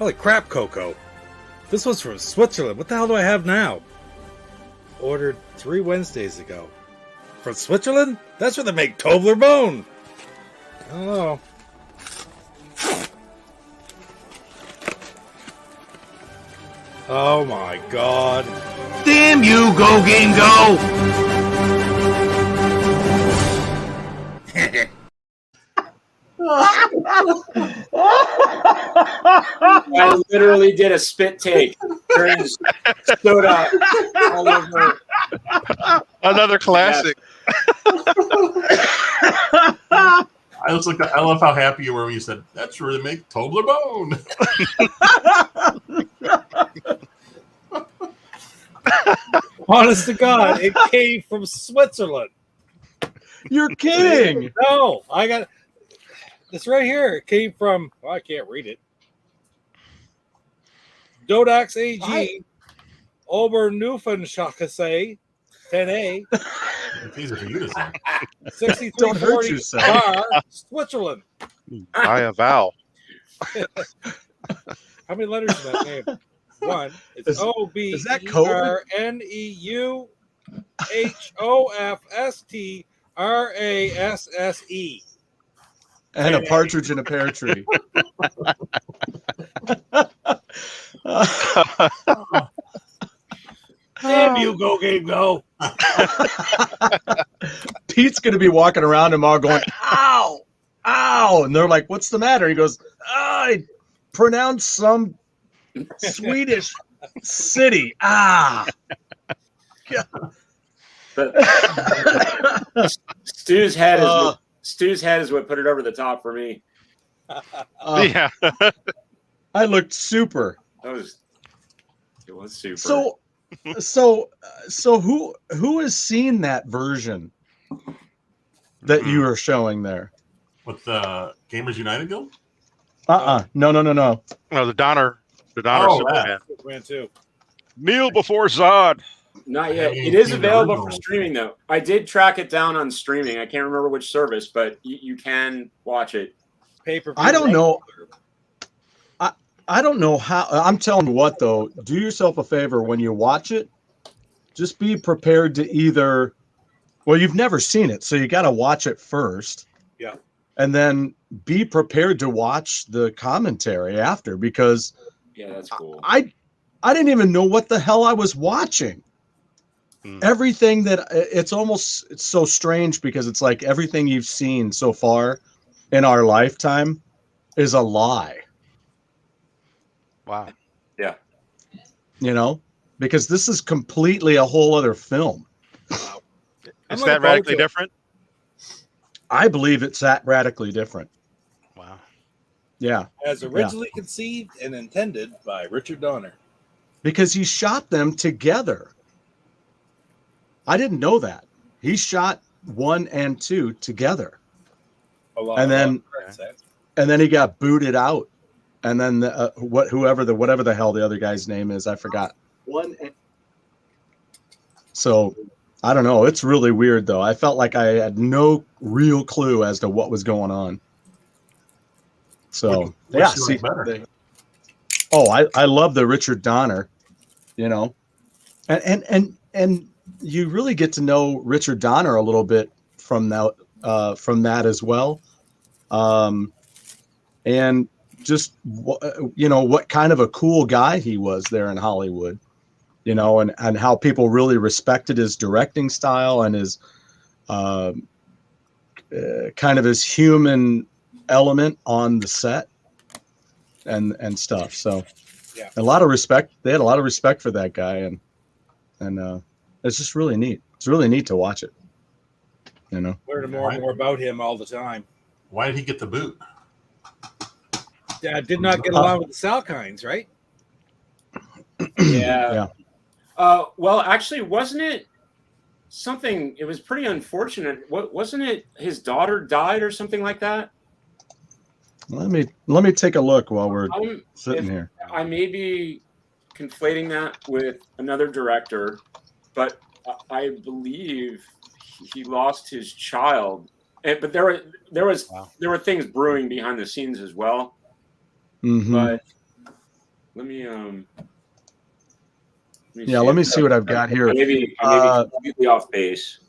Holy crap, Coco. This was from Switzerland. What the hell do I have now? Ordered 3 Wednesdays ago. From Switzerland? That's where they make Toblerone. I don't know. Oh my god. Damn you, GoGameGo! I literally did a spit take. Stood up all over. Another classic. I love how happy you were when you said, that's where they make Toblerone. Honest to God, it came from Switzerland. You're kidding. No, I got this right here. It came from, well, I can't read it. Dodax AG, Oberneufenschachsee, 10A, It's easy for you to say. 6340 bar, Switzerland. I avow. How many letters is that name? 1. It's OBERNEUHOFSTRASSE. And a partridge in a pear tree. Damn you, GoGameGo. Pete's going to be walking around tomorrow going, ow, ow. And they're like, what's the matter? He goes, I pronounced some Swedish city. Ah. Stu's head is what put it over the top for me. Yeah. I looked super. It was super. So who has seen that version that you are showing there? With the Gamers United Guild? No. No, the Donner Superman. Superman 2. Kneel before Zod. Not yet. It is available for streaming, though. I did track it down on streaming. I can't remember which service, but you can watch it. Pay-per-view. I don't know. I don't know how. I'm telling you what, though. Do yourself a favor when you watch it. Just be prepared to either. Well, you've never seen it, so you got to watch it first. Yeah. And then be prepared to watch the commentary after, because Yeah, that's cool. I didn't even know what the hell I was watching. Everything that it's so strange, because it's like everything you've seen so far in our lifetime is a lie. Wow. Yeah. You know, because this is completely a whole other film. Wow. Is that radically different? I believe it's that radically different. Wow. Yeah. As originally conceived and intended by Richard Donner. Because he shot them together. I didn't know that. He shot 1 and 2 together. And then he got booted out. And then whatever the hell the other guy's name is, I forgot. So I don't know. It's really weird, though. I felt like I had no real clue as to what was going on. So yeah, see, I love the Richard Donner, you know, and you really get to know Richard Donner a little bit from that as well, and just what kind of a cool guy he was there in Hollywood, you know, and how people really respected his directing style and his kind of his human element on the set and stuff. So yeah, a lot of respect. They had a lot of respect for that guy, and it's just really neat. It's really neat to watch it. You know, learning more and more about him all the time. Why did he get the boot? Yeah, did not get along with the Salkinds, right? Yeah. Well, actually, wasn't it something? It was pretty unfortunate. Wasn't it his daughter died or something like that? Let me take a look while we're sitting here. I may be conflating that with another director, but I believe he lost his child. But there were things brewing behind the scenes as well. Mm-hmm. But let me let me see what I've got here. I may be completely off base.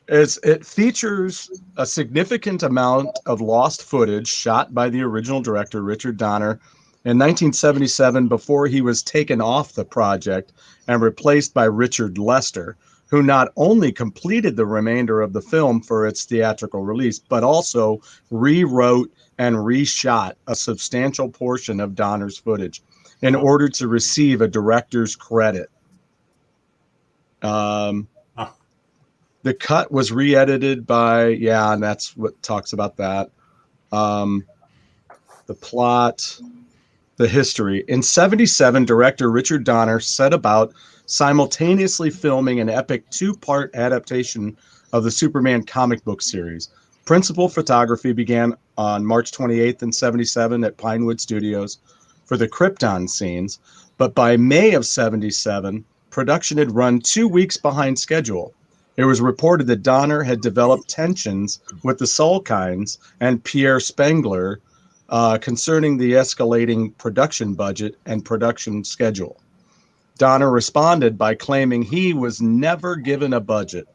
It features a significant amount of lost footage shot by the original director, Richard Donner, in 1977 before he was taken off the project and replaced by Richard Lester, who not only completed the remainder of the film for its theatrical release, but also rewrote and reshot a substantial portion of Donner's footage in order to receive a director's credit. The cut was re-edited by, and that's what talks about that. The plot, the history. In 1977, director Richard Donner set about simultaneously filming an epic 2-part adaptation of the Superman comic book series. Principal photography began on March 28th in 1977 at Pinewood Studios for the Krypton scenes, but by May of 1977, production had run 2 weeks behind schedule. It was reported that Donner had developed tensions with the Salkinds and Pierre Spengler concerning the escalating production budget and production schedule. Donner responded by claiming he was never given a budget.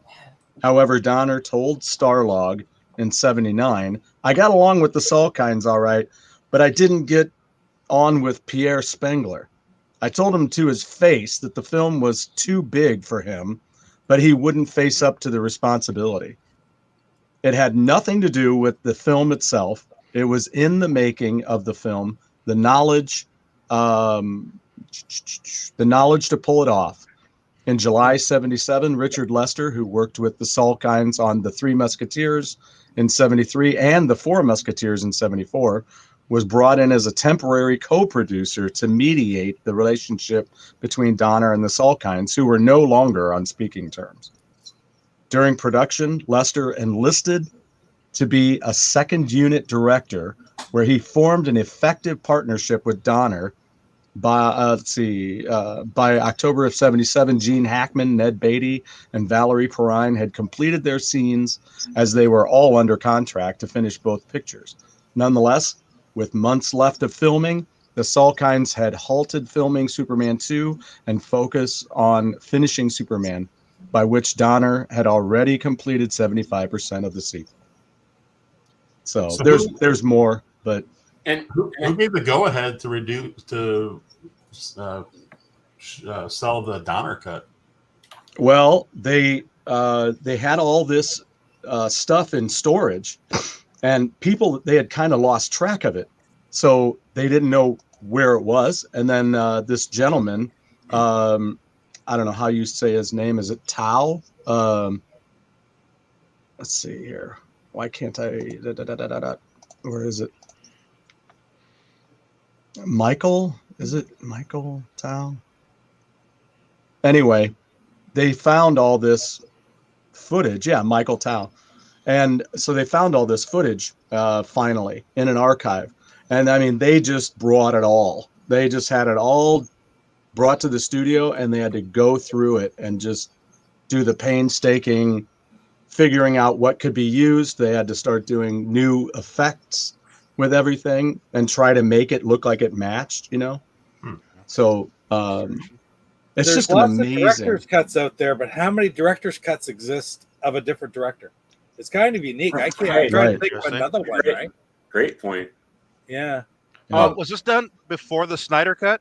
However, Donner told Starlog in 1979, "I got along with the Salkinds all right, but I didn't get on with Pierre Spengler. I told him to his face that the film was too big for him, but he wouldn't face up to the responsibility. It had nothing to do with the film itself. It was in the making of the film, the knowledge to pull it off." In July 1977, Richard Lester, who worked with the Salkinds on The Three Musketeers in 1973 and The Four Musketeers in 1974, was brought in as a temporary co-producer to mediate the relationship between Donner and the Salkinds, who were no longer on speaking terms. During production, Lester enlisted to be a second unit director, where he formed an effective partnership with Donner. By October of 1977, Gene Hackman, Ned Beatty, and Valerie Perrine had completed their scenes, as they were all under contract to finish both pictures. Nonetheless, with months left of filming, the Salkinds had halted filming Superman 2 and focused on finishing Superman, by which Donner had already completed 75% of the sequel. So there's more, but who gave the go-ahead to sell the Donner cut? Well, they had all this stuff in storage, and they had kind of lost track of it, so they didn't know where it was. And then this gentleman, I don't know how you say his name. Is it Tao? Let's see here. Why can't I? Where is it? Michael? Is it Michael Tao? Anyway, they found all this footage. Yeah, Michael Tao. And so they found all this footage finally in an archive. And I mean, they just brought it all. They just had it all brought to the studio, and they had to go through it and just do the painstaking figuring out what could be used. They had to start doing new effects with everything and try to make it look like it matched, So it's There's just lots amazing. of director's cuts out there, but how many director's cuts exist of a different director? It's kind of unique. I can't Right. try to think of another one, right? Great point. Yeah. Was this done before the Snyder Cut?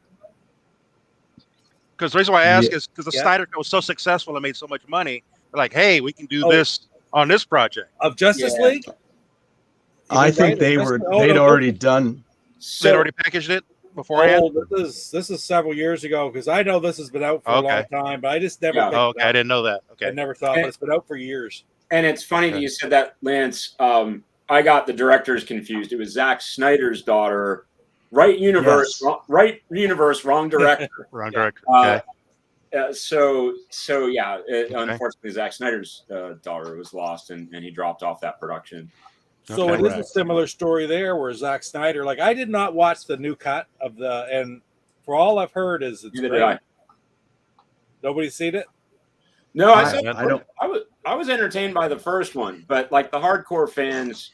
Because the reason why I ask is because the Snyder Cut was so successful and made so much money. They're like, hey, we can do this on this project. Of Justice League? I think they'd already done. So they'd already packaged it beforehand? This is several years ago, because I know this has been out for a long time, but I just never picked it up. I didn't know that. Okay. I never thought, but it's been out for years. And it's funny that you said that, Lance. I got the directors confused. It was Zack Snyder's daughter. Right universe, right universe, wrong director. Wrong director. Okay. Unfortunately, Zack Snyder's daughter was lost, and he dropped off that production. So it is a similar story there, where Zack Snyder, like, I did not watch the new cut of and for all I've heard is it's great. Nobody's seen it? No, I was entertained by the first one, but like the hardcore fans,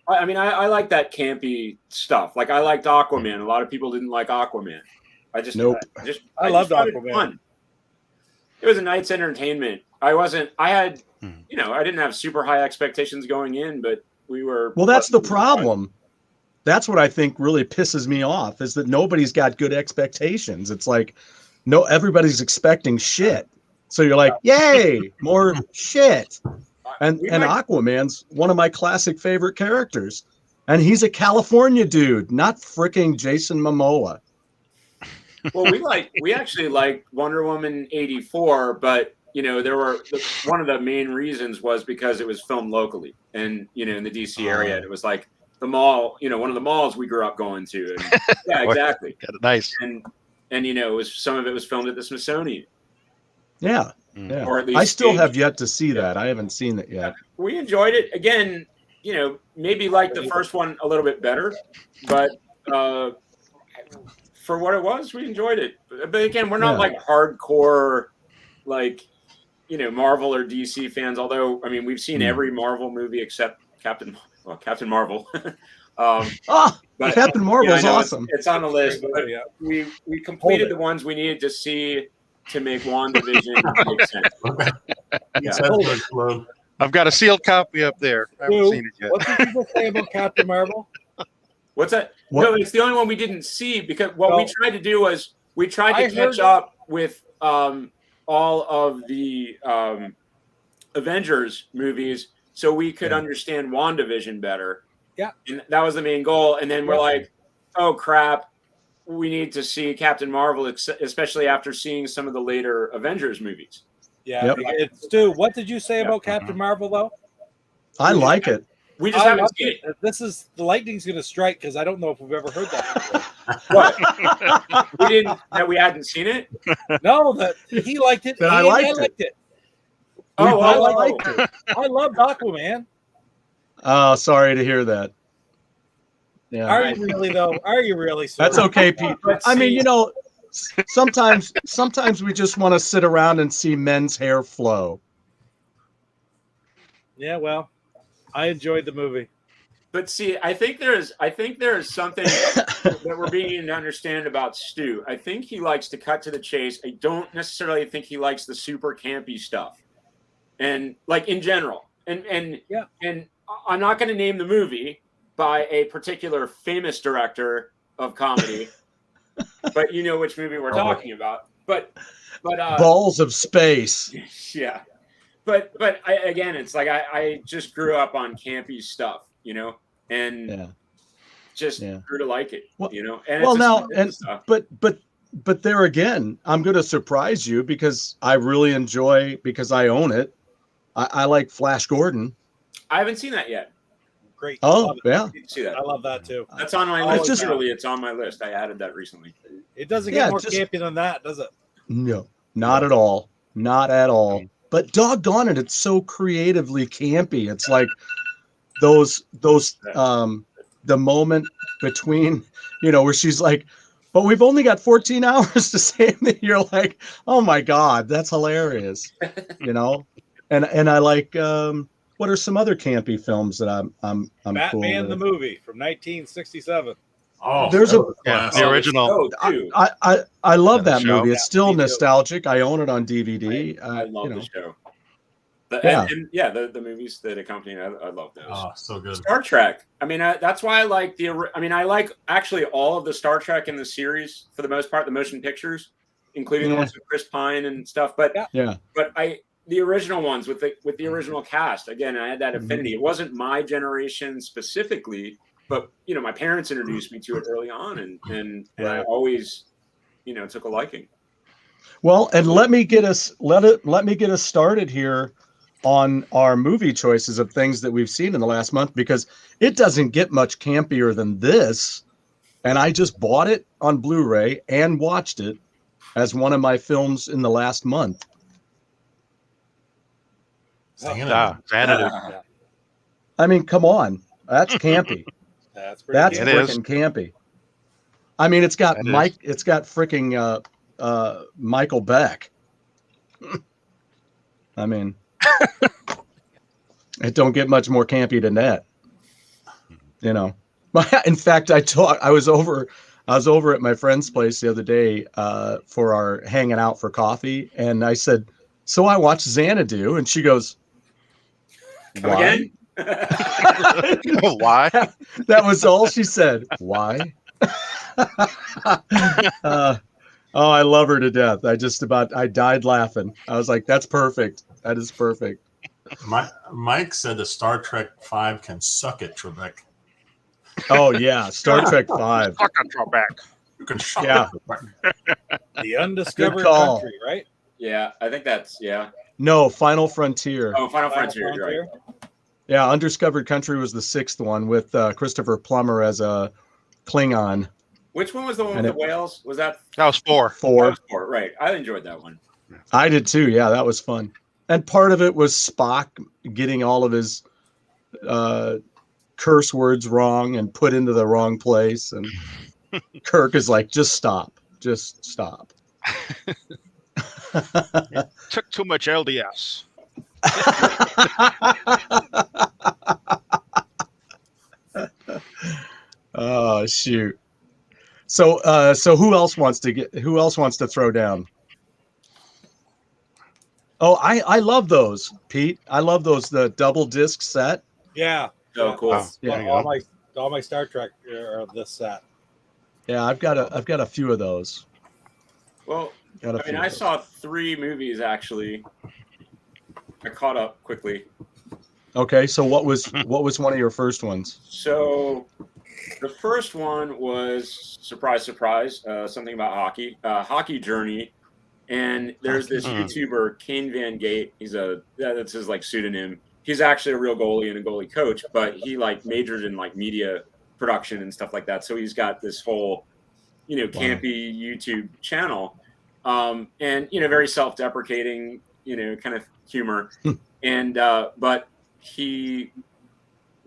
I mean, I like that campy stuff. Like, I liked Aquaman. A lot of people didn't like Aquaman. Nope. I just loved found it Aquaman. fun. It was a night's entertainment. I didn't have super high expectations going in, but we were. Well, that's the problem. That's what I think really pisses me off is that nobody's got good expectations. It's like, no, everybody's expecting shit. So you're like, yay, more shit. And Aquaman's one of my classic favorite characters. And he's a California dude, not freaking Jason Momoa. Well, we actually liked Wonder Woman 84, but one of the main reasons was because it was filmed locally and in the DC area. And it was like the mall, one of the malls we grew up going to. And, yeah, exactly. Nice. And some of it was filmed at the Smithsonian. Yeah. Yeah. Or at least I still have yet to see that. I haven't seen it yet. We enjoyed it. Again, maybe like the first one a little bit better, but for what it was, we enjoyed it. But again, we're not like hardcore, like, Marvel or DC fans. Although, I mean, we've seen every Marvel movie except Captain Marvel. But Captain Marvel is awesome. It's on the list. But we completed the ones we needed to see to make WandaVision make sense. Yeah. I've got a sealed copy up there. I haven't seen it yet. What did people say about Captain Marvel? What's that? No, it's the only one we didn't see because what we tried to do was we tried to catch up with all of the Avengers movies so we could understand WandaVision better. Yeah. And that was the main goal. And then we're like, oh, crap. We need to see Captain Marvel, especially after seeing some of the later Avengers movies. Yeah. Stu, what did you say about Captain Marvel, though? I like it. We just haven't seen it. The lightning's going to strike because I don't know if we've ever heard that before. What? We hadn't seen it? No, that he liked it. I liked it. Oh, I liked it. I loved Aquaman. Oh, sorry to hear that. Yeah. Are you really though? Are you really? Sir? That's okay, Pete. I mean, sometimes we just want to sit around and see men's hair flow. Yeah, well, I enjoyed the movie. But see, I think there is something that we're beginning to understand about Stu. I think he likes to cut to the chase. I don't necessarily think he likes the super campy stuff, and like in general. And I'm not going to name the movie by a particular famous director of comedy, but you know which movie we're talking about. But Balls of Space. Yeah. But again, it's like I just grew up on campy stuff, and just grew to like it, And but there again, I'm going to surprise you because I really enjoy because I own it. I like Flash Gordon. I haven't seen that yet. Great. Oh, yeah. See that. I love that too. That's on my list. It's on my list. I added that recently. It doesn't get more campy than that, does it? No, not at all. Not at all. But doggone it, it's so creatively campy. It's like those the moment between, where she's like, but we've only got 14 hours to save me. You're like, oh my God, that's hilarious. And I like what are some other campy films that I'm Batman cool with? the movie from 1967. Oh, there's the original. I love that show. movie. It's still nostalgic. I own it on DVD. I love the show. The movies that accompany it, I love those. Oh, so good. Star Trek. I mean, that's why I like I like actually all of the Star Trek in the series for the most part, the motion pictures, including the ones with Chris Pine and stuff. But the original ones with the original cast. Again, I had that affinity. It wasn't my generation specifically, but my parents introduced me to it early on, and I always, took a liking. Well, and let me get us started here on our movie choices of things that we've seen in the last month, because it doesn't get much campier than this. And I just bought it on Blu-ray and watched it as one of my films in the last month. Xanadu. I mean, come on. That's campy. That's freaking campy. I mean, it's got freaking Michael Beck. I mean, it don't get much more campy than that. In fact, I was over I was over at my friend's place the other day for our hanging out for coffee, and I said, "So I watched Xanadu," and she goes, Come "Why?" again? Why? That was all she said. Why? Oh, I love her to death. I died laughing. I was like, "That's perfect. That is perfect." Mike said the Star Trek V can suck it, Trebek. Oh yeah, Star Trek V. Fuck on Trebek. You can suck Yeah. it, Trebek. The undiscovered Good call. country, right? Yeah, I think that's No, Final Frontier. Oh, Final Frontier. You're right. Yeah, Undiscovered Country was the 6th one with Christopher Plummer as a Klingon. Which one was the one with the whales? Was that That was 4. 4. That was 4? Right. I enjoyed that one. I did too. Yeah, that was fun. And part of it was Spock getting all of his curse words wrong and put into the wrong place. And Kirk is like, just stop. Just stop. Took too much LDS. Oh shoot. So who else wants to throw down? Oh, I love those, Pete. I love those, the double disc set. Yeah. Oh, cool. Wow. Yeah. All my Star Trek are this set. Yeah, I've got a few of those. Well, Got a I mean, few I of those. saw 3 movies actually. I caught up quickly. Okay, so what was one of your first ones? So the first one was surprise, surprise, something about hockey, Hockey Journey, and there's this YouTuber Kane Van Gate. That's his like pseudonym. He's actually a real goalie and a goalie coach, but he like majored in like media production and stuff like that. So he's got this whole, campy YouTube channel, and very self-deprecating, kind of humor, and but he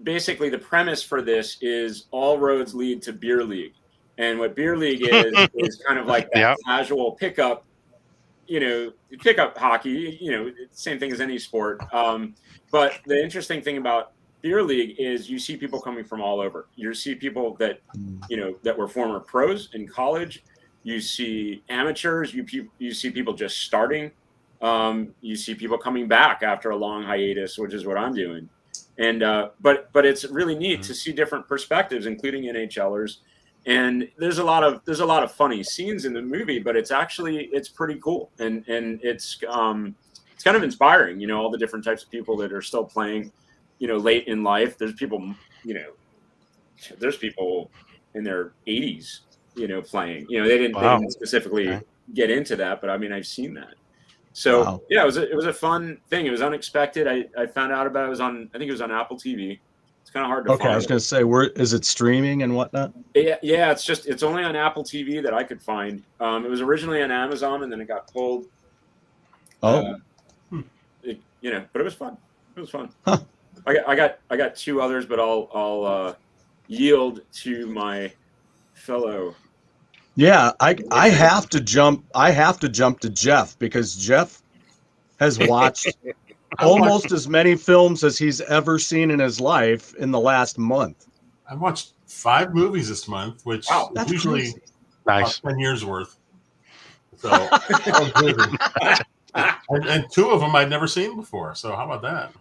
basically, the premise for this is all roads lead to beer league, and what beer league is kind of like that casual pickup, pickup hockey, same thing as any sport. But the interesting thing about beer league is you see people coming from all over. You see people that that were former pros in college. You see amateurs. You see people just starting. You see people coming back after a long hiatus, which is what I'm doing. And but it's really neat to see different perspectives, including NHLers. And there's a lot of funny scenes in the movie, but it's pretty cool, and it's kind of inspiring. All the different types of people that are still playing, late in life. There's people, there's people in their 80s, playing. They didn't specifically get into that, but I mean, I've seen that. So yeah, it was a fun thing. It was unexpected. I found out about it. I think it was on Apple TV. It's kind of hard to find. I was going to say, where is it streaming and whatnot? Yeah. It's only on Apple TV that I could find. It was originally on Amazon, and then it got pulled. Oh. But it was fun. It was fun. Huh. I got 2 others, but I'll yield to my fellow. Yeah, I have to jump to Jeff, because Jeff has watched almost as many films as he's ever seen in his life in the last month. I watched 5 movies this month, which is usually nice. about 10 years worth. So I was busy. and 2 of them I'd never seen before. So how about that?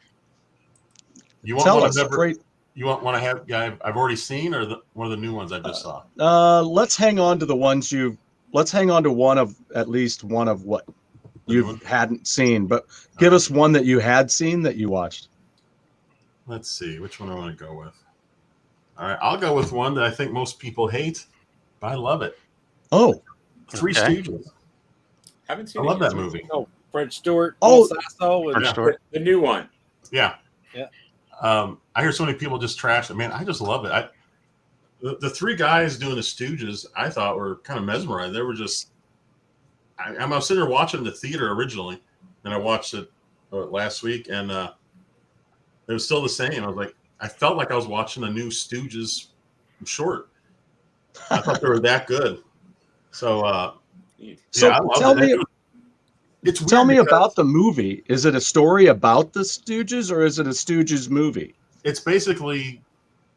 You want Tell one us. great. You want one I have? Yeah, I've already seen, or one of the new ones I just saw. Let's hang on to the ones let's hang on to at least one of what you hadn't seen, but give us one that you had seen that you watched. Let's see, which one I want to go with. All right, I'll go with one that I think most people hate, but I love it. Oh, Three Stooges. Haven't seen. I love that movie. Oh, Fred Stewart. Oh, Sasso, and the new one. Yeah. Yeah. I hear so many people just trash it. Man, I just love it. The 3 guys doing the Stooges, I thought were kind of mesmerized. They were just. I was sitting there watching the theater originally, and I watched it last week, and it was still the same. I was like, I felt like I was watching a new Stooges short. I thought they were that good. So tell me about the movie. Is it a story about the Stooges, or is it a Stooges movie? It's basically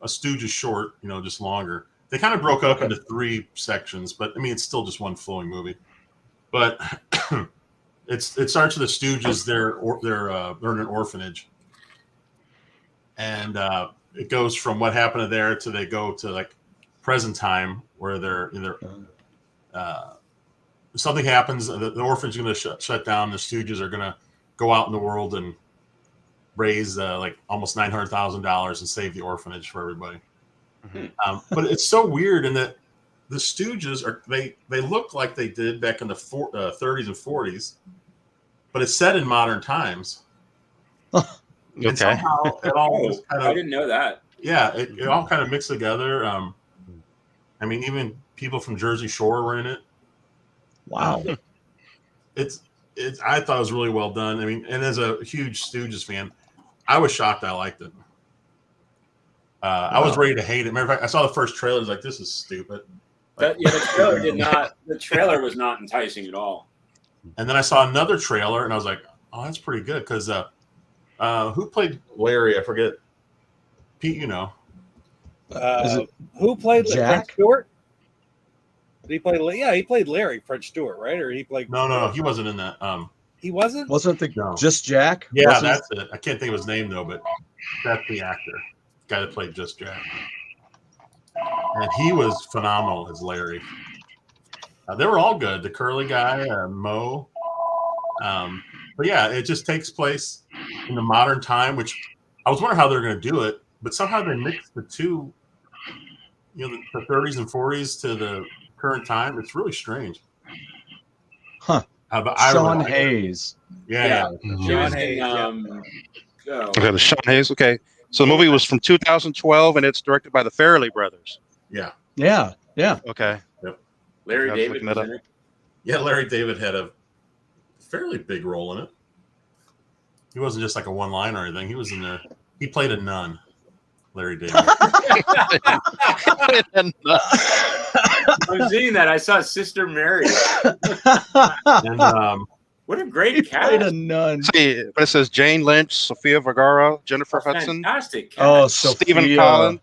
a Stooges short, just longer. They kind of broke up into 3 sections, but I mean, it's still just one flowing movie. But it starts with the Stooges. They're in an orphanage, and it goes from what happened there to they go to like present time where they're something happens. The orphanage is going to shut down. The Stooges are going to go out in the world and raise like almost $900,000 and save the orphanage for everybody. Mm-hmm. But it's so weird in that the Stooges they look like they did back in the 30s and 40s, but it's set in modern times. Okay. And somehow it all was kind of, I didn't know that. Yeah, it all kind of mixed together. I mean, even people from Jersey Shore were in it. Wow. It's I thought it was really well done. I mean, and as a huge Stooges fan, I was shocked I liked it. I was ready to hate it. Matter of fact, I saw the first trailer. I was like, "This is stupid." Like, the trailer did not. The trailer was not enticing at all. And then I saw another trailer, and I was like, "Oh, that's pretty good." Because who played Larry? I forget. Pete, you know. Who played Jack? French Stewart? Did he play? Yeah, he played Larry French Stewart, right? Or he played? No, he wasn't in that. He wasn't. Wasn't the No. just Jack? Yeah, Wasn't- that's it. I can't think of his name though, but that's the actor, guy that played Just Jack, and he was phenomenal as Larry. They were all good. The curly guy, Mo. But yeah, it just takes place in the modern time, which I was wondering how they're going to do it, but somehow they mixed the two, the 30s and 40s to the current time. It's really strange. Huh. But I Sean really like it. Hayes. Yeah. She was Hayes, in, Okay, the Sean Hayes. Okay, so the movie was from 2012, and it's directed by the Farrelly brothers. Yeah. Yeah. Okay. Larry I was David looking was that in it. Yeah, Larry David had a fairly big role in it. He wasn't just like a one-liner or anything. He was in there. He played a nun, Larry David. I'm seeing that. I saw Sister Mary. And What a great Played cast. a nun. See, but it says Jane Lynch, Sofia Vergara, Jennifer Hudson, Fantastic cast. Oh, Stephen Sophia, Collins,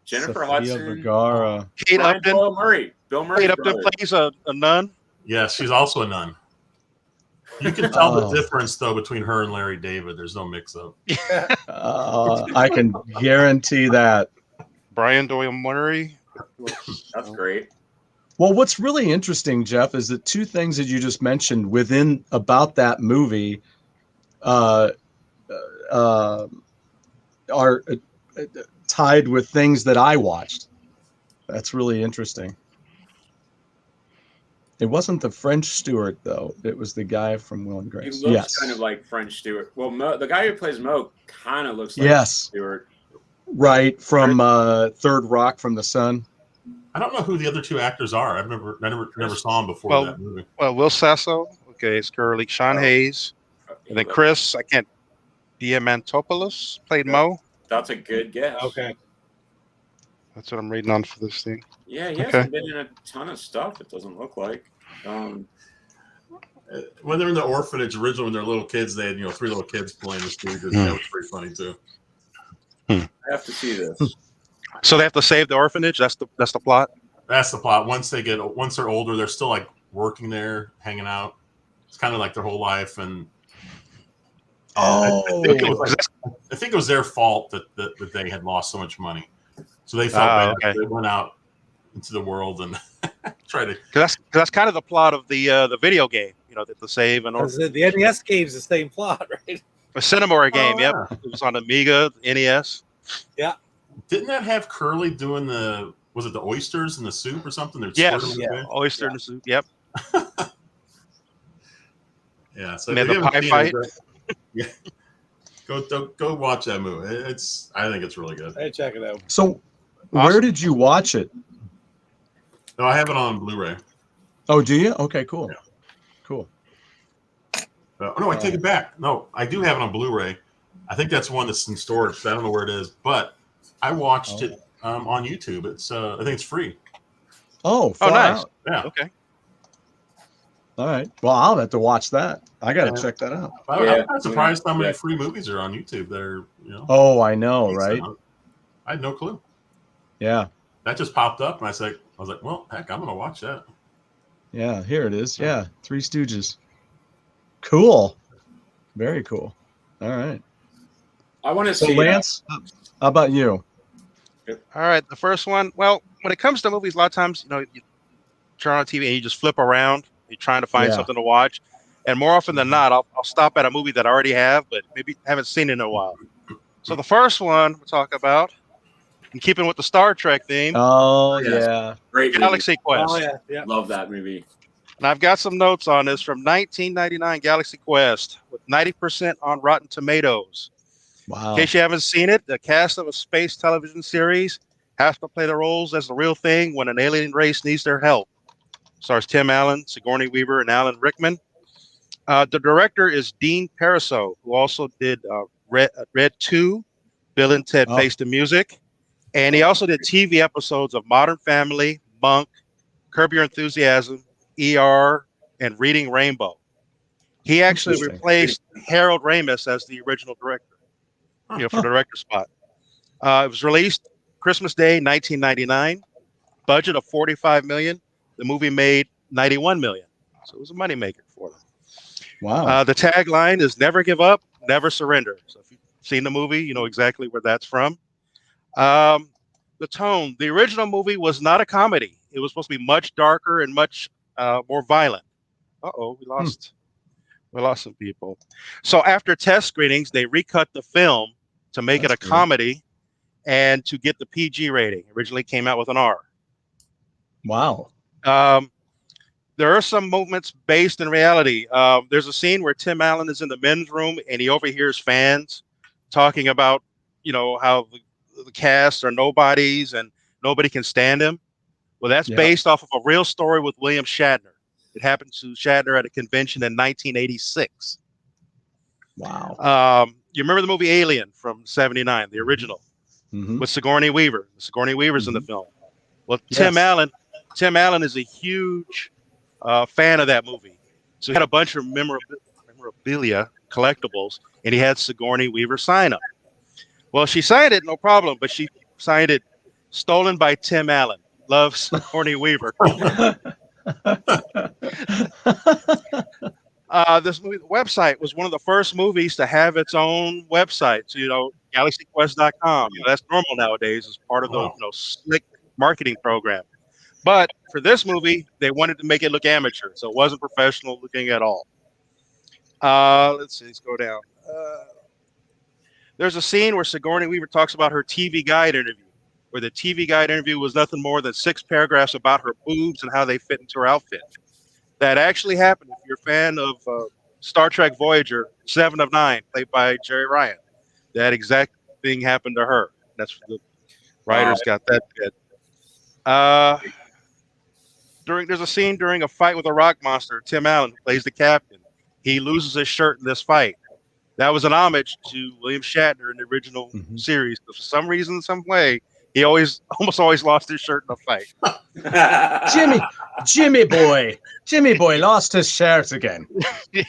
Jennifer Sophia Hudson. Vergara. Kate Brian Upton. Bill Murray. Bill Murray. Kate Upton plays a nun. yes, she's also a nun. You can tell the Oh. difference though between her and Larry David. There's no mix-up. I can guarantee that. Brian Doyle Murray. That's great. Well, what's really interesting, Jeff, is that two things that you just mentioned within about that movie are tied with things that I watched. That's really interesting. It wasn't the French Stewart, though. It was the guy from Will and He Grace. looks Yes. kind of like French Stewart. Well, the guy who plays Mo kind of looks like Yes. Stewart. Right, from Third Rock from the Sun. I don't know who the other two actors are. I never saw them before Well, that movie. Well, Will Sasso. Okay, it's Curly. Sean Hayes. And then Chris, Diamantopoulos played Mo. That's a good guess. Okay. That's what I'm reading on for this thing. Yeah, he Okay. hasn't been in a ton of stuff. It doesn't look like. When they're in the orphanage, originally when they're little kids, they had 3 little kids playing the Stooges. That was pretty funny too. I have to see this. So they have to save the orphanage. That's the plot. That's the plot. Once they're older, they're still like working there, hanging out. It's kind of like their whole life. And I think it was their fault that they had lost so much money. So they felt bad. Okay. They went out into the world and tried to. Because that's kind of the plot of the video game. The save and Because the NES game's the same plot, right? a Cinemora game. yeah. Yep, it was on Amiga, NES. Didn't that have Curly doing was it the oysters in the soup or something? They'd Yes, squirt 'em in the face? oyster in the soup. Yep. Yeah. So And they if you had the haven't pie seen fight. it, go watch that movie. I think it's really good. Hey, check it out. So, where did you watch it? No, I have it on Blu-ray. Oh, do you? Okay, cool. Yeah. Cool. No, I take it back. No, I do have it on Blu-ray. I think that's one that's in storage. So I don't know where it is, but I watched it on YouTube. It's I think it's free. Oh, Oh, nice. out. Yeah. Okay. All right. Well, I'll have to watch that. I got to check that out. I'm not surprised how many free movies are on YouTube. They're Oh, I know, right? I had no clue. Yeah. that just popped up, and I was like, well, heck, I'm gonna watch that. Yeah, here it is. Yeah, Three Stooges. Cool. Very cool. All right. I want to So see Lance, how about you? All right, the first one. Well, when it comes to movies, a lot of times, you turn on TV and you just flip around. You're trying to find something to watch, and more often than not, I'll stop at a movie that I already have, but maybe haven't seen in a while. So the first one we'll talk about, and keeping with the Star Trek theme. Oh Yes. yeah, Great movie. Galaxy Quest. Oh yeah. Love that movie. And I've got some notes on this from 1999 Galaxy Quest with 90% on Rotten Tomatoes. wow. In case you haven't seen it, the cast of a space television series has to play the roles as the real thing when an alien race needs their help. Stars Tim Allen, Sigourney Weaver, and Alan Rickman. The director is Dean Parisot, who also did Red 2, Bill and Ted Face the Music. And he also did TV episodes of Modern Family, Monk, Curb Your Enthusiasm, ER, and Reading Rainbow. He actually replaced Harold Ramis as the original director, for the director spot. It was released Christmas Day, 1999. Budget of $45 million. The movie made $91 million. So it was a moneymaker for them. Wow. The tagline is "Never give up, never surrender." So if you've seen the movie, you know exactly where that's from. The tone. The original movie was not a comedy. It was supposed to be much darker and much more violent. We lost some people. So after test screenings, they recut the film to make it a comedy and to get the PG rating. Originally came out with an R. Wow. There are some movements based in reality. There's a scene where Tim Allen is in the men's room and he overhears fans talking about, how the cast are nobodies and nobody can stand him. Well, that's based off of a real story with William Shatner. It happened to Shatner at a convention in 1986. Wow. You remember the movie Alien from '79, the original, with Sigourney Weaver. Sigourney Weaver's in the film. Well, Tim Allen is a huge fan of that movie. So he had a bunch of memorabilia, collectibles, and he had Sigourney Weaver sign them. Well, she signed it, no problem, but she signed it stolen by Tim Allen. Loves Sigourney Weaver. This movie website was one of the first movies to have its own website. So, galaxyquest.com. That's normal nowadays as part of the slick marketing program. But for this movie, they wanted to make it look amateur, so it wasn't professional looking at all. Let's go down. There's a scene where Sigourney Weaver talks about her TV Guide interview, where the TV Guide interview was nothing more than 6 paragraphs about her boobs and how they fit into her outfit. That actually happened. If you're a fan of Star Trek Voyager, 7 of 9, played by Jerry Ryan, that exact thing happened to her. That's the writers got that bit. There's a scene during a fight with a rock monster. Tim Allen, who plays the captain, he loses his shirt in this fight. That was an homage to William Shatner in the original series. For some reason, some way, he almost always lost his shirt in a fight. Jimmy boy lost his shirt again.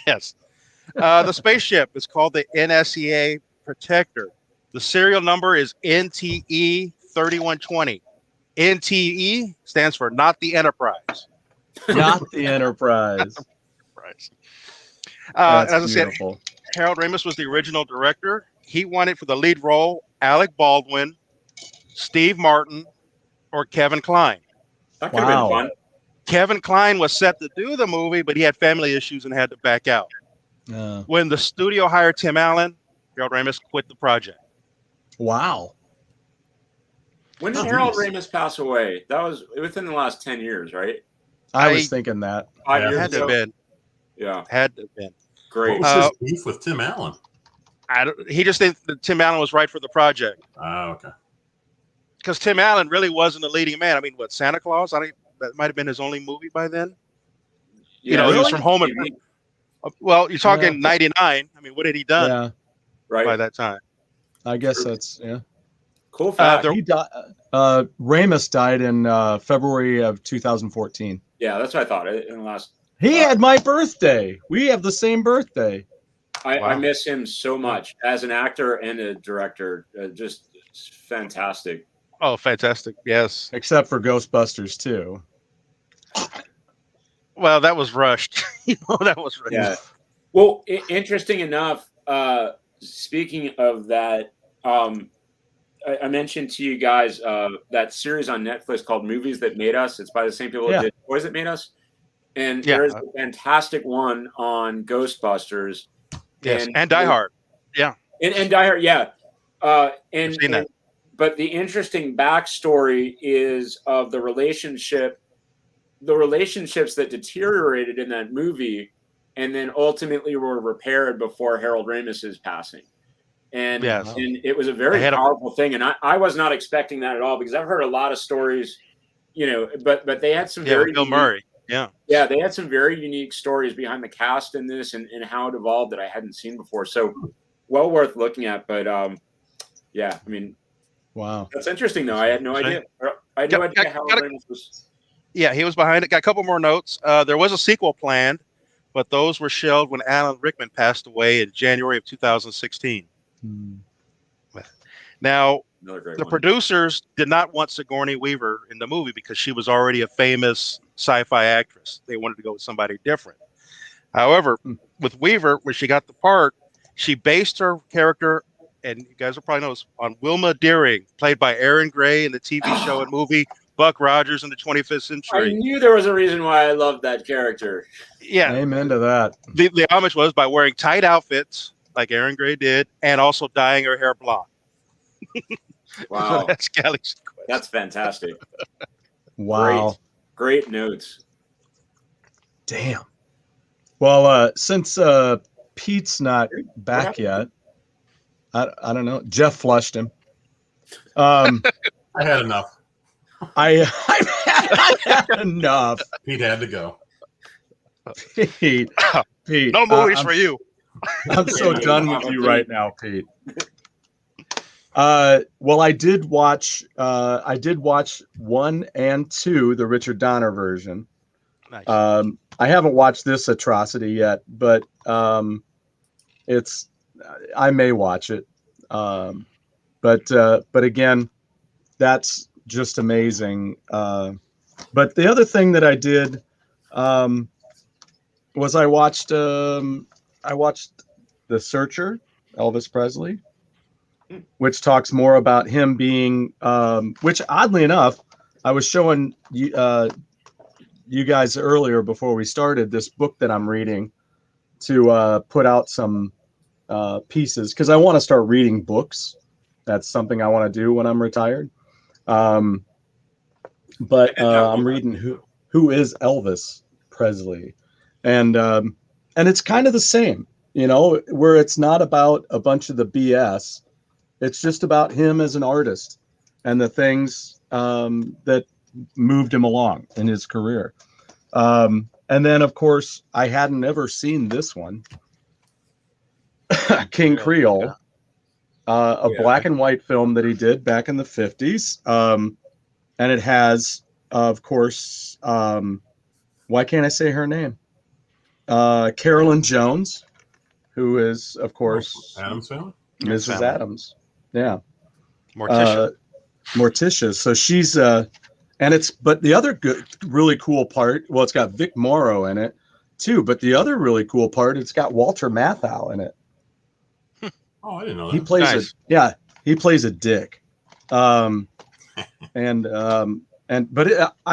Yes. The spaceship is called the NSEA Protector. The serial number is NTE 3120. NTE stands for Not the Enterprise. Not the Enterprise. As I said, Harold Ramis was the original director. He wanted for the lead role Alec Baldwin, Steve Martin, or Kevin Kline. That could have been fun. Kevin Kline was set to do the movie, but he had family issues and had to back out. When the studio hired Tim Allen, Harold Ramis quit the project. Wow. When did Harold Ramis pass away? That was within the last 10 years, right? I was thinking that. 5 years had ago? to have been. Yeah. Had to have been. Great. What was his beef with Tim Allen? He just didn't think Tim Allen was right for the project. Okay. Because Tim Allen really wasn't a leading man. I mean, Santa Claus? That might have been his only movie by then. Yeah, he was really? from home. Well, you're talking 99. I mean, what had he done by that time? I guess that's, Cool fact. He died. Ramis died in February of 2014. Yeah, that's what I thought. In the last, he had my birthday. We have the same birthday. I miss him so much as an actor and a director. Just fantastic. Oh, fantastic! Yes. except for Ghostbusters 2. Well, that was rushed. That was rushed. Yeah. Well, interesting enough. Speaking of that, I mentioned to you guys that series on Netflix called "Movies That Made Us." It's by the same people that did "Toys That Made Us," and Yeah. there's a fantastic one on Ghostbusters. Yes, and Die Hard. Yeah. And Die Hard, yeah. I've seen that. But the interesting backstory is of the relationships that deteriorated in that movie, and then ultimately were repaired before Harold Ramis's passing. And, Yes. and it was a very powerful thing. And I was not expecting that at all, because I've heard a lot of stories, but they had some very Bill Murray. Yeah. Yeah, they had some very unique stories behind the cast in this and how it evolved that I hadn't seen before. So well worth looking at. But yeah, I mean, wow, that's interesting though. I had no idea. I had no idea how Ramis was. Yeah, he was behind it. Got a couple more notes. There was a sequel planned, but those were shelved when Alan Rickman passed away in January of 2016. Now, the producers did not want Sigourney Weaver in the movie because she was already a famous sci-fi actress. They wanted to go with somebody different. However, with Weaver, when she got the part, she based her character, and you guys will probably know this, on Wilma Deering, played by Erin Gray in the TV show and movie Buck Rogers in the 25th Century. I knew there was a reason why I loved that character. Yeah. Amen to that. The homage was by wearing tight outfits, like Erin Gray did, and also dyeing her hair blonde. Wow. So that's fantastic. Wow. Great notes. Damn. Well, since Pete's not back yet, I don't know. Jeff flushed him. I had enough. I had enough. Pete had to go. Pete, no movies for you. I'm so done with you right now, Pete. Well, I did watch 1 and 2, the Richard Donner version. Nice. I haven't watched this atrocity yet, but I may watch it. But again, that's just amazing. But the other thing that I did was I watched The Searcher, Elvis Presley, which talks more about him being, which oddly enough, I was showing you guys earlier before we started this book that I'm reading to put out some pieces, because I want to start reading books. That's something I want to do when I'm retired. But I'm reading Who is Elvis Presley, and it's kind of the same, where it's not about a bunch of the BS. It's just about him as an artist and the things that moved him along in his career. And then, of course, I hadn't ever seen this one, King Creole, a black and white film that he did back in the 50s. And it has, of course, why can't I say her name? Carolyn Jones, who is, of course, Adam's family? Mrs. Adams. Yeah. Morticia. So she's but the other really cool part, well, it's got Vic Morrow in it too, but the other really cool part, it's got Walter Matthau in it. Oh, I didn't know that. He plays a dick. I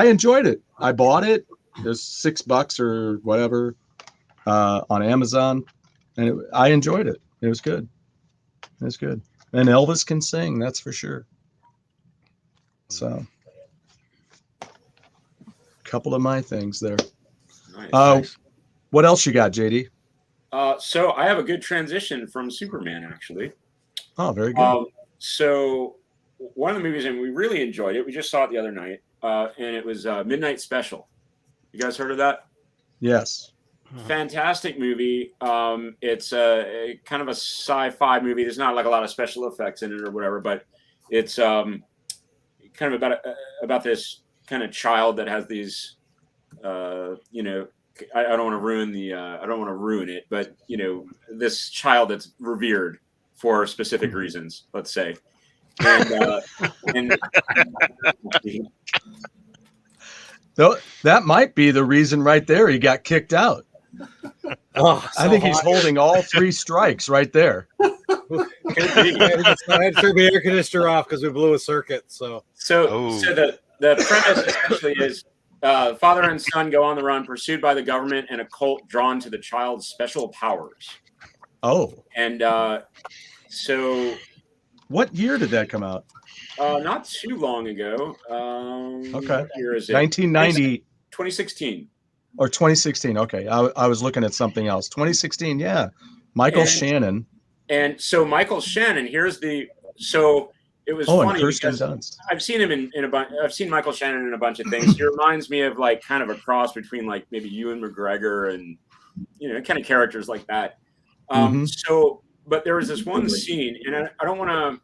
enjoyed it. I bought it. There's $6 or whatever on Amazon, and I enjoyed it. It was good. And Elvis can sing, that's for sure. So, a couple of my things there. Nice. What else you got, JD? So I have a good transition from Superman, actually. Oh, very good. So one of the movies, and we really enjoyed it. We just saw it the other night, and it was Midnight Special. You guys heard of that? Yes. Fantastic movie. It's a kind of a sci-fi movie. There's not like a lot of special effects in it or whatever, but it's kind of about this kind of child that has these, I don't want to ruin I don't want to ruin it, but this child that's revered for specific reasons, let's say. and Though that might be the reason right there he got kicked out. Oh, I think he's holding all 3 strikes right there. I had to turn the air conditioner off because we blew a circuit. So the premise essentially is father and son go on the run, pursued by the government and a cult drawn to the child's special powers. Oh, and so what year did that come out? Not too long ago. Okay, what year is it? 1990, 2016 or 2016. Okay, I was looking at something else. 2016, yeah. Michael Shannon. And so Michael Shannon, it was funny and Kirsten because Dunst. I've seen him in a bunch. I've seen Michael Shannon in a bunch of things. He reminds me of like kind of a cross between like maybe Ewan McGregor and kind of characters like that. But there was this one scene, and I don't want to.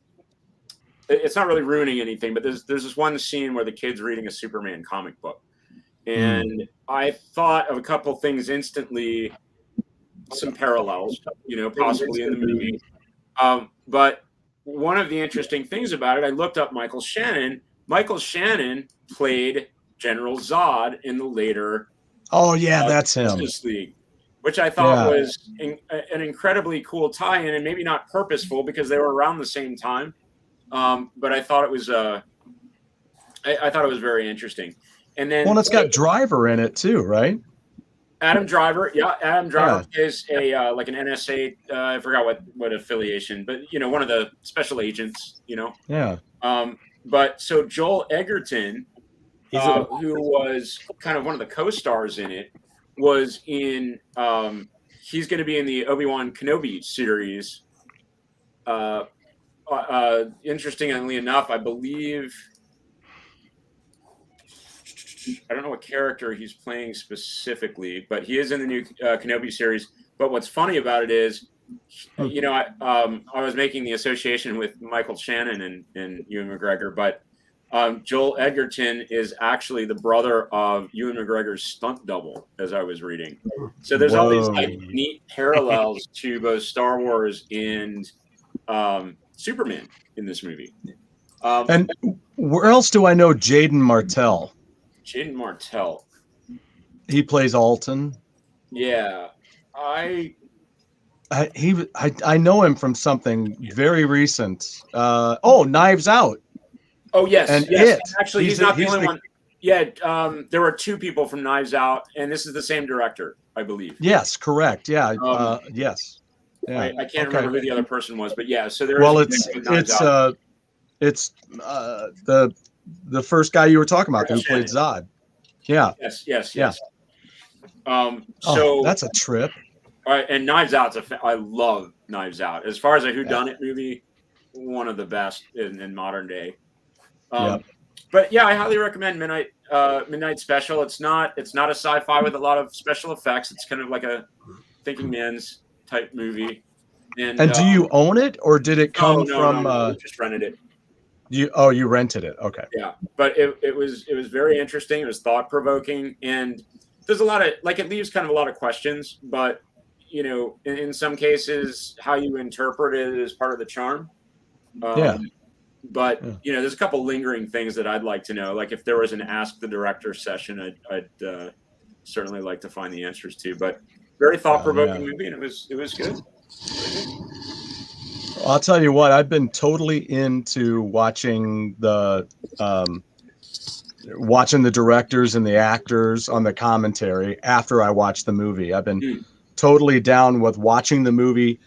It's not really ruining anything, but there's this one scene where the kid's reading a Superman comic book, and I thought of a couple things instantly, some parallels, possibly in the movie. But one of the interesting things about it, I looked up Michael Shannon. Michael Shannon played General Zod in the later. Oh yeah, that's him. Justice League, which I thought was an incredibly cool tie-in, and maybe not purposeful because they were around the same time. But I thought it was I thought it was very interesting. And then it's got Driver in it too, right? Adam Driver, Adam Driver is a like an NSA. I forgot what affiliation, but one of the special agents. Yeah. But so Joel Edgerton, who was kind of one of the co-stars in it, was in. He's going to be in the Obi-Wan Kenobi series. Interestingly enough, I believe. I don't know what character he's playing specifically, but he is in the new Kenobi series. But what's funny about it is, I was making the association with Michael Shannon and Ewan McGregor, but Joel Edgerton is actually the brother of Ewan McGregor's stunt double, as I was reading. So there's all these like neat parallels to both Star Wars and Superman in this movie. And where else do I know Jaden Martell? Jaden Martell. He plays Alton. Yeah, I know him from something very recent. Knives Out. Oh yes, and yes. It. Actually, he's not the only one. Yeah, there were 2 people from Knives Out, and this is the same director, I believe. Yes, correct. Yeah, yes. Yeah. I can't remember who the other person was, but yeah. So there. Well, it's the first guy you were talking about who played Zod. Yeah. Yes. Yeah. So that's a trip. All right, and Knives Out's I love Knives Out. As far as a whodunit movie, one of the best in modern day. But yeah, I highly recommend Midnight Special. It's not a sci-fi with a lot of special effects. It's kind of like a thinking man's type movie. And do you own it, or did it come from? No, we just rented it. You rented it. Okay. Yeah, but it was very interesting. It was thought provoking, and there's a lot of it leaves kind of a lot of questions. But in some cases, how you interpret it is part of the charm. But there's a couple lingering things that I'd like to know. Like if there was an Ask the Director session, I'd certainly like to find the answers to. But very thought provoking movie, and it was good. I'll tell you what, I've been totally into watching the directors and the actors on the commentary after I watch the movie. I've been totally down with watching the movie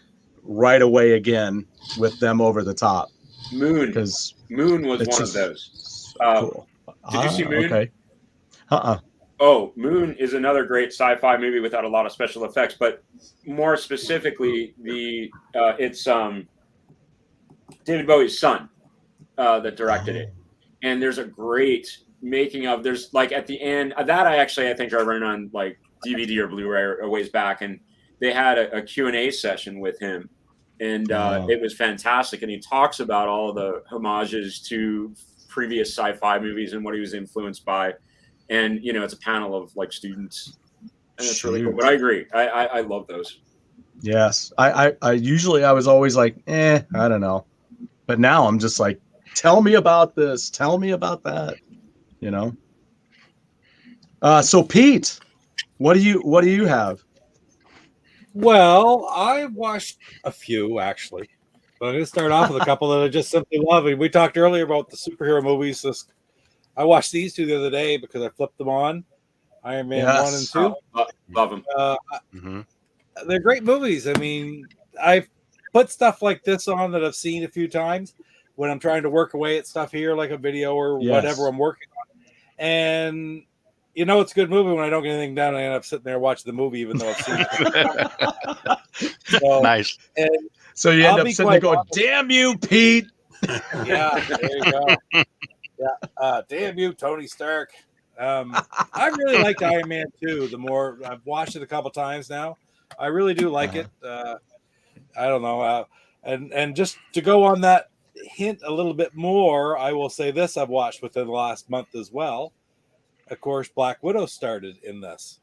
right away again with them over the top. Moon was one of those. Cool. Did you see Moon? Okay. Oh, Moon is another great sci-fi movie without a lot of special effects, but more specifically, it's David Bowie's son that directed it, and there's a great making of. There's like at the end that I think I ran on like DVD or Blu-ray a ways back, and they had a Q&A session with him, and it was fantastic. And he talks about all the homages to previous sci-fi movies and what he was influenced by. And it's a panel of like students, and it's really cool. But I agree, I love those. Yes, I usually I was always like, I don't know, but now I'm just like, tell me about this. Tell me about that. You know. So Pete, what do you have? Well, I watched a few actually, but I'm going to start off with a couple that I just simply love. We talked earlier about the superhero movies. I watched these two the other day because I flipped them on. Iron Man 1 and 2. Love them. They're great movies. I mean, I've put stuff like this on that I've seen a few times when I'm trying to work away at stuff here, like a video or whatever I'm working on. And you know, it's a good movie when I don't get anything done. I end up sitting there watching the movie, even though I've seen it. So, Nice. And So you end up sitting there going, "Damn you, Pete!" Yeah, there you go. Yeah, damn you, Tony Stark. I really liked Iron Man 2. The more I've watched it a couple times now, I really do like it. I don't know. And just to go on that hint a little bit more, I will say this: I've watched within the last month as well. Of course, Black Widow started in this,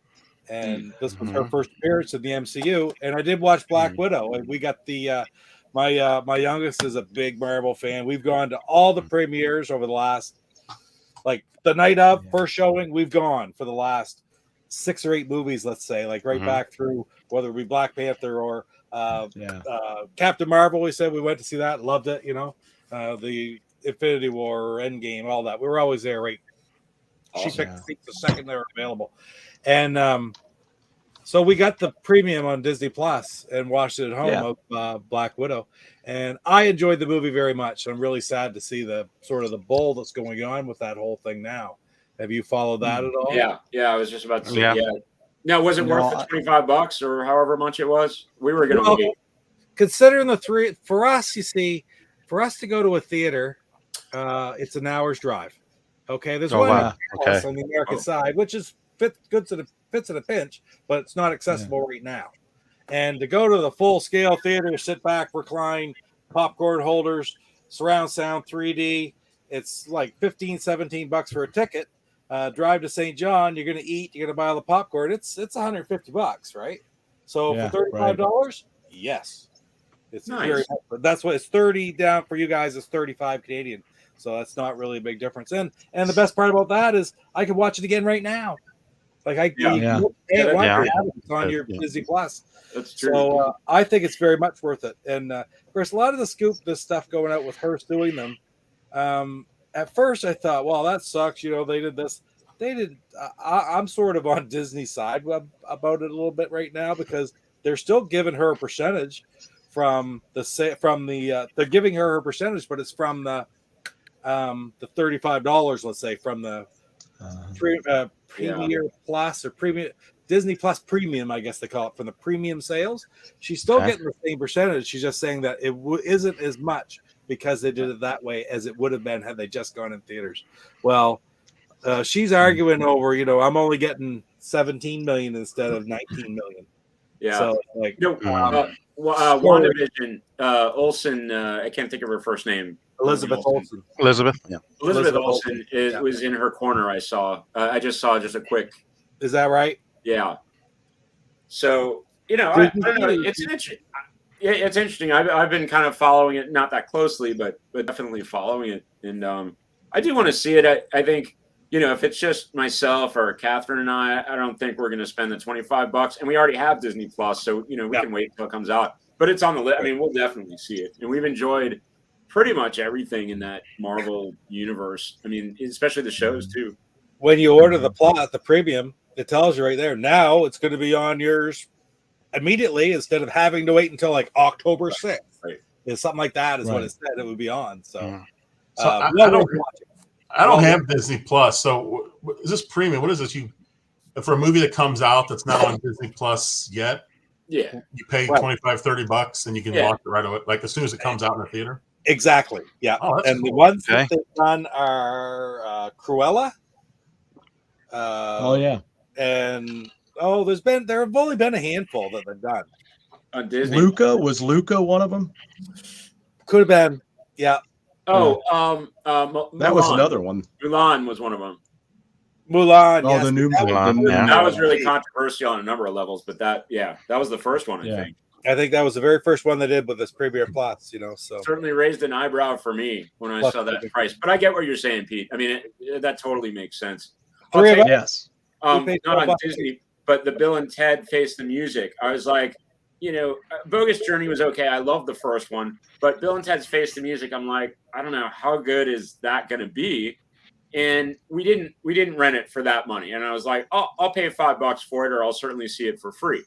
and this was her first appearance in the MCU. And I did watch Black Widow, and we got the my youngest is a big Marvel fan. We've gone to all the premieres over the last, like the night of first showing. We've gone for the last 6 or 8 movies, let's say, like right back through whether it be Black Panther or Captain Marvel. We said we went to see that, loved it. You know, the Infinity War or Endgame, all that. We were always there, right? She picked the second they were available. And so we got the premium on Disney Plus and watched it at home of Black Widow. And I enjoyed the movie very much. I'm really sad to see the sort of the bull that's going on with that whole thing now. Have you followed that at all? Yeah. I was just about to say, Now, was it worth the $25 or however much it was? We were going to wait. Considering the three, for us, you see, for us to go to a theater, it's an hour's drive. Okay, there's one on the American side, which is fits at a pinch, but it's not accessible right now. And to go to the full scale theater, sit back, recline, popcorn holders, surround sound, 3D, it's like $15-17 for a ticket. Drive to St. John, you're going to eat, you're going to buy all the popcorn. It's $150, right? So for $35, yes, it's nice. Very. But that's what it's 30 down for you guys. It's 35 Canadian. So that's not really a big difference. And the best part about that is I can watch it again right now. Like it's on your Disney Plus. That's true. So I think it's very much worth it. And of course, a lot of this stuff going out with her doing them. At first, I thought, well, that sucks. You know, they did this. They did. I'm sort of on Disney's side about it a little bit right now because they're still giving her a percentage from the they're giving her percentage, but it's from the $35, let's say, from the Premier Plus or Premium Disney Plus Premium, I guess they call it, from the premium sales. She's still getting the same percentage. She's just saying that it isn't as much because they did it that way as it would have been had they just gone in theaters. Well, she's arguing over, you know, I'm only getting 17 million instead of 19 million. Yeah. So like, WandaVision, Olsen, I can't think of her first name. Elizabeth Olsen. Elizabeth Olsen was in her corner. I saw. I just saw just a quick. Is that right? Yeah. So I don't know. It's interesting. It's interesting. I've been kind of following it, not that closely, but definitely following it, and I do want to see it. I think if it's just myself or Catherine and I don't think we're going to spend the $25, and we already have Disney Plus, so we can wait until it comes out. But it's on the list. I mean, we'll definitely see it, and we've enjoyed pretty much everything in that Marvel universe. I mean, especially the shows too. When you order the premium, it tells you right there. Now it's going to be on yours immediately instead of having to wait until like October 6th. Right. It's something like that is what it said it would be on. So, I don't have Disney Plus. So is this premium? What is this? For a movie that comes out that's not on Disney Plus yet? Yeah. You pay $25-$30 and you can watch it right away, like as soon as it comes out in the theater. Exactly. Yeah. Oh, and cool. The ones that they've done are Cruella. And there have only been a handful that they've done on Disney. Was Luca one of them? Could have been. Yeah. Oh, that was another one. Mulan was one of them. Mulan. Oh, the new Mulan. That was really controversial on a number of levels, but that was the first one, I think. I think that was the very first one they did with this Premiere Plus. So certainly raised an eyebrow for me when I saw that price. But I get what you're saying, Pete. I mean, that totally makes sense. Yes. Not on Disney, but the Bill and Ted Face the Music. I was like, Bogus Journey was okay. I love the first one, but Bill and Ted's Face the Music, I'm like, I don't know, how good is that going to be? And we didn't rent it for that money. And I was like, oh, I'll pay $5 for it, or I'll certainly see it for free.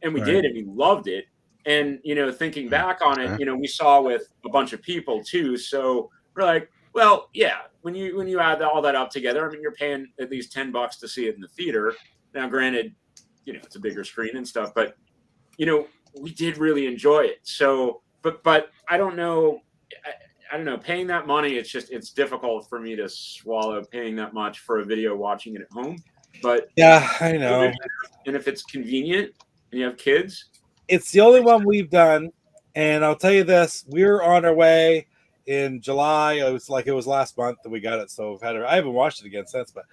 And we did, and we loved it. And thinking back on it, we saw with a bunch of people too. So we're like, well, yeah, when you add all that up together, I mean, you're paying at least $10 to see it in the theater. Now, granted, it's a bigger screen and stuff, but we did really enjoy it. So, but I don't know. I don't know, paying that money, it's difficult for me to swallow paying that much for a video, watching it at home. But yeah, I know. And if it's convenient and you have kids, it's the only one we've done. And I'll tell you this, we're on our way in July. It was last month that we got it. So I haven't watched it again since, but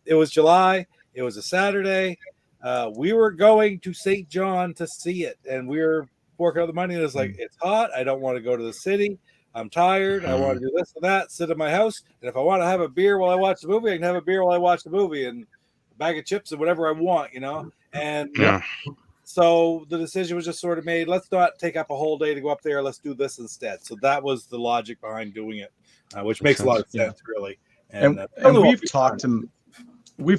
it was July. It was a Saturday. We were going to St. John to see it, and we were working out the money. And it was like, it's hot. I don't want to go to the city. I'm tired. I want to do this and that, sit in my house. And if I want to have a beer while I watch the movie, I can have a beer while I watch the movie, and a bag of chips and whatever I want, And so the decision was just sort of made, let's not take up a whole day to go up there. Let's do this instead. So that was the logic behind doing it, which makes a lot of sense, really. And we've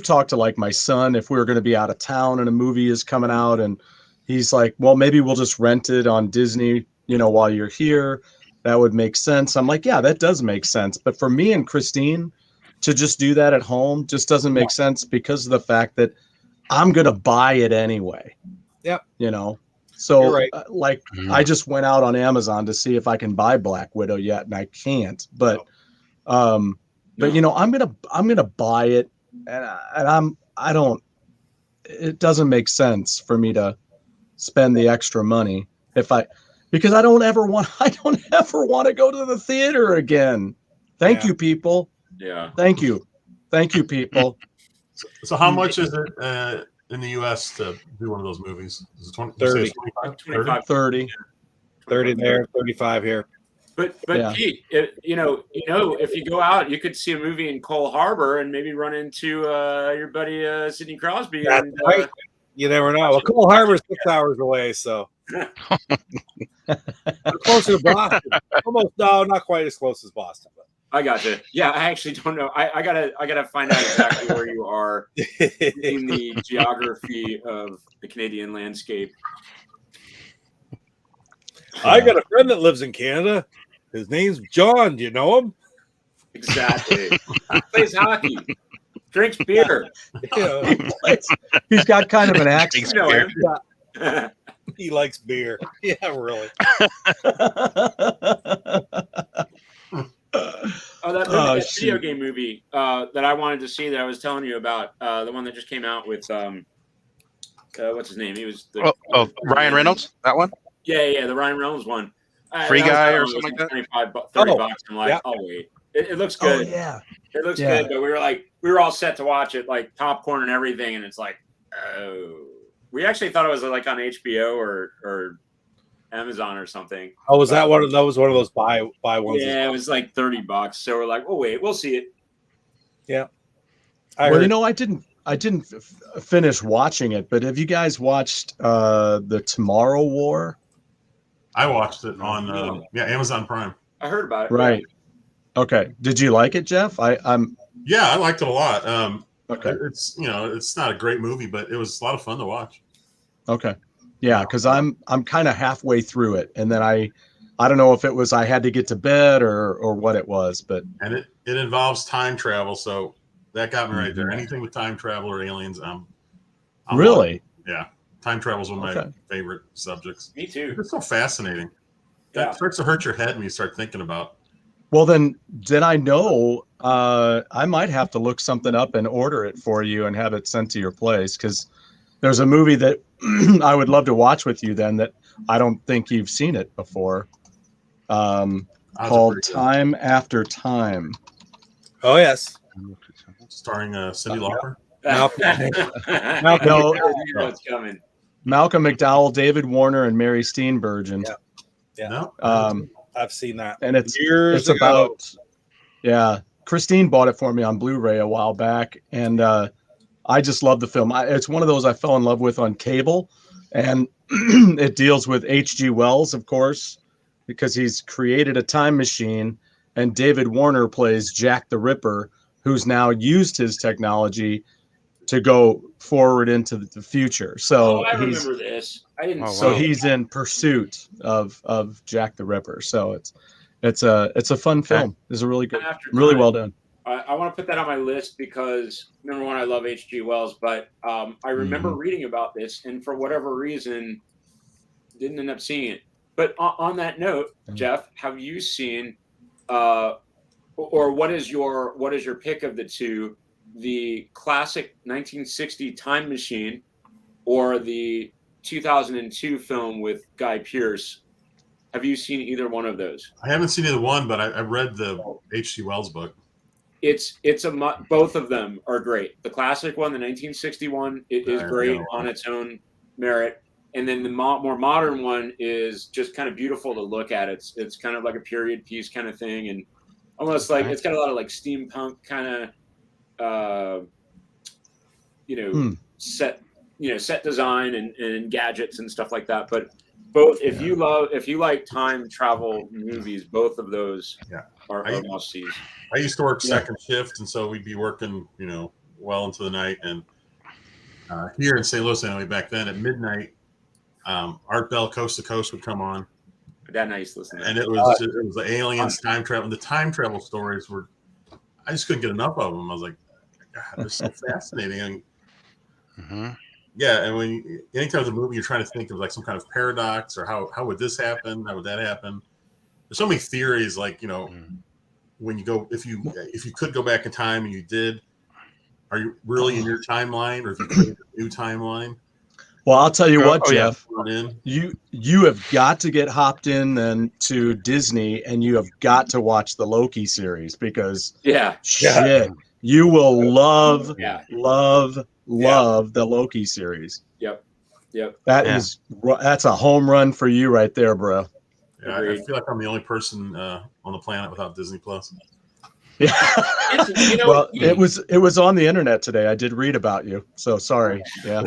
talked to like my son if we were going to be out of town and a movie is coming out, and he's like, well, maybe we'll just rent it on Disney, while you're here. That would make sense. I'm like, yeah, that does make sense. But for me and Christine to just do that at home just doesn't make sense because of the fact that I'm going to buy it anyway. Yep. So right. I just went out on Amazon to see if I can buy Black Widow yet, and I can't. But I'm going to buy it. And it doesn't make sense for me to spend the extra money because I don't ever want to go to the theater again. Thank you, people. Yeah. Thank you, people. So how much is it in the U.S. to do one of those movies? Is it 20? 30. 25, 30. 30 there, 35 here. But Pete, if you go out, you could see a movie in Cole Harbor and maybe run into your buddy Sidney Crosby. That's right. You never know. Well, Cole Harbor's 6 hours away, so closer to Boston. Almost, no, not quite as close as Boston. But. I got you. Yeah, I actually don't know. I gotta find out exactly where you are in the geography of the Canadian landscape. I got a friend that lives in Canada. His name's John. Do you know him? Exactly. He plays hockey. Drinks beer. He's got kind of an accent. He likes beer. Yeah, really. That video game movie that I wanted to see that I was telling you about, the one that just came out with what's his name? He was Ryan Reynolds. That one. Yeah, the Ryan Reynolds one. Free Guy or something like that. 25, $30. I'm like, oh wait, it looks good. Oh, yeah, it looks good. But we were all set to watch it, like popcorn and everything, and it's like, oh, we actually thought it was like on HBO or Amazon or something. Oh, was that one of those? One of those buy ones? Yeah, it was like $30. So we're like, oh wait, we'll see it. Yeah. I didn't finish watching it, but have you guys watched the Tomorrow War? I watched it on Amazon Prime. I heard about it. Right. Okay. Did you like it, Jeff? I liked it a lot. Okay. It's it's not a great movie, but it was a lot of fun to watch. Okay. Yeah, because I'm kind of halfway through it, and then I don't know if it was I had to get to bed or what it was, but it involves time travel, so that got me right there. Anything with time travel or aliens, I'm really? Yeah. Time travel is one of my favorite subjects. Me too. It's so fascinating. It starts to hurt your head when you start thinking about. Well, then I know I might have to look something up and order it for you and have it sent to your place, because there's a movie that I would love to watch with you then that I don't think you've seen it before, called Time After Time. Oh, yes. Starring Cyndi Lauper. No, it's coming. Malcolm McDowell, David Warner, and Mary Steenburgen. Yeah. Yeah. No. I've seen that. And it's Years ago. about, yeah. Christine bought it for me on Blu-ray a while back, and I just love the film. It's one of those I fell in love with on cable, and it deals with H.G. Wells, of course, because he's created a time machine, and David Warner plays Jack the Ripper, who's now used his technology to go forward into the future. So I remember this. I didn't. So he's in pursuit of Jack the Ripper. So it's a fun film. It's a really good, really well done. I want to put that on my list because number one, I love H.G. Wells, but I remember reading about this, and for whatever reason, didn't end up seeing it. But on that note, Jeff, have you seen, or what is your pick of the two, the classic 1960 Time Machine, or the 2002 film with Guy Pearce? Have you seen either one of those? I haven't seen either one, but I read the H.G. Wells book. Both of them are great. The classic one, the 1961, it is great on its own merit, and then the more modern one is just kind of beautiful to look at. It's kind of like a period piece kind of thing, and almost like it's got a lot of like steampunk kind of set design and gadgets and stuff like that. But both, if you like time travel movies, both of those are must sees. I used to work second shift, and so we'd be working, well into the night. And here in St. Louis, anyway, back then at midnight, Art Bell Coast to Coast would come on. That nice listening. And it was the aliens, time travel. And the time travel stories I just couldn't get enough of them. I was like, God, they're so fascinating. And yeah, and anytime there's a movie, you're trying to think of like some kind of paradox, or how would this happen? How would that happen? There's so many theories, like, when you go, if you could go back in time and you did, are you really in your timeline, or if you create a new timeline? Well, I'll tell you what, Jeff, you have got to get hopped in then to Disney, and you have got to watch the Loki series, because shit, you will love the Loki series. Yep. That's a home run for you right there, bro. Yeah, I feel like I'm the only person on the planet without Disney Plus. Yeah. Well, it was on the internet today. I did read about you. So sorry. Yeah.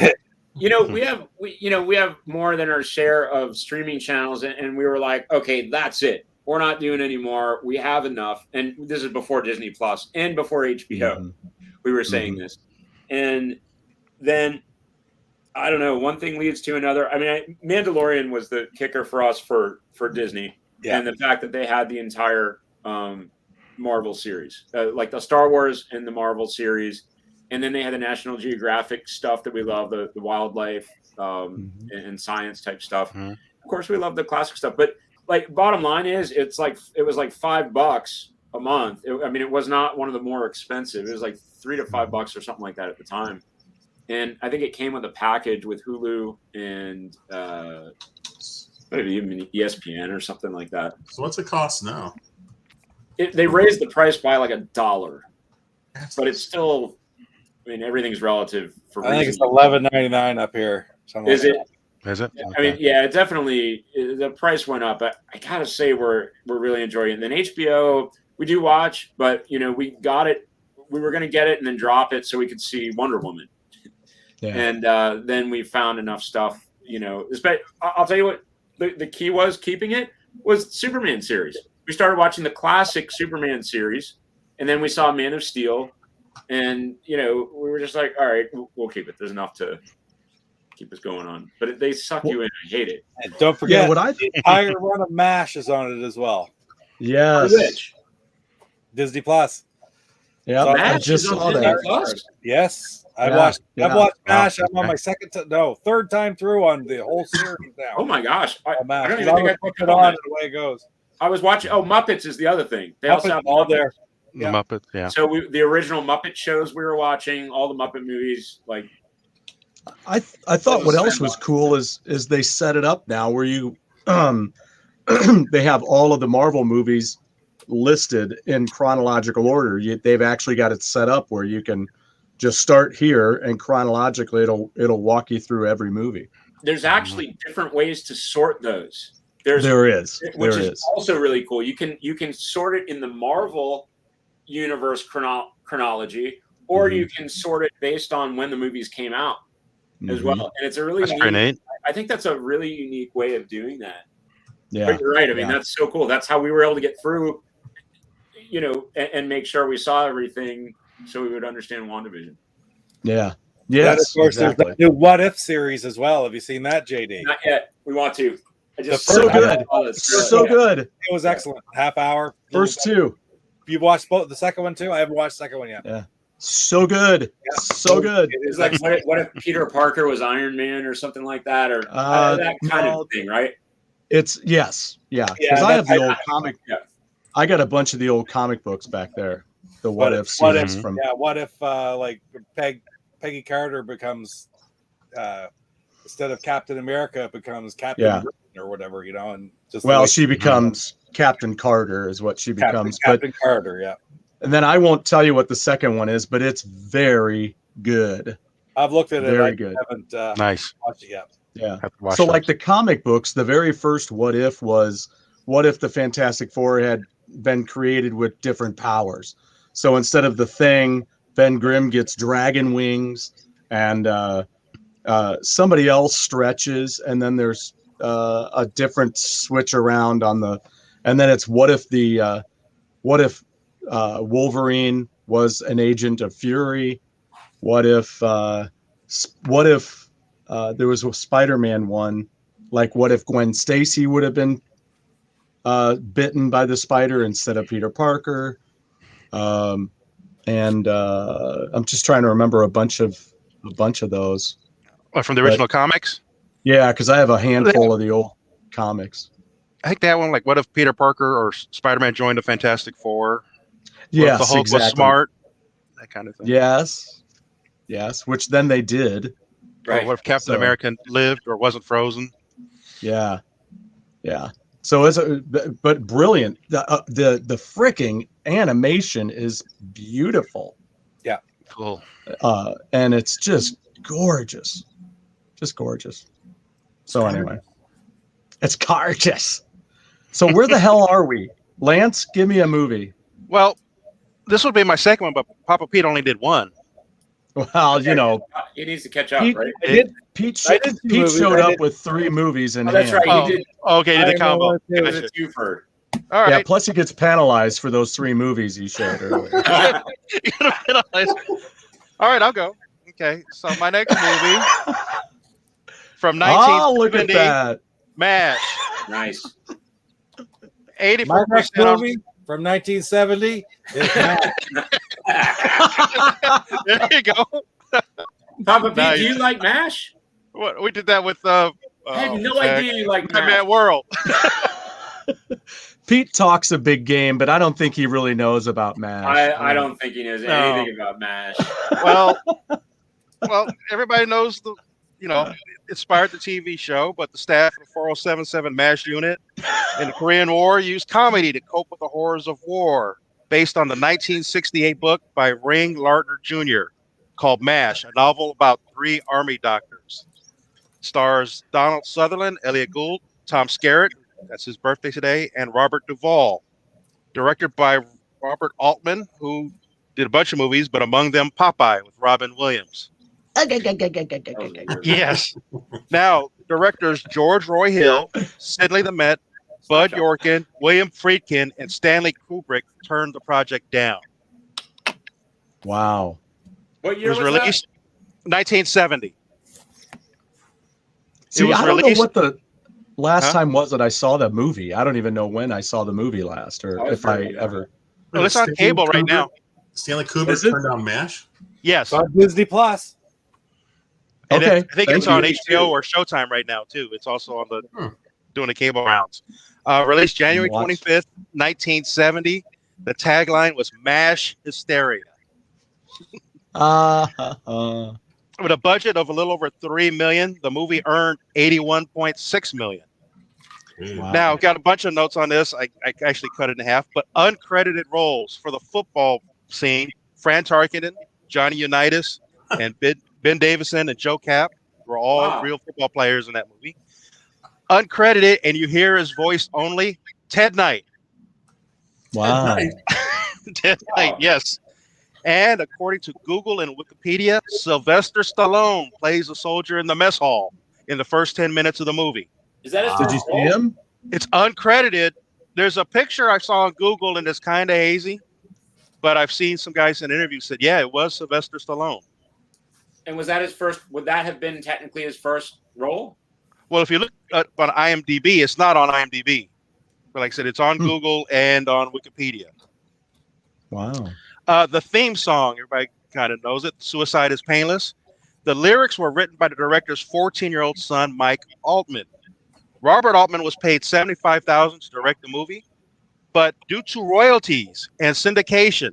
We have more than our share of streaming channels, and we were like, okay, that's it. We're not doing any more. We have enough. And this is before Disney Plus and before HBO. We were saying this. And then I don't know, one thing leads to another. I mean, Mandalorian was the kicker for us for Disney, and the fact that they had the entire Marvel series, like the Star Wars and the Marvel series, and then they had the National Geographic stuff that we love, the wildlife and science type stuff. Of course, we love the classic stuff, but like bottom line is, it was like $5 a month. It was not one of the more expensive. It was like $3 to $5 or something like that at the time. And I think it came with a package with Hulu and maybe even ESPN or something like that. So what's it cost now? They raised the price by like $1, but it's still. Everything's relative. I think it's $11.99 up here. Is it? Is it? Okay. It definitely. The price went up. But I gotta say, we're really enjoying it. And then HBO, we do watch, but we got it. We were gonna get it and then drop it so we could see Wonder Woman. Yeah. And then we found enough stuff. I'll tell you what. The key was keeping it was Superman series. We started watching the classic Superman series, and then we saw Man of Steel. And, we were just like, all right, we'll keep it. There's enough to keep us going on. But they suck you in. I hate it. And don't forget, the entire run of MASH is on it as well. Yes. Which? Disney Plus. Yeah, I just saw that. Plus? Yes. I've watched MASH. I'm on my third time through on the whole series now. Oh, my gosh. I don't even think I put it on, and away it goes. I was watching. Oh, Muppets is the other thing. They also have all there. Yeah. Muppet, yeah. So the original Muppet shows we were watching, all the Muppet movies, like. I thought what else was cool is they set it up now where you, they have all of the Marvel movies listed in chronological order. They've actually got it set up where you can just start here, and chronologically it'll walk you through every movie. there's actually different ways to sort those. There is, which is also really cool. You can sort it in the Marvel universe chronology, or you can sort it based on when the movies came out as well. And it's a really neat. I think that's a really unique way of doing that. Yeah, but you're right. I mean, that's so cool. That's how we were able to get through, and make sure we saw everything so we would understand WandaVision. Yeah. Yes, of course, exactly. There's the new What If series as well. Have you seen that, JD? Not yet. We want to. So good. So good. It was excellent. Half hour. First two. You've watched both the second one too? I haven't watched the second one yet. Yeah. So good. Yeah. So good. It is like what if Peter Parker was Iron Man or something like that, or that kind of thing, right? It's yes. Yeah. Because I have the old comic. Yeah. I got a bunch of the old comic books back there. The What If series from what if like Peggy Carter becomes instead of Captain America becomes Captain Britain or whatever, and just she becomes Captain Carter is what she becomes. Captain Carter, yeah. And then I won't tell you what the second one is, but it's very good. I've looked at it. Very good. Haven't nice. watched it yet. Yeah. So like the comic books, the very first What If was what if the Fantastic Four had been created with different powers. So instead of the Thing, Ben Grimm gets dragon wings, and somebody else stretches, and then there's a different switch around on the, and then it's what if Wolverine was an agent of Fury? What if there was a Spider-Man one, like what if Gwen Stacy would have been bitten by the spider instead of Peter Parker? And I'm just trying to remember a bunch of those. From the original comics? Yeah, because I have a handful of the old comics. I think that one, like, what if Peter Parker or Spider-Man joined the Fantastic Four? Yes, the Hulk was smart, that kind of thing. Yes, which then they did. Right. What if Captain America lived or wasn't frozen? Yeah. So but brilliant. The freaking animation is beautiful. Yeah, cool. And it's just gorgeous, So anyway, it's gorgeous. So where the hell are we, Lance? Give me a movie. Well, this would be my second one, but Papa Pete only did one. Well, he needs to catch up, right? Pete showed up with 3 movies in hand. That's right. He did. Okay, did the combo. It was a twofer. All right. Yeah, plus he gets penalized for those 3 movies he showed earlier. All right, I'll go. Okay, so my next movie from 1970. Look at that. MASH. Nice. 84% movie from 1970 is There you go. Papa Pete, do you like MASH? What we did that with I had no idea you like MASH. World. Pete talks a big game, but I don't think he really knows about MASH. I don't think he knows anything about MASH. Well, everybody knows inspired the TV show, but the staff of 4077 MASH unit in the Korean War used comedy to cope with the horrors of war, based on the 1968 book by Ring Lardner Jr. called MASH, a novel about 3 army doctors. Stars Donald Sutherland, Elliot Gould, Tom Skerritt, that's his birthday today, and Robert Duvall. Directed by Robert Altman, who did a bunch of movies, but among them Popeye with Robin Williams. Yes. Now, directors George Roy Hill, Sidney Lumet, Bud Yorkin, William Friedkin, and Stanley Kubrick turned the project down. Wow. What year was released? That? 1970. See, I don't know what the last time was that I saw the movie. I don't even know when I saw the movie last, or if I ever. Well, it's on cable right now. Stanley Kubrick turned down MASH? Yes. On Disney Plus. Okay. I think it's on HBO or Showtime right now, too. It's also on doing the cable rounds. Released January 25th, 1970. The tagline was MASH Hysteria. With a budget of a little over $3 million, the movie earned $81.6 million. Wow. Now, I've got a bunch of notes on this. I actually cut it in half, but uncredited roles for the football scene: Fran Tarkenton, Johnny Unitas, and Ben Davison and Joe Cap, were all real football players in that movie. Uncredited, and you hear his voice only, Ted Knight. Wow. Ted Knight, yes. And according to Google and Wikipedia, Sylvester Stallone plays a soldier in the mess hall in the first 10 minutes of the movie. Is that his Did you first see role? him? It's uncredited. There's a picture I saw on Google, and it's kind of hazy. But I've seen some guys in interviews said, yeah, it was Sylvester Stallone. And was that his first? Would that have been technically his first role? Well, if you look up on IMDb, it's not on IMDb. But like I said, it's on Google and on Wikipedia. Wow. The theme song, everybody kind of knows it. Suicide is Painless. The lyrics were written by the director's 14-year-old son, Mike Altman. Robert Altman was paid $75,000 to direct the movie, but due to royalties and syndication,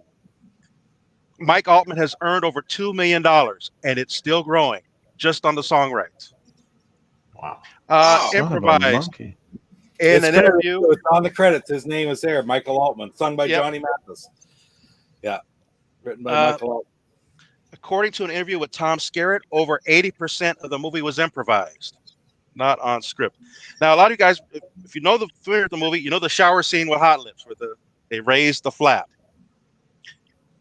Mike Altman has earned over $2 million, and it's still growing just on the song rights. Wow. Son of a Improvised monkey. in an interview. It's on the credits. His name is there, Michael Altman, sung by Yep. Johnny Mathis. Yeah, written by Michael Altman. According to an interview with Tom Skerritt, over 80% of the movie was improvised, not on script. Now, a lot of you guys, if you know the familiar with the movie, you know the shower scene with Hot Lips, where they raised the flap.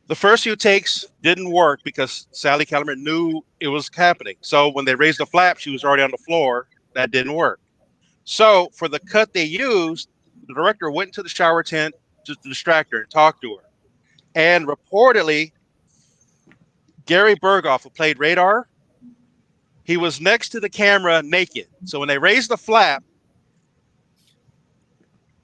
The first few takes didn't work because Sally Kellerman knew it was happening. So when they raised the flap, she was already on the floor. That didn't work. So for the cut they used, the director went into the shower tent to distract her and talk to her. And reportedly, Gary Berghoff, who played Radar, he was next to the camera naked. So when they raised the flap,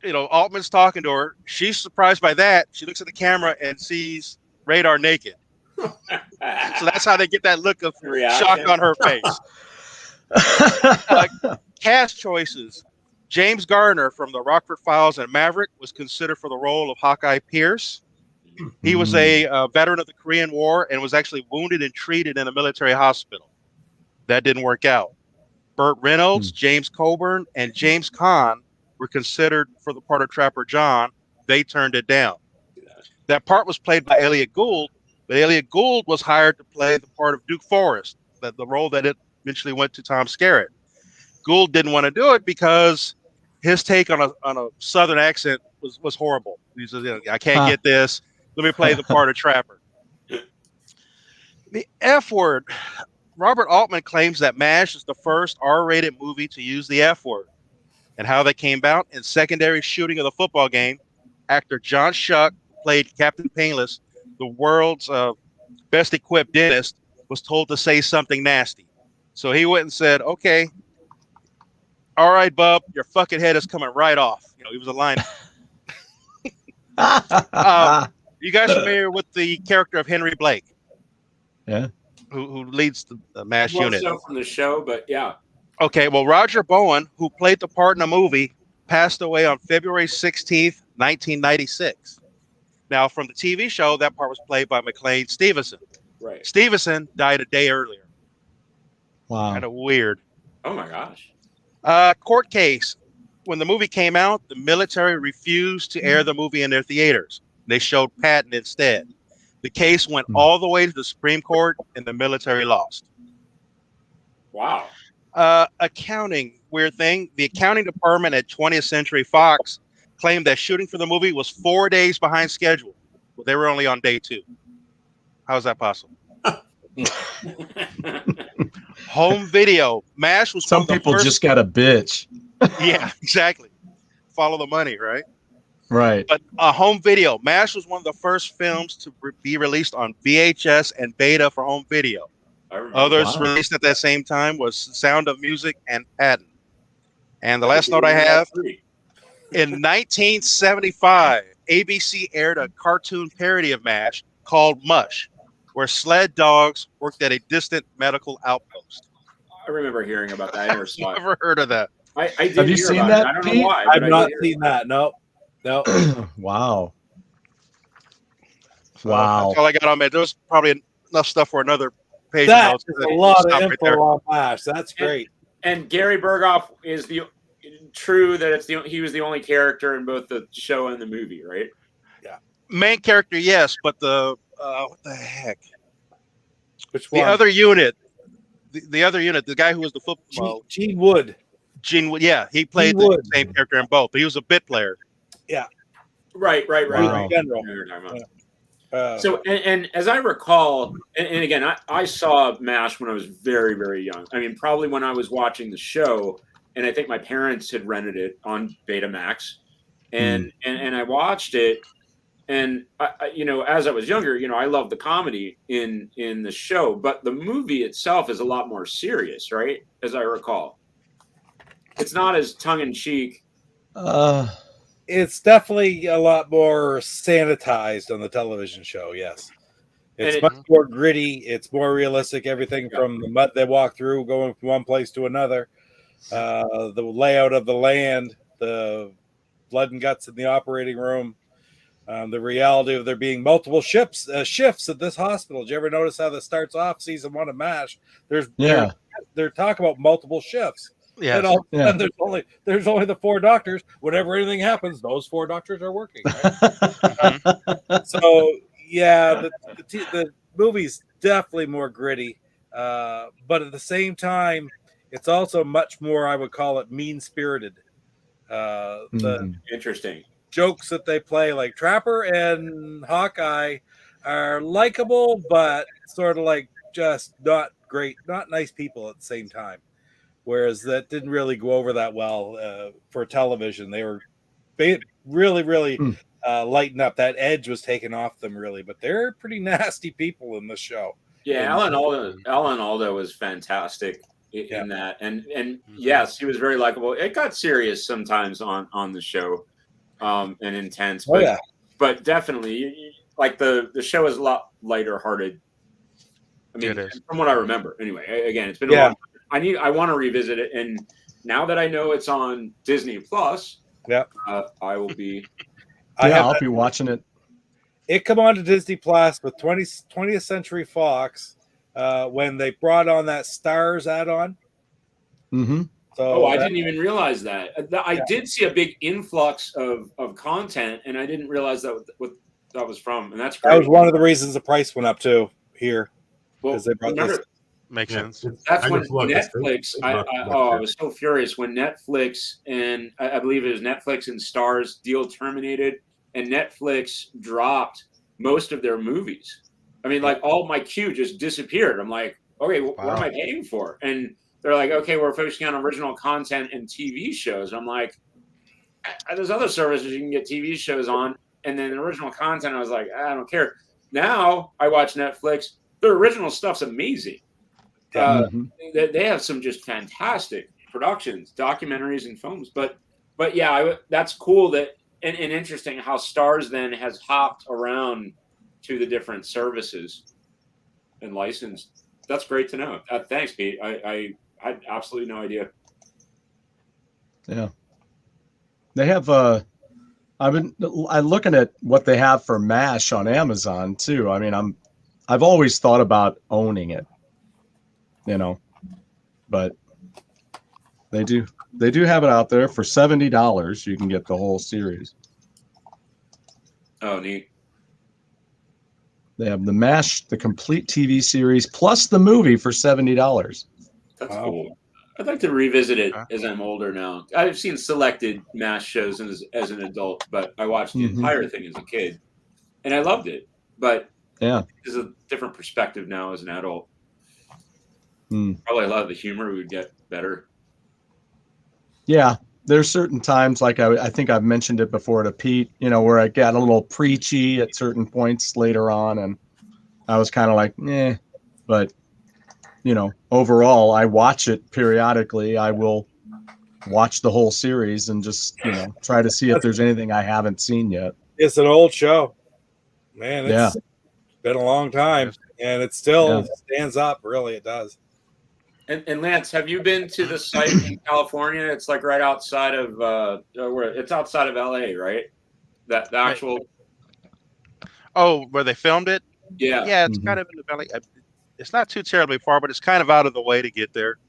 Altman's talking to her. She's surprised by that. She looks at the camera and sees Radar naked. So that's how they get that look of shock on her face. Cast choices. James Garner from the Rockford Files and Maverick was considered for the role of Hawkeye Pierce. He was a veteran of the Korean War and was actually wounded and treated in a military hospital. That didn't work out. Burt Reynolds, James Coburn, and James Caan were considered for the part of Trapper John. They turned it down. That part was played by Elliot Gould, but Elliot Gould was hired to play the part of Duke Forrest, the role that it eventually went to Tom Skerritt. Gould didn't want to do it because his take on a Southern accent was horrible. He said, I can't get this. Let me play the part of Trapper. The F word. Robert Altman claims that MASH is the first R-rated movie to use the F word. And how that came about, in secondary shooting of the football game, actor John Schuck, who played Captain Painless, the world's best equipped dentist, was told to say something nasty. So he went and said, okay, all right, bub, your fucking head is coming right off. He was a line. You guys familiar with the character of Henry Blake? Yeah. Who leads the MASH unit? So from the show, but yeah. Okay, well, Roger Bowen, who played the part in the movie, passed away on February 16th, 1996. Now, from the TV show, that part was played by McLean Stevenson. Right. Stevenson died a day earlier. Wow. Kind of weird. Oh, my gosh. Court case. When the movie came out, the military refused to air the movie in their theaters. They showed Patton instead. The case went all the way to the Supreme Court, and the military lost. Wow. Accounting, weird thing. The accounting department at 20th Century Fox claimed that shooting for the movie was 4 days behind schedule. Well, they were only on day 2. How is that possible? Home video. MASH was Some people just got a bitch. Yeah, exactly. Follow the money, right? Right. But home video. MASH was one of the first films to be released on VHS and beta for home video. Others released at that same time was Sound of Music and Patton. And the last note I have, in 1975, ABC aired a cartoon parody of MASH called Mush, where sled dogs worked at a distant medical outpost. I remember hearing about that. I never saw it. Never heard of that. I did Have you hear seen about that, it. I don't Pete? know why. I've not seen that. No. Wow. Wow. That's all I got on that. There's probably enough stuff for another page. That's a lot of Stop info right there. on MASH. That's great. And Gary Berghoff is true that he was the only character in both the show and the movie, right? Yeah. Main character, yes, but the what the heck? Which one? The other unit, the other unit, the guy who was the football, Gene Wood. Gene Wood. Yeah, he Gene played the Wood. same character in both, but he was a bit player. Yeah. Right. Wow. General. So, and as I recall, and again, I saw MASH when I was very, very young. I mean, probably when I was watching the show, and I think my parents had rented it on Betamax, and I watched it, and as I was younger, I loved the comedy in the show, but the movie itself is a lot more serious, right? As I recall, it's not as tongue in cheek. It's definitely a lot more sanitized on the television show. Yes, it's much more gritty. It's more realistic. Everything from the mud they walk through, going from one place to another, the layout of the land, the blood and guts in the operating room, the reality of there being multiple shifts at this hospital. Did you ever notice how this starts off season 1 of MASH? They're talking about multiple shifts. Yeah, and there's only the 4 doctors. Whenever anything happens, those 4 doctors are working. Right? So yeah, the movie's definitely more gritty, but at the same time, it's also much more, I would call it, mean spirited. The Interesting jokes that they play, like Trapper and Hawkeye, are likable, but sort of like just not great, not nice people at the same time. Whereas that didn't really go over that well for television. They were really lighten up. That edge was taken off them, really. But they're pretty nasty people in this show. Yeah, Alan Alda was fantastic in that, and yes, he was very likable. It got serious sometimes on the show, and intense. But but definitely, like the show is a lot lighter hearted. I mean, from what I remember, anyway. Again, it's been a long time. I want to revisit it, and now that I know it's on Disney Plus, I will be. I'll be watching it. It come on to Disney Plus with 20th Century Fox when they brought on that Stars add-on. So I didn't even realize that. I did see a big influx of content, and I didn't realize that what that was from, and that's great. That was one of the reasons the price went up too here, because they brought this. Makes sense. That's when Netflix. I was so furious when Netflix and I believe it was Netflix and Stars deal terminated, and Netflix dropped most of their movies. I mean, like all my queue just disappeared. I'm like, okay, what am I paying for? And they're like, okay, we're focusing on original content and TV shows. I'm like, there's other services you can get TV shows on, and then original content. I was like, I don't care. Now I watch Netflix. Their original stuff's amazing. They have some just fantastic productions, documentaries, and films. But yeah, that's cool that and interesting how Stars then has hopped around to the different services and licensed. That's great to know. Thanks, Pete. I had absolutely no idea. Yeah, they have. I'm looking at what they have for MASH on Amazon too. I mean, I've always thought about owning it. But they do have it out there for $70. You can get the whole series. Oh, neat. They have the MASH, the complete TV series, plus the movie for $70. That's cool. I'd like to revisit it as I'm older now. I've seen selected MASH shows as an adult, but I watched the entire thing as a kid, and I loved it. But there's a different perspective now as an adult. Probably a lot of the humor would get better. Yeah, there's certain times, like I think I've mentioned it before to Pete, where I got a little preachy at certain points later on, and I was kind of like, but overall, I watch it periodically. I will watch the whole series and just try to see if there's anything I haven't seen yet. It's an old show, man. It's been a long time, and it still stands up. Really, it does. And Lance, have you been to the site in California? It's like right outside of it's outside of LA, right? The actual. Oh, where they filmed it? Yeah. Yeah, it's kind of in the valley. It's not too terribly far, but it's kind of out of the way to get there.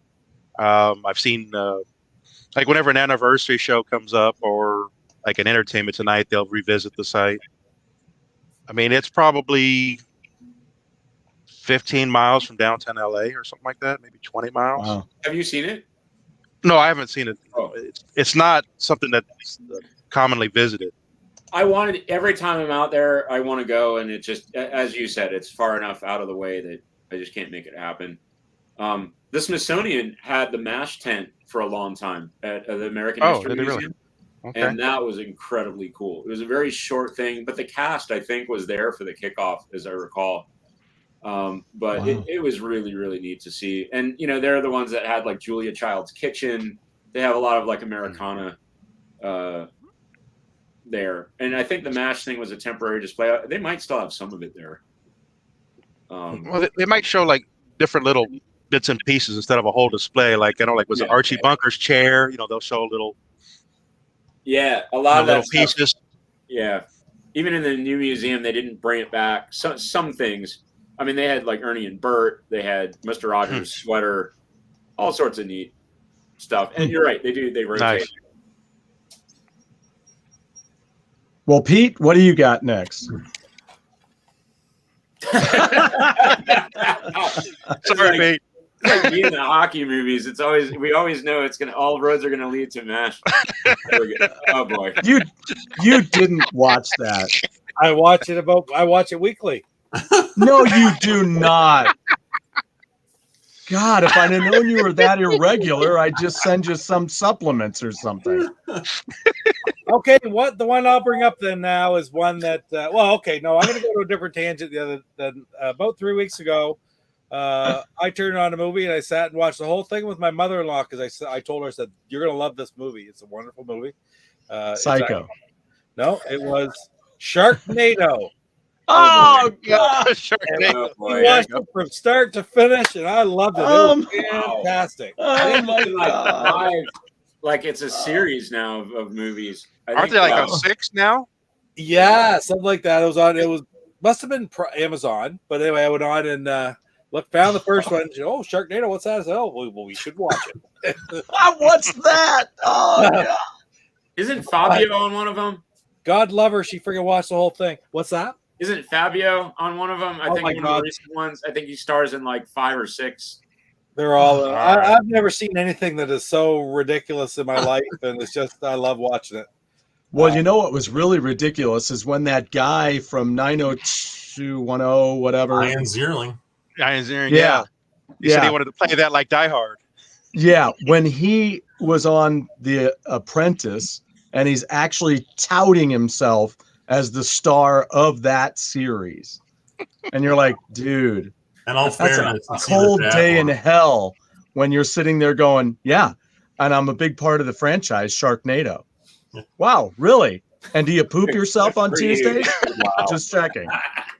I've seen like whenever an anniversary show comes up or like an Entertainment Tonight, they'll revisit the site. I mean, it's probably 15 miles from downtown LA or something like that, maybe 20 miles. Wow. Have you seen it? No, I haven't seen it. Oh. It's not something that's commonly visited. I wanted every time I'm out there, I want to go, and it just, as you said, it's far enough out of the way that I just can't make it happen. The Smithsonian had the MASH tent for a long time at the American History did they Museum, really? Okay. and that was incredibly cool. It was a very short thing, but the cast, I think, was there for the kickoff, as I recall. But Wow. it was really, really neat to see. And, you know, they're the ones that had like Julia Child's Kitchen. They have a lot of like Americana there. And I think the MASH thing was a temporary display. They might still have some of it there. Well, they might show like different little bits and pieces instead of a whole display. Like, you know, like was it Archie Bunker's chair? You know, they'll show little. Yeah, a lot of little that pieces. Stuff, yeah. Even in the new museum, they didn't bring it back. Some things. I mean, they had like Ernie and Bert. They had Mr. Rogers' sweater. All sorts of neat stuff. And you're right. They rotate. Nice. Well, Pete, what do you got next? Sorry, Pete. It's like me in the hockey movies. We always know all roads are gonna lead to MASH. Oh boy. You didn't watch that. I watch it weekly. No, you do not. God, if I'd have known you were that irregular, I'd just send you some supplements or something. Okay, the one I'll bring up then now is one that I'm going to go to a different tangent. About 3 weeks ago, I turned on a movie and I sat and watched the whole thing with my mother-in-law because I told her, I said, "You're going to love this movie. It's a wonderful movie." Psycho. No, it was Sharknado. Oh gosh! We watched it from start to finish, and I loved it. It was fantastic. Oh my God! Like it's a series now of movies. Aren't they like on 6 now? Yeah, something like that. It was on. It must have been Amazon, but anyway, I went on and found the first one. Oh, Sharknado! What's that? I said, oh, well, we should watch it. What's that? Oh God! Isn't Fabio on one of them? God love her. She freaking watched the whole thing. What's that? Isn't Fabio on one of them? I think one of the recent ones. I think he stars in like 5 or 6. They're all. I've never seen anything that is so ridiculous in my life, and it's just I love watching it. Well, you know what was really ridiculous is when that guy from 90210 whatever. Ian Ziering. Yeah. He said he wanted to play that like Die Hard. Yeah, when he was on The Apprentice, and he's actually touting himself as the star of that series. And you're like, dude, and all that's fairness, a cold day in hell when you're sitting there going, yeah, and I'm a big part of the franchise, Sharknado. Wow, really? And do you poop yourself on Tuesdays? Wow. Just checking.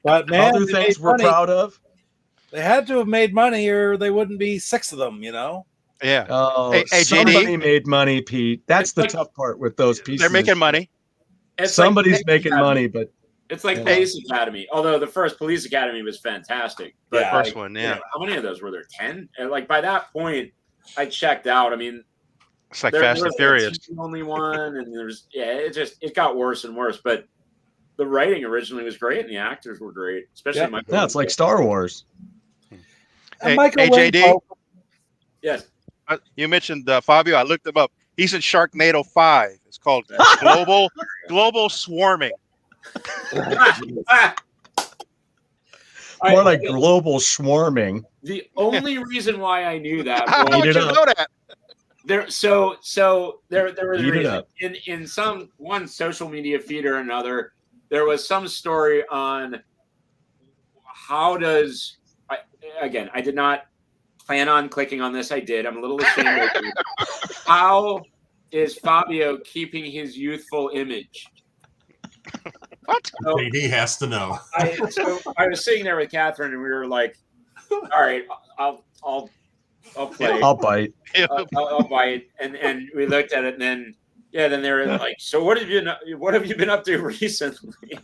But man, other things we're proud of? They had to have made money or they wouldn't be 6 of them, you know? Yeah. Oh, hey, somebody JD, made money, Pete. That's the tough part with those pieces. they're making money. Somebody's making money, but it's like Police Academy. Although the first Police Academy was fantastic. But the first one, yeah. You know, how many of those were there? 10? And like by that point, I checked out. I mean, it's like Fast and Furious. Only one, and it got worse and worse. But the writing originally was great, and the actors were great, especially Michael. Yeah, it's like Star Wars. Hey, JD. Yes. You mentioned Fabio. I looked him up. He's in Sharknado 5. It's called Global Swarming. More like global swarming. The only reason why I knew that How would you know that? There was a reason. In some one social media feed or another, there was some story on how does I did not plan on clicking on this. I did. I'm a little ashamed of it. How is Fabio keeping his youthful image? What? So, JD has to know. I was sitting there with Catherine, and we were like, "All right, I'll play. I'll bite. I'll bite." And we looked at it, and then they were like, "So what have you been up to recently?"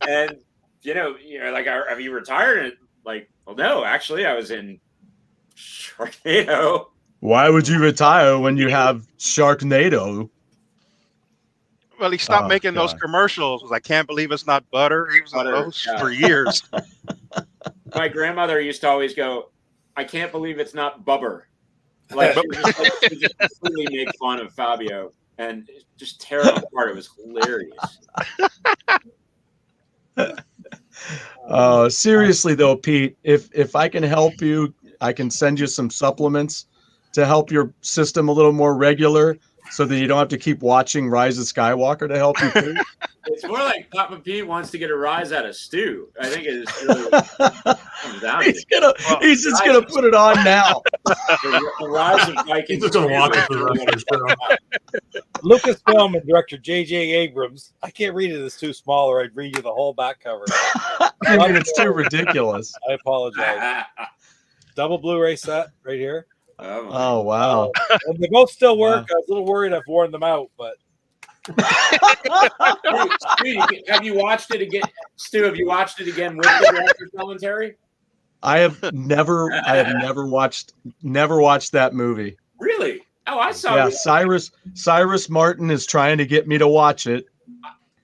and like, have you retired? And like, well, no, actually, I was in Sharknado. Why would you retire when you have Sharknado? Well, he stopped making those commercials. I can't believe it's not butter. He was on those for years. my grandmother used to always go, "I can't believe it's not Bubber." Like she just completely make fun of Fabio and just tear him apart. It was hilarious. Seriously though, Pete, if I can help you, I can send you some supplements to help your system a little more regular so that you don't have to keep watching Rise of Skywalker to help you poop. It's more like Papa Pete wants to get a rise out of Stu. I think it is really comes down He's just gonna put it on now. the rise of Vikings. He's just gonna walk it for the rest of his show. Lucasfilm and director J.J. Abrams. I can't read it; it's too small, or I'd read you the whole back cover. I mean, it's too ridiculous. I apologize. Double Blu-ray set right here. Oh wow! And they both still work. I was a little worried I've worn them out, but. Stu, have you watched it again? Stu, have you watched it again with the director's commentary? I have never watched that movie. Really? Oh, I saw. Yeah, it. Cyrus Martin is trying to get me to watch it,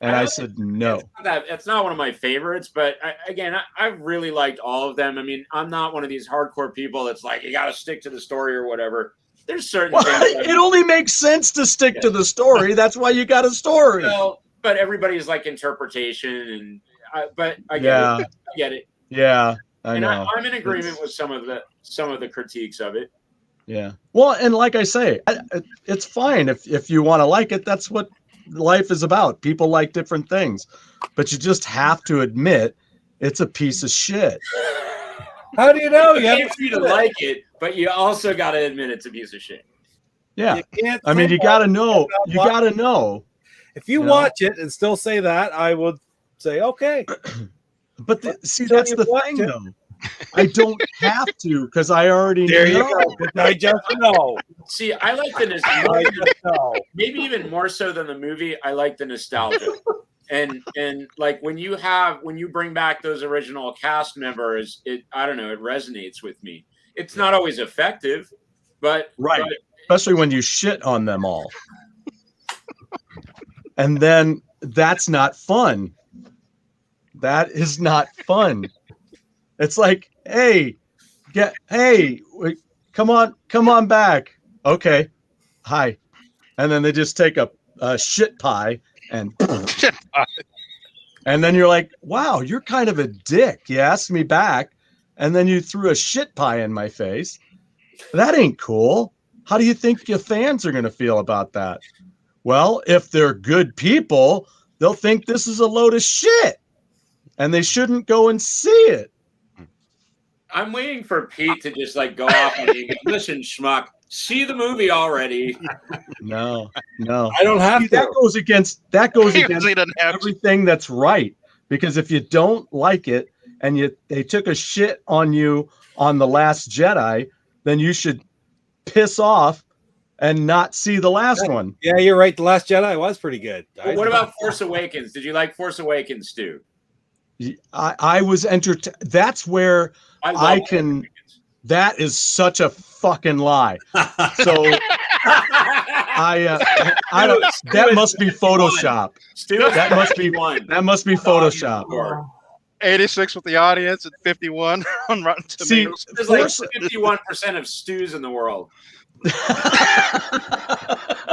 and I said no. It's not one of my favorites, but I really liked all of them. I mean, I'm not one of these hardcore people that's like you got to stick to the story or whatever. There's certain things. It only makes sense to stick to the story. That's why you got a story. Well, but everybody's like interpretation, and but I get it. I get it. Yeah, I know. I'm in agreement with some of the critiques of it. Yeah. Well, and like I say, it's fine if you want to like it. That's what life is about. People like different things, but you just have to admit it's a piece of shit. How do you know? You have to like it, but you also got to admit it's a piece of shit. Yeah. I mean, you got to know. You got to know. If you watch it and still say that, I would say, okay. But see, that's the thing, though. I don't have to because I already know. There you go. I just know. See, I like the nostalgia. Maybe even more so than the movie, I like the nostalgia. And like when you bring back those original cast members, I don't know, it resonates with me. It's not always effective, but especially when you shit on them all. And then that's not fun. That is not fun. It's like, hey, come on back. Okay. Hi. And then they just take a shit pie and and then you're like, wow, you're kind of a dick. You asked me back and then you threw a shit pie in my face. That ain't cool. How do you think your fans are going to feel about that? Well, if they're good people, they'll think this is a load of shit and they shouldn't go and see it. I'm waiting for Pete to just like go off and be, listen, schmuck, see the movie already. No. I don't have to. That goes against everything that's right. Because if you don't like it and they took a shit on you on The Last Jedi, then you should piss off and not see the last one. Yeah, you're right. The Last Jedi was pretty good. Well, what about Force Awakens? Did you like Force Awakens, Stu? I was entertained. That's where I can. That is such a fucking lie. So I don't. That must be Photoshop. That must be Photoshop. 86 with the audience and 51 on Rotten Tomatoes. There's like 51% of stews in the world.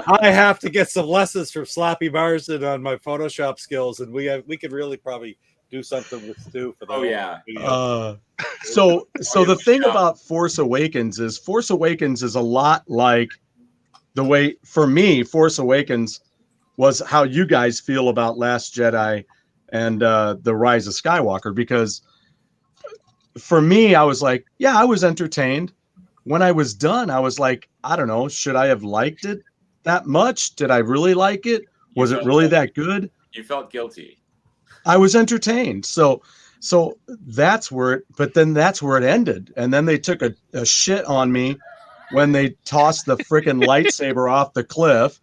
I have to get some lessons from Sloppy Marsden on my Photoshop skills, and we could really probably do something with Stu for that. Oh yeah. So the thing about Force Awakens is a lot like the way, for me, Force Awakens was how you guys feel about Last Jedi and The Rise of Skywalker, because for me, I was like, yeah, I was entertained. When I was done, I was like, I don't know, should I have liked it that much? Did I really like it? Was it really that good? You felt guilty. I was entertained. So that's where that's where it ended. And then they took a shit on me when they tossed the freaking lightsaber off the cliff.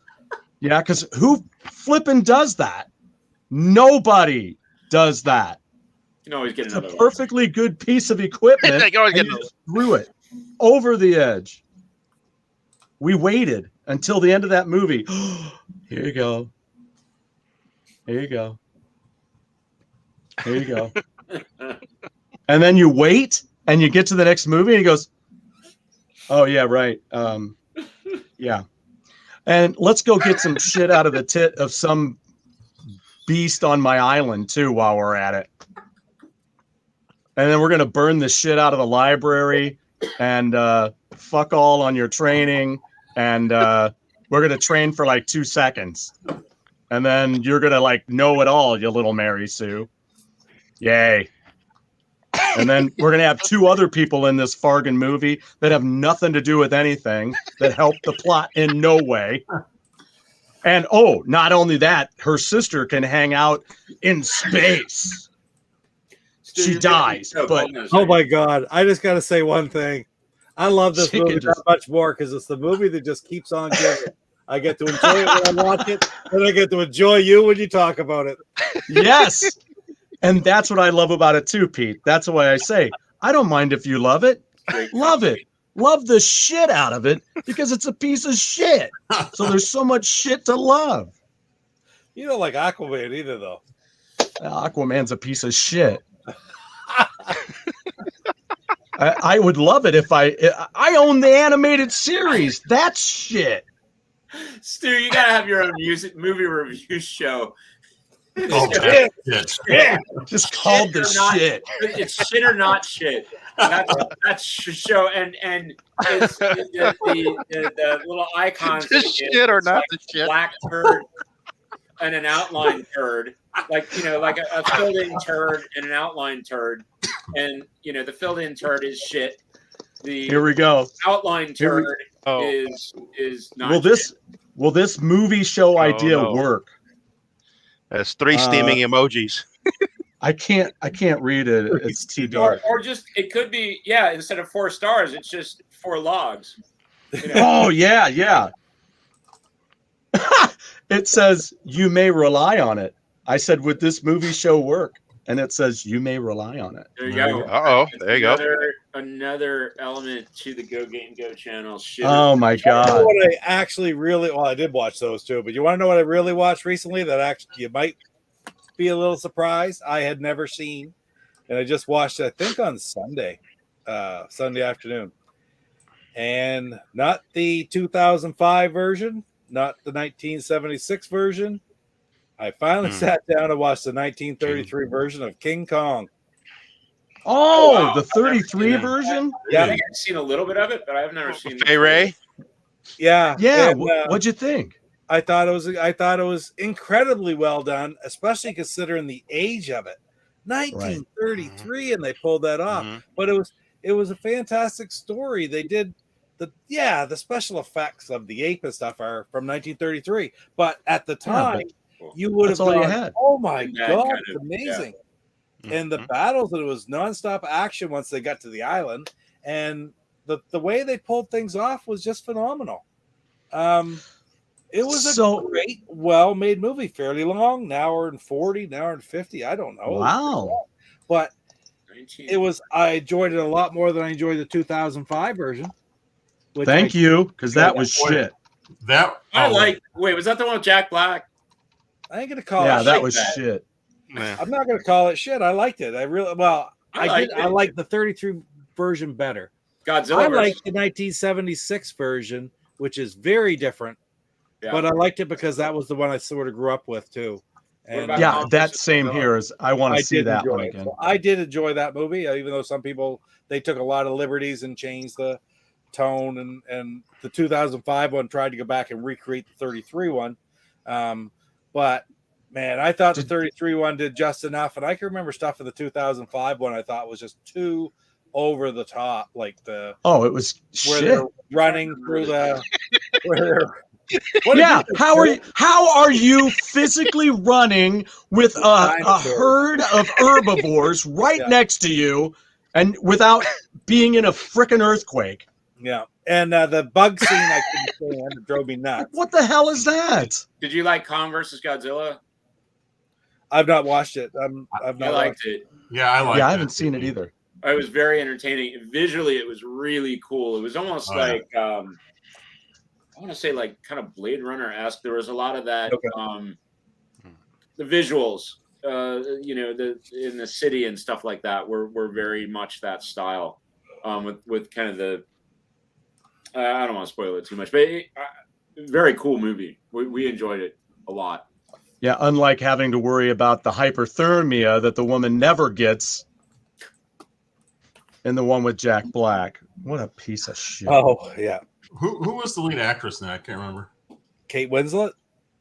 Yeah, because who flipping does that? Nobody does that. You can always get it's another a perfectly good piece of equipment. They can always get and you just threw it over the edge. We waited until the end of that movie. Here you go. Here you go. Here you go. And then you wait and you get to the next movie and he goes, oh yeah, right. Yeah. And let's go get some shit out of the tit of some beast on my island too while we're at it. And then we're going to burn the shit out of the library and fuck all on your training. And we're going to train for like 2 seconds. And then you're going to like know it all, you little Mary Sue. Yay. And then we're going to have 2 other people in this Fargan movie that have nothing to do with anything, that help the plot in no way. And oh, not only that, her sister can hang out in space. She dies, but oh my god! I just got to say one thing. I love this movie that much more because it's the movie that just keeps on giving. I get to enjoy it when I watch it, and I get to enjoy you when you talk about it. Yes, and that's what I love about it too, Pete. That's why I say I don't mind if you love it. Love it. Love the shit out of it because it's a piece of shit. So there's so much shit to love. You don't like Aquaman either, though. Aquaman's a piece of shit. I would love it if I own the animated series. That's shit. Stu, you gotta have your own movie review show. Oh, yeah. Just called the shit. It's shit or not shit. That's show, and it's the little icons. This shit or not the shit. Black turd and an outline turd, like like a filled-in turd and an outline turd, and the filled-in turd is shit. Here we go. Outline turd is not. Will this movie show idea work? That's 3 steaming emojis. I can't read it. It's too dark. Or just it could be instead of 4 stars, it's just 4 logs. Oh yeah. It says you may rely on it. I said, would this movie show work? And it says you may rely on it. There you go. There you go. Another element to the GoGameGo channel. Shit. Oh my god! What I actually I did watch those too, but you want to know what I really watched recently that actually you might be a little surprised I had never seen, and I just watched it, I think on Sunday afternoon, and not the 2005 version, not the 1976 version. I finally sat down and watched the 1933 version of King Kong. Oh, wow. The 33 version? Yeah, I think I've seen a little bit of it, but I've never seen Fay Ray? Yeah. And, what'd you think? I thought it was incredibly well done, especially considering the age of it. 1933, and they pulled that off. Mm-hmm. But it was a fantastic story. They did the special effects of the ape and stuff are from 1933, but at the time you would have thought, oh my god, it's amazing. Yeah. And the battles, it was nonstop action once they got to the island, and the way they pulled things off was just phenomenal. It was a great, well-made movie, fairly long, an hour and 40, an hour and 50, I don't know. Wow. But I enjoyed it a lot more than I enjoyed the 2005 version. Thank you, because that was shit. Wait, was that the one with Jack Black? I ain't gonna call it. Yeah, that was shit. I'm not gonna call it shit. I liked it. I liked the 33 version better. Godzilla. I liked the 1976 version, which is very different. Yeah. But I liked it because that was the one I sort of grew up with too. And that same here is. I want to see that one again. So I did enjoy that movie, even though some people they took a lot of liberties and changed the tone, and the 2005 one tried to go back and recreate the 33 one. But man, I thought the 33 one did just enough, and I can remember stuff in the 2005 one I thought was just too over the top, like it was where shit. They're running through the. How are you physically running with a herd of herbivores right next to you, and without being in a frickin' earthquake? Yeah, and the bug scene I couldn't stand. It drove me nuts. What the hell is that? Did you like Kong versus Godzilla? I've not watched it. I've not liked it. Yeah, I I haven't seen it either. It was very entertaining. Visually, it was really cool. It was almost I want to say like kind of Blade Runner-esque. There was a lot of that. Okay. The visuals, in the city and stuff like that. We're very much that style, with kind of the. I don't want to spoil it too much, but very cool movie. We enjoyed it a lot. Yeah, unlike having to worry about the hyperthermia that the woman never gets in the one with Jack Black. What a piece of shit. Oh yeah, Who was the lead actress in that? I can't remember. Kate Winslet.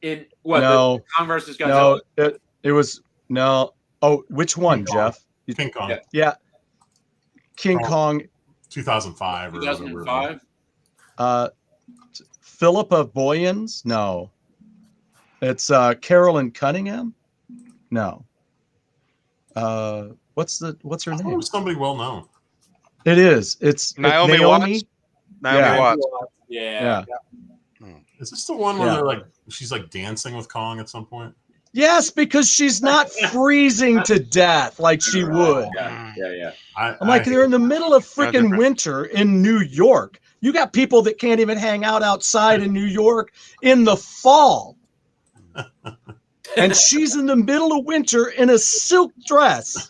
In what? No. The Kong versus Godzilla? No, it was no. Oh, which one, King Jeff? King Kong. Yeah. King Kong. 2005 or 2005. Philippa Boyens? No. It's Carolyn Cunningham? No. What's her I thought it name? was somebody well known. It is. It's Naomi Watts? Naomi Watts. Yeah. Is this the one where Yeah. they're like she's like dancing with Kong at some point? Yes, because she's not freezing to death like she would. Yeah. I'm like, they're in the middle of freaking winter in New York. You got people that can't even hang out outside in New York in the fall. And she's in the middle of winter in a silk dress.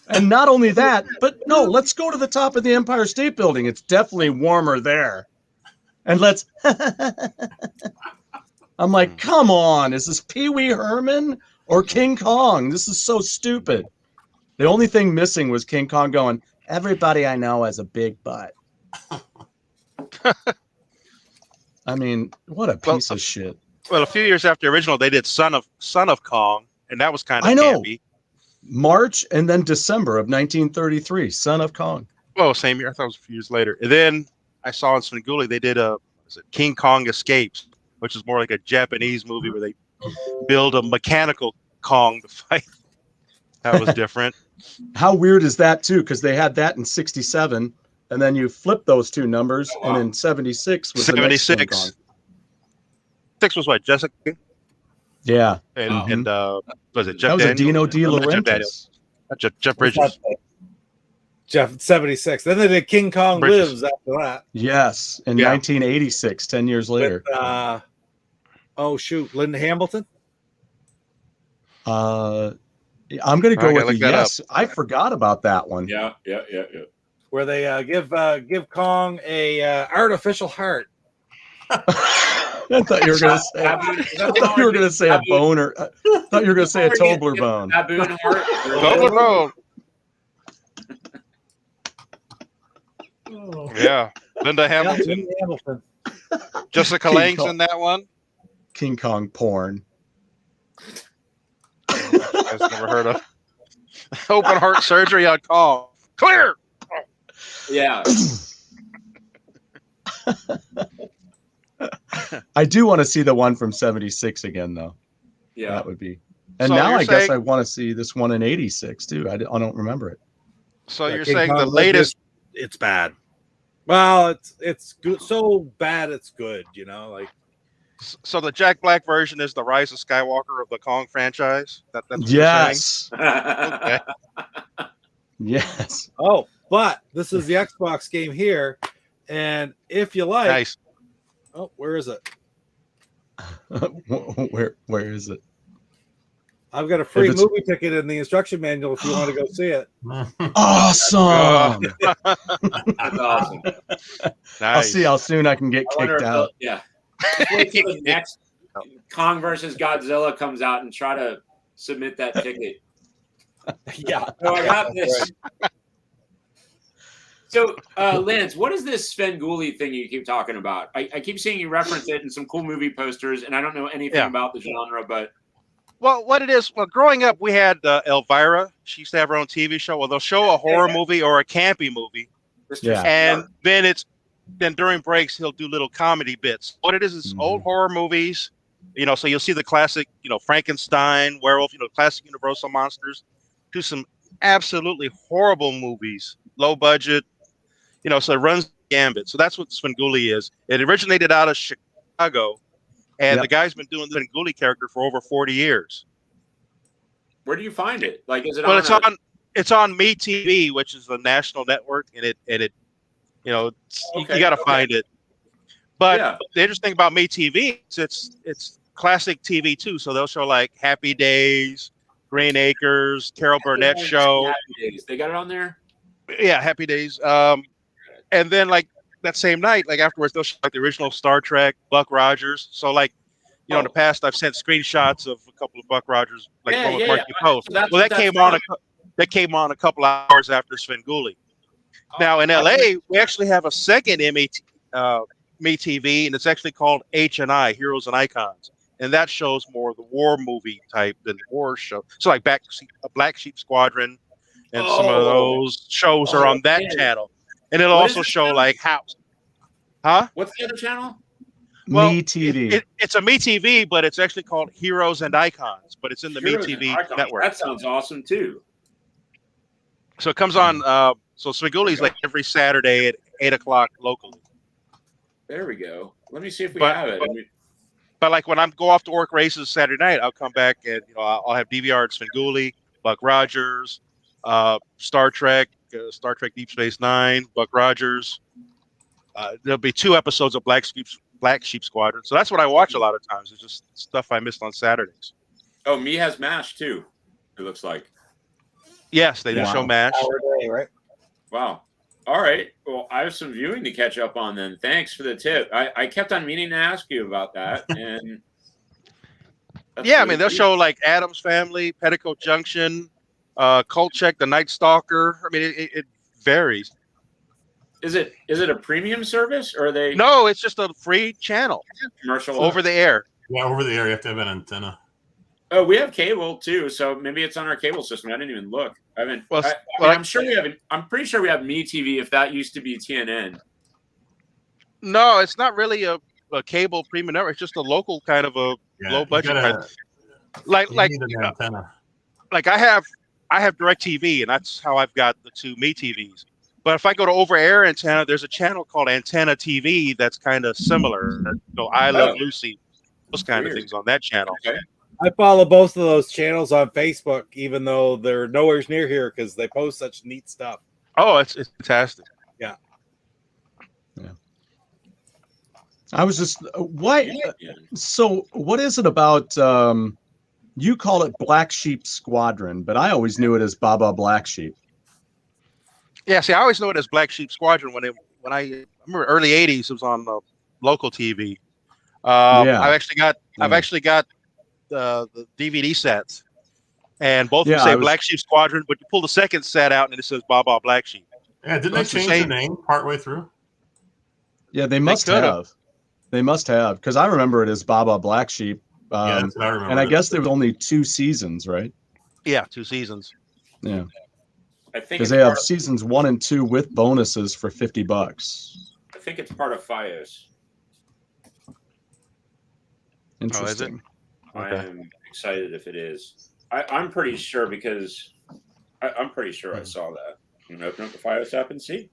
And not only that, but no, let's go to the top of the Empire State Building. It's definitely warmer there. And let's... I'm like, come on. Is this Pee Wee Herman or King Kong? This is so stupid. The only thing missing was King Kong going, everybody I know has a big butt. I mean, what a piece of shit. Well, a few years after the original, they did Son of Kong, and that was kind of I know. campy. March and then December of 1933, Son of Kong. Well, same year. I thought it was a few years later. And then I saw in Svengoolie they did King Kong Escapes, which is more like a Japanese movie where they build a mechanical Kong to fight. That was different. How weird is that too? Because they had that in '67, and then you flip those two numbers, and in '76 was 76. the next King Kong. 6 was what, Jessica? Yeah, And was it that Jeff was a Daniels? Dino De Jeff Laurentiis. Daniels. Jeff Bridges. Jeff 76. Then they did King Kong Bridges. Lives after that. Yes, in 1986, 10 years later. With, oh shoot, Linda Hamilton. I'm going to go I gotta with a look that yes. I forgot about that one. Yeah. Where they give Kong a artificial heart. I thought you were going to say. I thought you were going to say a boner. I thought you were going to say a Tobler bone. Baboon heart. Toblerone. Yeah, Linda Hamilton. Linda Hamilton. Jessica King Lange's Kong. in that one. King Kong porn. I've never heard of open heart surgery on Kong. Clear. Yeah. I do want to see the one from '76 again, though. Yeah. That would be. And So now you're I guess saying- I want to see this one in '86 too. I don't remember it. So you're King saying Kong the Lives, latest? it's bad. Well, it's good, so bad it's good, you know, like So the Jack Black version is the Rise of Skywalker of the Kong franchise. That's what Yes. you're saying? Okay. Yes. oh, but this is the Xbox game here, and if you like, Nice. oh, where is it? Where is it? I've got a free If it's- movie ticket in the instruction manual if you want to go see it. Awesome. That's awesome. I'll Nice. see how soon I can get I wonder kicked if out. yeah. Just wait till the next Kong versus Godzilla comes out and try to submit that ticket. Yeah. Oh, I got this. So, Lance, what is this Svengoolie thing you keep talking about? I keep seeing you reference it in some cool movie posters, and I don't know anything Yeah. about the genre, but Well, what it is, growing up, we had Elvira. She used to have her own TV show. Well, they'll show a horror movie or a campy movie, Mr. Yeah. and then during breaks he'll do little comedy bits. What it is old horror movies, So you'll see the classic, Frankenstein, werewolf, classic Universal monsters. Do some absolutely horrible movies, low budget, So it runs the gambit. So that's what Svengoolie is. It originated out of Chicago. And the guy's been doing the Svengoolie character for over 40 years. Where do you find it? Like, is it Well, on? it's on MeTV, which is the national network, and it you got to find it. But Yeah. the interesting thing about MeTV is it's classic TV too. So they'll show like Happy Days, Green Acres, Carol Burnett show. Happy Days. They got it on there. Yeah, Happy Days. And then like that same night, like afterwards, they'll show like the original Star Trek, Buck Rogers. So like, you know, in the past, I've sent screenshots of a couple of Buck Rogers, like one with Marky Post. So Well, that came on a couple hours after Svengoolie. Now in LA, we actually have a second MeTV, and it's actually called H&I, Heroes and Icons, and that shows more of the war movie type than the war show. So like Black Sheep Squadron, and some of those shows are on that channel, and it'll also show like House. Huh? What's the other channel? Well, MeTV. It's a MeTV, but it's actually called Heroes and Icons, but it's in the MeTV network. That sounds awesome too. So it comes on. So Svengoolie's like every Saturday at 8:00 locally. There we go. Let me see if we have it. But like when I go off to work races Saturday night, I'll come back and I'll have DVR at Svengoolie, Buck Rogers, Star Trek Deep Space Nine, Buck Rogers. There'll be 2 episodes of Black Sheep Squadron. So that's what I watch a lot of times. It's just stuff I missed on Saturdays. Oh, Me has MASH too. It looks like. Yes, they do show MASH. Day, right? Wow. All right. Well, I have some viewing to catch up on then. Thanks for the tip. I kept on meaning to ask you about that. And yeah, I mean, they'll show like Addams Family, Petticoat Junction, Kolchak, The Night Stalker. I mean, it varies. Is it a premium service or are they? No, it's just a free channel. Commercial over the air. Yeah, over the air. You have to have an antenna. Oh, we have cable too, so maybe it's on our cable system. I didn't even look. I haven't. Well, I'm sure we have. I'm pretty sure we have MeTV. If that used to be TNN. No, it's not really a cable premium network. It's just a local kind of a low budget. Like I have DirecTV, and that's how I've got the 2 MeTVs. But if I go to over air antenna, there's a channel called Antenna TV that's kind of similar. I Love Lucy, those kind of things on that channel. Okay. I follow both of those channels on Facebook, even though they're nowhere near here because they post such neat stuff. Oh, it's fantastic. Yeah. I was just why? So what is it about? You call it Black Sheep Squadron, but I always knew it as Baba Black Sheep. Yeah, see, I always know it as Black Sheep Squadron when I remember early '80s. It was on local TV. I've actually got the DVD sets, and both of them say Black Sheep Squadron, but you pull the second set out and it says Baba Black Sheep. Yeah, didn't they change the name partway through? Yeah, they must have. They must have, because I remember it as Baba Black Sheep. Yeah, that's what I remember. And I guess there was only 2 seasons, right? Yeah, 2 seasons. Yeah. I think because they have seasons 1 and 2 with bonuses for $50. I think it's part of FiOS. Interesting. I am excited if it is. I'm pretty sure because I'm pretty sure I saw that. You can open up the FiOS app and see.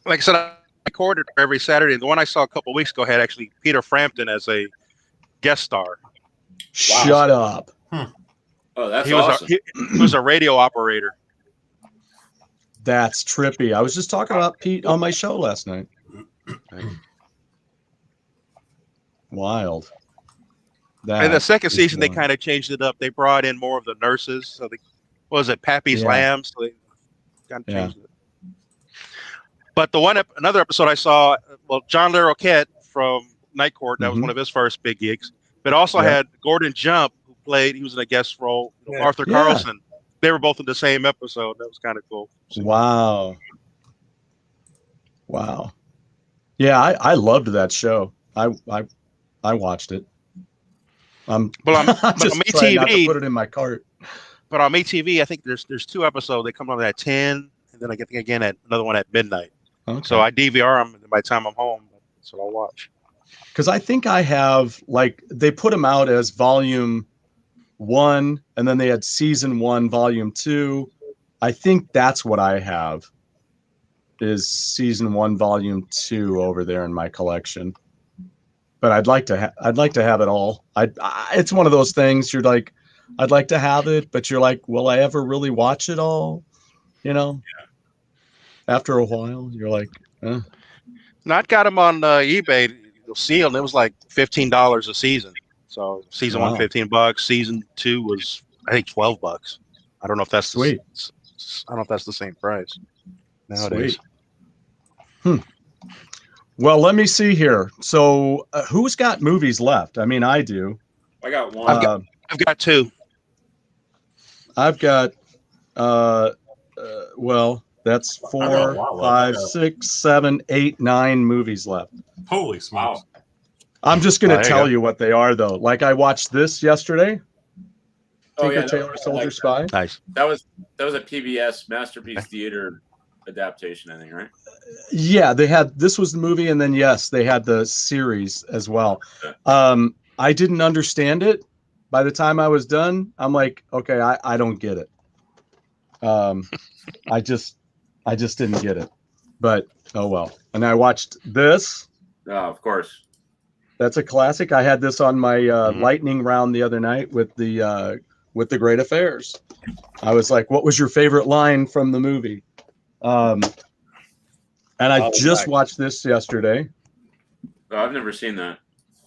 Like I said, I recorded every Saturday. The one I saw a couple of weeks ago had actually Peter Frampton as a guest star. Shut up. Oh, that's awesome. He was a radio operator. That's trippy. I was just talking about Pete on my show last night. Wild. And the second season, they kind of changed it up. They brought in more of the nurses. So what was it, Pappy's Lambs? So they kind of changed it. But another episode I saw, John LaRoquette from Night Court, that was one of his first big gigs. But also had Gordon Jump, who he was in a guest role, Arthur Carlson. They were both in the same episode. That was kind of cool. Wow. Yeah, I loved that show. I watched it. But on MeTV, put it in my cart. But on MeTV, I think there's 2 episodes. They come on at 10, and then I get again at another one at midnight. Okay. So I DVR them, and by the time I'm home, that's what I'll watch. Because I think I have they put them out as volume 1, and then they had season 1, volume 2. I think that's what I have is season 1, volume 2 over there in my collection. But I'd like to have it all. It's one of those things you're like, I'd like to have it, but you're like, will I ever really watch it all? After a while, you're like, Not got them on eBay. You'll see them. It was like $15 a season. So season Wow. one, $15. Season 2 was, I think, $12. I don't know if that's Sweet. I don't know if that's the same price nowadays. Sweet. Well, let me see here. So, who's got movies left? I mean, I do. I got one. I've got 2. I've got. Well, that's I got a 4, lot left. 5, 6, 7, 8, 9 movies left. Holy smokes! Wow. I'm just going Oh, to there you tell go. you what they are, though. Like I watched this yesterday. Oh, Tinker yeah, Tailor Soldier Spy. Nice. That was a PBS Masterpiece Theater adaptation, I think, right? Yeah, they had this was the movie, and then yes, they had the series as well. I didn't understand it. By the time I was done, I'm like, okay, I don't get it. I just didn't get it. But oh well. And I watched this. Oh, of course. That's a classic. I had this on my lightning round the other night with the Great Affairs. I was like, "What was your favorite line from the movie?" And I just watched this yesterday. Oh, I've never seen that.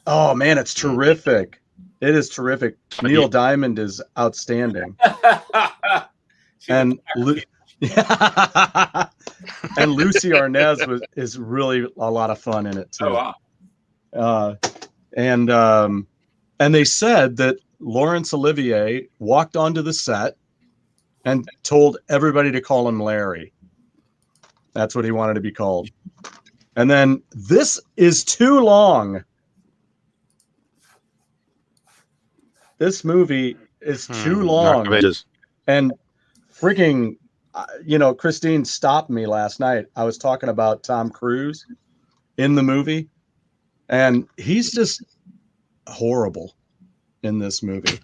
Oh man, it's terrific! It is terrific. Neil Diamond is outstanding, and and Lucy Arnaz is really a lot of fun in it too. Oh wow! And they said that Laurence Olivier walked onto the set and told everybody to call him Larry. That's what he wanted to be called. And then this is too long. This movie is too long. And freaking, Christine stopped me last night. I was talking about Tom Cruise in the movie, and he's just horrible in this movie.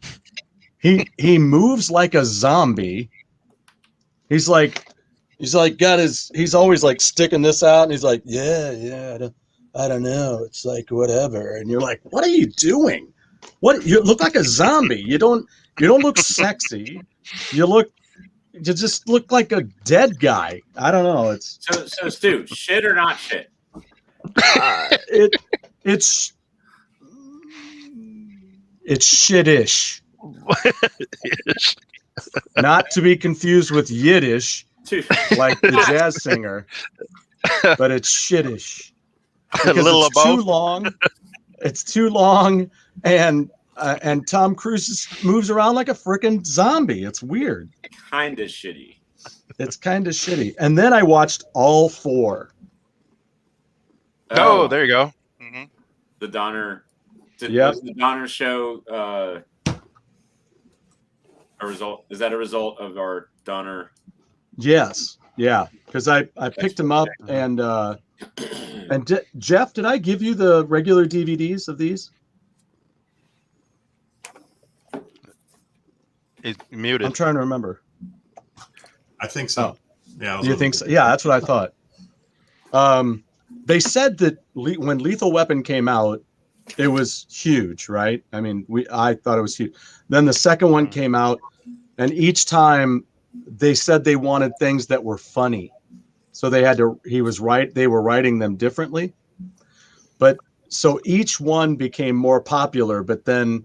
He moves like a zombie. He's always like sticking this out, and he's like, yeah, I don't know. It's like whatever. And you're like, what are you doing? What, you look like a zombie. You don't look sexy. You just look like a dead guy. I don't know. It's so Stu, shit or not shit? It's shittish. Not to be confused with Yiddish, like the jazz singer, but it's shittish. A little it's too long. It's too long, and Tom Cruise just moves around like a freaking zombie. It's weird. Kind of shitty. It's kind of shitty. And then I watched all 4. Oh, there you go. Mm-hmm. The Donner. Yep. Was the Donner show a result? Is that a result of our Donner? Yes. Yeah. Because I picked him up, and Jeff, did I give you the regular DVDs of these? It's muted. I'm trying to remember. I think so. Yeah. You think so? Yeah, that's what I thought. They said that when Lethal Weapon came out, it was huge, right? I mean, I thought it was huge. Then the second one came out, and each time they said they wanted things that were funny. So they were writing them differently. But so each one became more popular, but then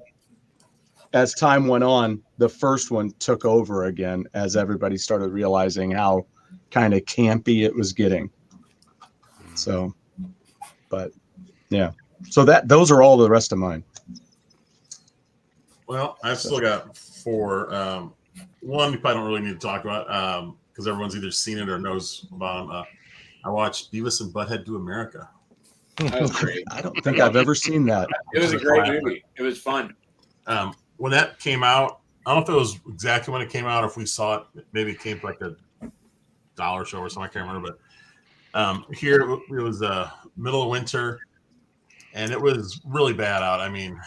as time went on, the first one took over again as everybody started realizing how kind of campy it was getting. So, but yeah. So those are all the rest of mine. Well, I've still got 4. One you probably don't really need to talk about because everyone's either seen it or knows about them. I watched Beavis and Butthead Do America. That was great. I don't think I've ever seen that. It was a great movie. It was fun. When that came out, I don't know if it was exactly when it came out or if we saw it. Maybe it came to like a dollar show or something. I can't remember. But here it was middle of winter, and it was really bad out. I mean,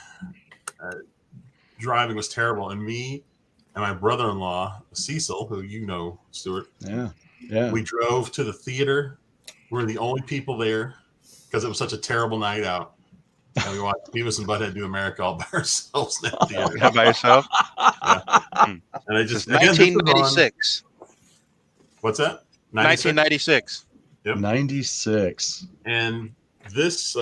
driving was terrible. And me and my brother-in-law, Cecil, who you know, Stuart. Yeah. We drove to the theater. We were the only people there because it was such a terrible night out. And we watched Beavis and Butthead Do America all by ourselves in that theater. How by yourself? Yeah. And I just 1996. What's that? 1996. Yep. 96. And this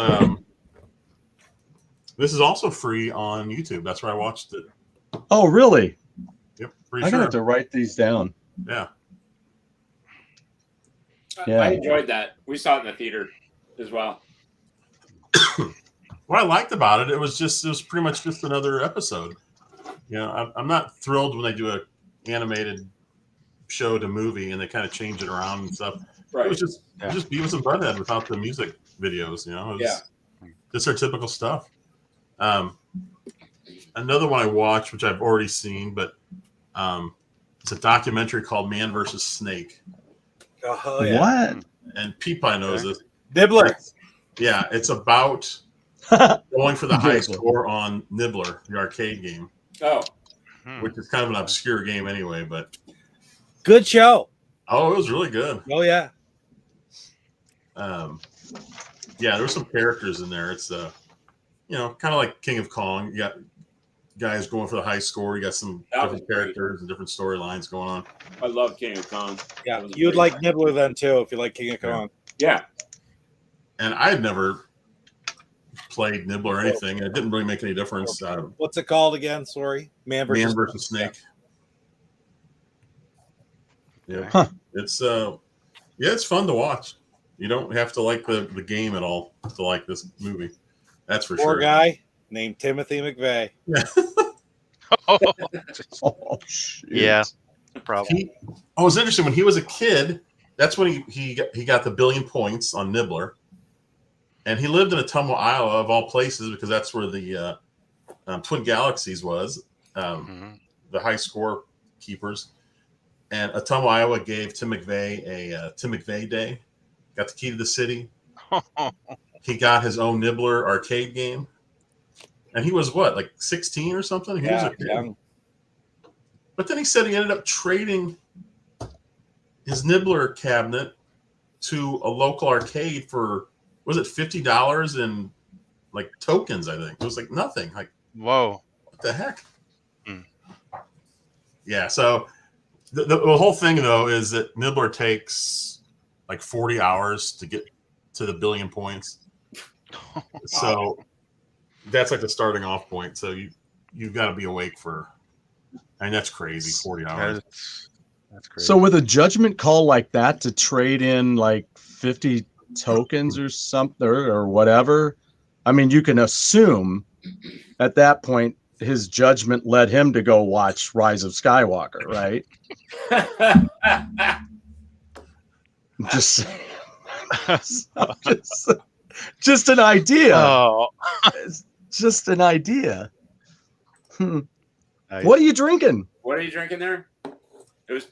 This is also free on YouTube. That's where I watched it. Oh, really? Yep, I'm pretty gonna sure. have to write these down. Yeah. Yeah. I enjoyed that. We saw it in the theater as well. What I liked about it, it was pretty much just another episode. You know, I'm not thrilled when they do a animated show to movie and they kind of change it around and stuff. Right. It was just Beavis and Butthead without the music videos. You know, it was just their typical stuff. Another one I watched, which I've already seen, but it's a documentary called Man vs. Snake. Oh, yeah. What? And Pete probably knows this. Nibbler. Yeah, it's about going for the high Nibbler. score on Nibbler, the arcade game, Oh, which is kind of an obscure game anyway. But Good show. it was really good. Oh, yeah. Yeah, there were some characters in there. It's kind of like King of Kong. You got guys going for the high score. You got some That was different great. characters and different storylines going on. I love King of Kong. Yeah. That was You would great. like Nibbler then, too, if you like King of Kong. Yeah. And I had never played Nibbler or anything. It didn't really make any difference. What's it called again? Sorry. Man Man versus Snake. Yeah, Huh. it's it's fun to watch. You don't have to like the game at all to like this movie. That's for Poor sure. guy named Timothy McVeigh. Oh, shit. Yeah, probably. It's interesting. When he was a kid, that's when he got the 1 billion points on Nibbler, and he lived in Ottumwa, Iowa, of all places, because that's where the Twin Galaxies was, the high score keepers. And Ottumwa, Iowa gave Tim McVeigh a Tim McVeigh Day. Got the key to the city. He got his own Nibbler arcade game. And he was what, like 16 or something? He was a kid. young. But then he said he ended up trading his Nibbler cabinet to a local arcade for, was it $50 in like tokens, I think. It was like nothing. Like, Whoa. what the heck? Hmm. Yeah, so the whole thing, though, is that Nibbler takes like 40 hours to get to the 1 billion points. So that's like the starting off point. So you've got to be awake for, and that's crazy, 40 hours. That's crazy. So with a judgment call like that to trade in like 50 tokens or something or whatever, I mean, you can assume at that point his judgment led him to go watch Rise of Skywalker, right? Just an idea. Oh, Just an idea. Nice. What are you drinking? What are you drinking there? It was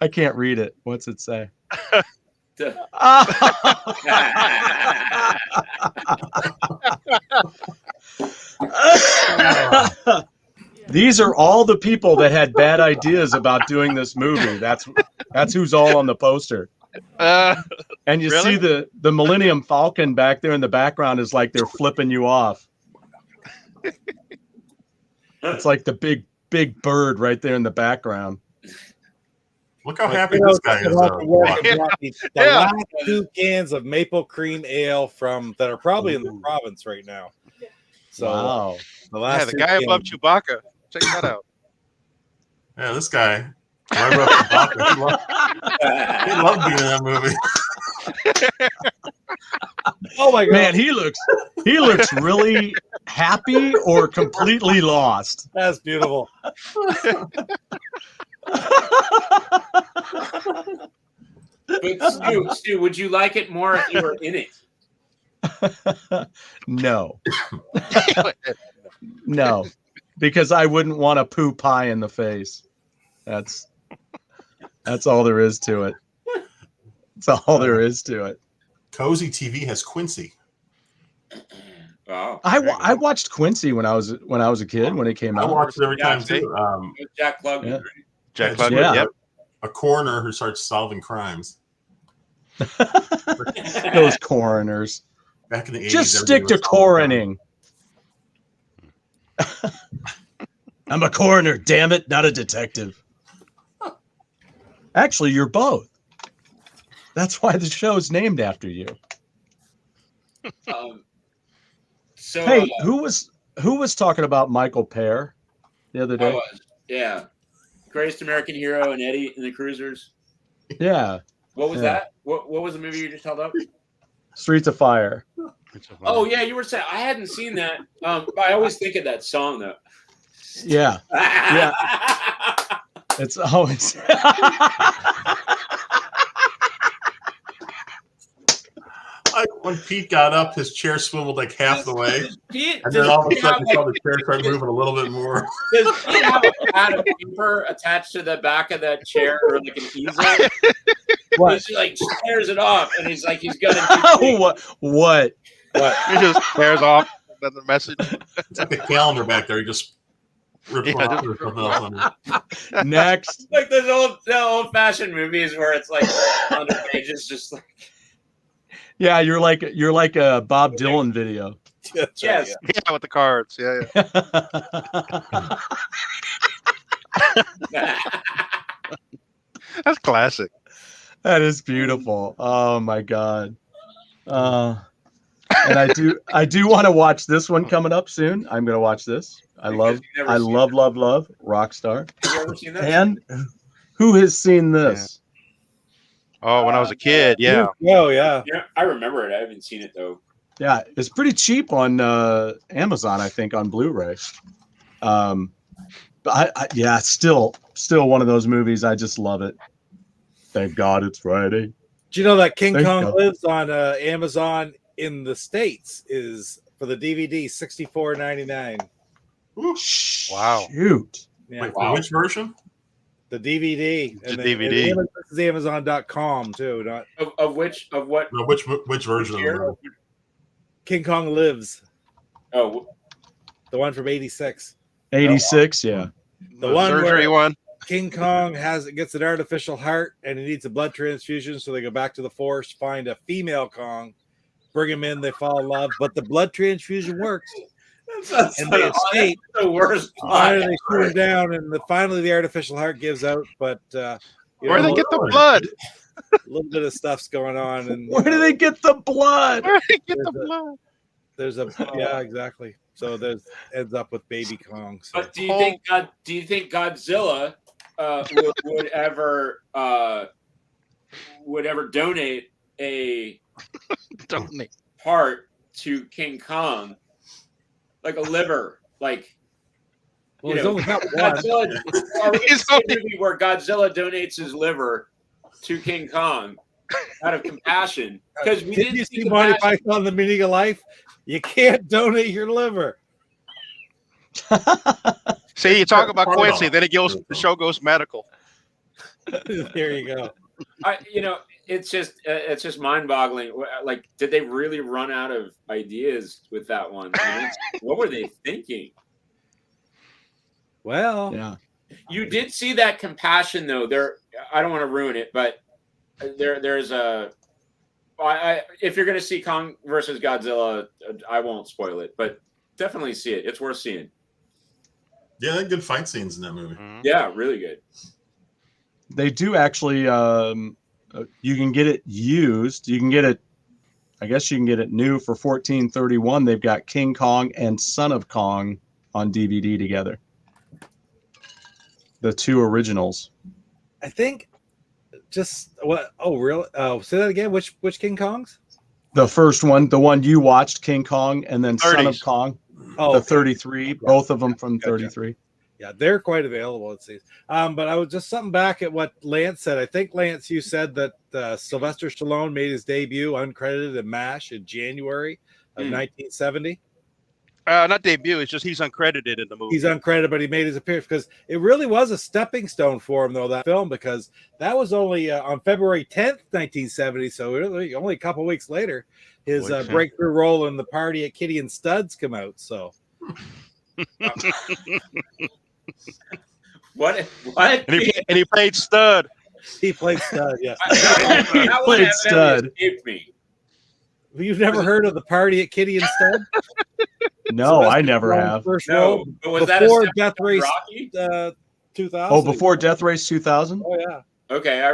I can't read it. What's it say? These are all the people that had bad ideas about doing this movie. That's who's all on the poster. And you Really? see the Millennium Falcon back there in the background is like they're flipping you off. It's like the big bird right there in the background. Look how happy this guy is. The Yeah. last 2 cans of maple cream ale that are probably in the province right now. So Wow. the last Yeah, the 2 guy cans- above Chewbacca. Check that out. Yeah, this guy. Right above Chewbacca. He loved being in that movie. Oh my god, Man, he looks really happy or completely lost. that's beautiful. But Stu, would you like it more if you were in it? No. No. Because I wouldn't want a poo pie in the face. That's all there is to it. That's all there is to it. Cozy TV has Quincy. Oh, I watched Quincy when I was a kid when it came I out. watch it every Yeah, time see? too. Jack Klugman. Yeah. Right? Jack it's Klugman. Yeah. Yep. A coroner who starts solving crimes. Those coroners. Back in the 80s. Just everybody stick to was solving coroning. I'm a coroner, damn it, not a detective. Actually, you're both. That's why the show's named after you. So Hey, who was talking about Michael Pear the other I day? was, yeah, Greatest American Hero and Eddie and the Cruisers. Yeah, What was Yeah. that? What was the movie you just held up? Streets of Fire. Oh yeah, you were saying I hadn't seen that. But I always think of that song though. Yeah, yeah. It's always. When Pete got up, his chair swiveled like half the way, Pete, and then all of a sudden, you saw the chair start moving a little bit more. Does Pete have a pad of paper attached to the back of that chair or like an easel? What? He like tears it off, and he's like, he's gonna. What? He just tears off the message. It's like a calendar back there. He just rips one off or something else on it. Next. Like those old-fashioned movies where it's like 100 pages, just like. Yeah, you're like a Bob Dylan video. Yes. Yeah, with the cards. Yeah. That's classic. That is beautiful. Oh my god. And I do want to watch this one coming up soon. I'm gonna watch this. I love Rockstar. Have you ever seen that? And who has seen this? Oh, when I was a kid, yeah. Oh yeah. Yeah, I remember it. I haven't seen it though. Yeah, it's pretty cheap on Amazon, I think, on Blu-ray. But yeah, still one of those movies. I just love it. Thank God it's Friday. Do you know that King Thank Kong God. Lives on Amazon in the States is for the DVD $64.99. Wow. Shoot. Yeah. Wait, for which version? The DVD. The DVD. And this is Amazon.com too, not Of what? No, which version of the year? movie? King Kong Lives, Oh, the one from '86. 86, yeah. The one surgery where one. King Kong gets an artificial heart and he needs a blood transfusion, so they go back to the forest, find a female Kong, bring him in, they fall in love, but the blood transfusion works. that's And they escape. the worst. Finally, they shoot him down, and finally the artificial heart gives out. But Where do they get the blood? A little bit of stuff's going on, and Where do they get the blood? Where do they get the There's blood? there's a exactly. So there's ends up with baby Kong. So. But do you think Godzilla would ever donate a Donate. part to King Kong, like a liver, like? Well, You he's know, only got one. Godzilla, are we gonna He's see a only- movie where Godzilla donates his liver to King Kong out of compassion? Because we Did didn't you see see Monty compassion. Python: The Meaning of Life? You can't donate your liver. See, you talk about Part Quincy, of then the show goes medical. There you go. It's just mind-boggling. Like, did they really run out of ideas with that one? What were they thinking? Well, Yeah. You did see that compassion, though. I don't want to ruin it, but there's a. If you're going to see Kong versus Godzilla, I won't spoil it, but definitely see it. It's worth seeing. Yeah, they had good fight scenes in that movie. Yeah, really good. They do actually. You can get it used. You can get it. I guess you can get it new for $14.31. They've got King Kong and Son of Kong on DVD together. The two originals. I think just what? Oh, really? Oh, say that again. Which King Kongs? The first one, the one you watched, King Kong, and then Son of 30s. Kong, Oh, the okay. 33, both of them from Gotcha. 33. Yeah, they're quite available, it seems. But I was just something back at what Lance said. I think, Lance, you said that Sylvester Stallone made his debut uncredited in MASH in January of 1970. Not debut. It's just he's uncredited in the movie. He's uncredited, but he made his appearance because it really was a stepping stone for him, though, that film, because that was only on February 10th, 1970. So really only a couple weeks later, his breakthrough role in The Party at Kitty and Studs come out. So What? And he played stud. he played Stud, yeah. That one Played evidently stud. escaped me. You've never heard of The Party at Kitty and Stud? No, I never Stallone's have. First No, role but was that before a step Death from Race Rocky? 2000. Oh, before Death Race 2000? Oh, yeah. Okay, I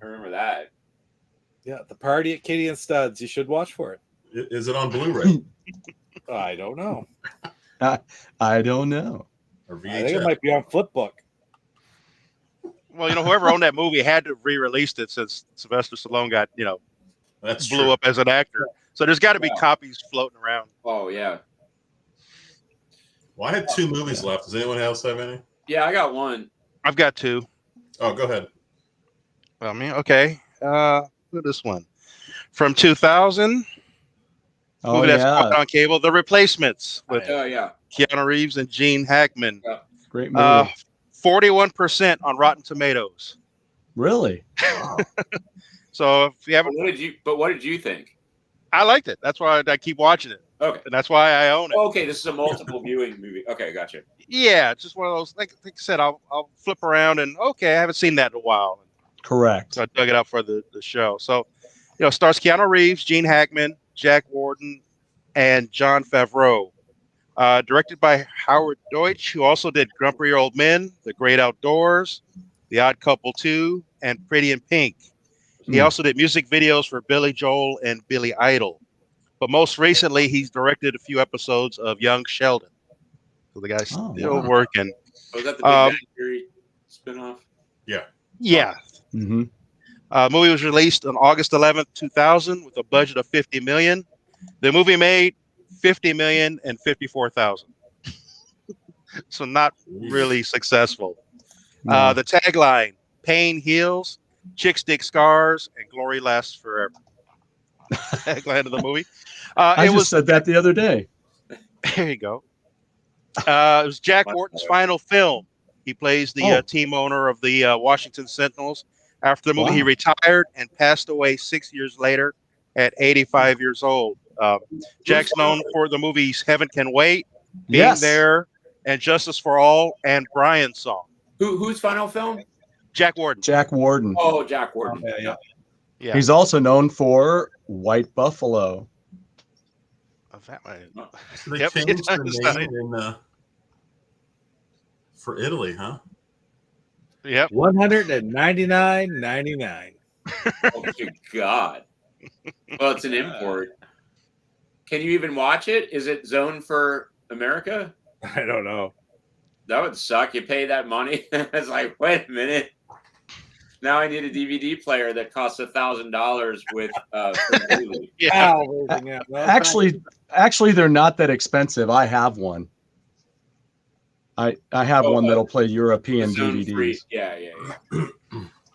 remember that. Yeah, The Party at Kitty and Studs. You should watch for it. Is it on Blu-ray I don't know. I don't know. or I think it VHS? might be on Flipbook. Well, whoever owned that movie had to re-released it since Sylvester Stallone got, That's blew true. up as an actor. So there's got to be Yeah. copies floating around. Oh yeah. Well, I had 2 movies left. Does anyone else have any? Yeah, I got one. I've got 2. Oh, go ahead. Well, me, okay. Look at this one from 2000. Oh Movie that's yeah, on cable, The Replacements with Oh yeah. Keanu Reeves and Gene Hackman. great movie. 41% on Rotten Tomatoes. Really? So if you haven't, What did you think? I liked it. That's why I keep watching it, Okay. and that's why I own it. Okay, this is a multiple viewing movie. Okay, gotcha. Yeah, it's just one of those. Like I said, I'll flip around and okay, I haven't seen that in a while. Correct. So I dug it up for the show. So, stars Keanu Reeves, Gene Hackman, Jack Warden, and Jon Favreau. Directed by Howard Deutsch, who also did Grumpy Old Men, The Great Outdoors, The Odd Couple 2, and Pretty in Pink. He also did music videos for Billy Joel and Billy Idol. But most recently, he's directed a few episodes of Young Sheldon. So the guy's still working. Was that the Big Bang Theory spinoff? Yeah. Yeah. Mm-hmm. Movie was released on August 11th, 2000, with a budget of $50 million. The movie made $50,054,000. So not really successful. No. The tagline: "Pain heals, chicks dig scars, and glory lasts forever." Tagline of the movie. I just said that the other day. There you go. It was Jack Wharton's final film. He plays the team owner of the Washington Sentinels. After the movie, he retired and passed away 6 years later at 85 years old. Jack's known for the movies Heaven Can Wait, Being There, and Justice for All, and Brian's Song. Whose final film? Jack Warden. Jack Warden. Oh, Jack Warden. Yeah. He's also known for White Buffalo. That might. So they Yep. changed the name for Italy, huh? Yep. $199.99. Oh, good God. Well, it's an import. Can you even watch it? Is it zoned for America? I don't know. That would suck. You pay that money. It's like, wait a minute. Now I need a DVD player that costs $1,000 with Yeah. Actually, they're not that expensive. I have one. I have one that'll play European DVDs. Yeah.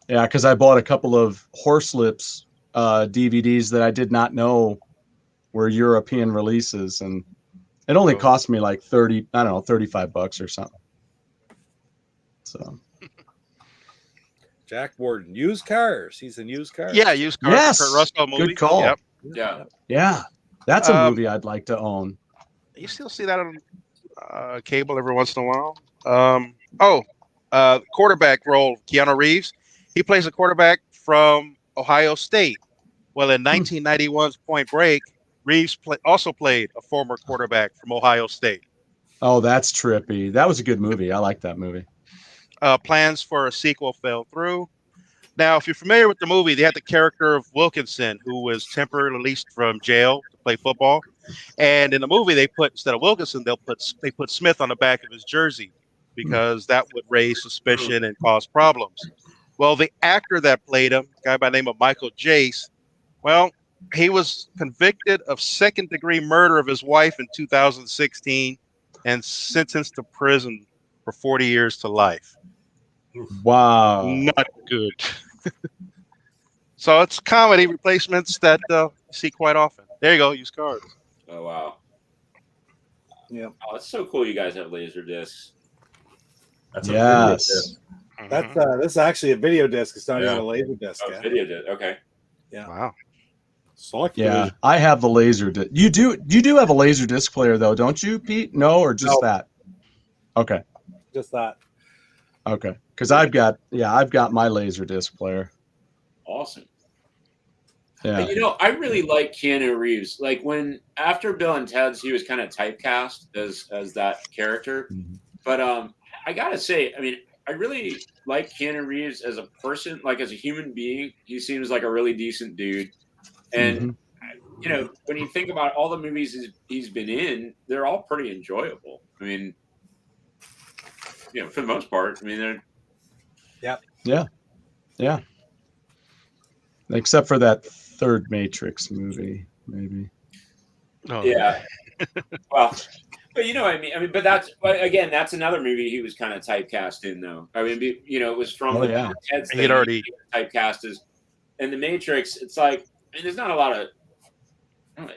Yeah, because I bought a couple of Horselips DVDs that I did not know were European releases, and it only cost me like $35 or something. So. Jack Warden, used cars. He's in used cars. Yeah, used cars. Yes, Kurt Russell movie. good call. Yep. Yeah. That's a movie I'd like to own. You still see that on cable every once in a while. Quarterback role, Keanu Reeves. He plays a quarterback from Ohio State. Well, in 1991's Point Break, Reeves also played a former quarterback from Ohio State. Oh, that's trippy. That was a good movie. I like that movie. Plans for a sequel fell through. Now, if you're familiar with the movie, they had the character of Wilkinson, who was temporarily released from jail to play football. And in the movie, they put, instead of Wilkinson, they put Smith on the back of his jersey because that would raise suspicion and cause problems. Well, the actor that played him, a guy by the name of Michael Jace, well, he was convicted of second-degree murder of his wife in 2016 and sentenced to prison for 40 years to life. Wow. Not good. So it's comedy replacements that you see quite often. There you go, used cars. Oh, wow. Yeah. Oh, it's so cool you guys have laser discs. That's Yes. That's this is actually a video disc. It's not even a laser disc. Oh, video disc. Okay. Yeah. Wow. Select Yeah, Division. I have the laser disc. You do have a laser disc player though, don't you, Pete? No, or just that? Okay. Just that. Okay. Because I've got my laser disc player. Awesome. Yeah. But, I really like Keanu Reeves. Like when after Bill and Ted's, he was kind of typecast as that character. Mm-hmm. But I gotta say, I mean, I really like Keanu Reeves as a person, like as a human being. He seems like a really decent dude. And Mm-hmm. you know, when you think about all the movies he's been in, they're all pretty enjoyable. I mean, you know, for the most part. I mean, they're Yeah. Except for that third Matrix movie, maybe. Oh, yeah. Well, but you know what I mean. I mean, but that's again, that's another movie he was kind of typecast in, though. I mean, you know, it was from the Ted's He had thing, already. he was typecast as, and the Matrix. It's like, and there's not a lot of.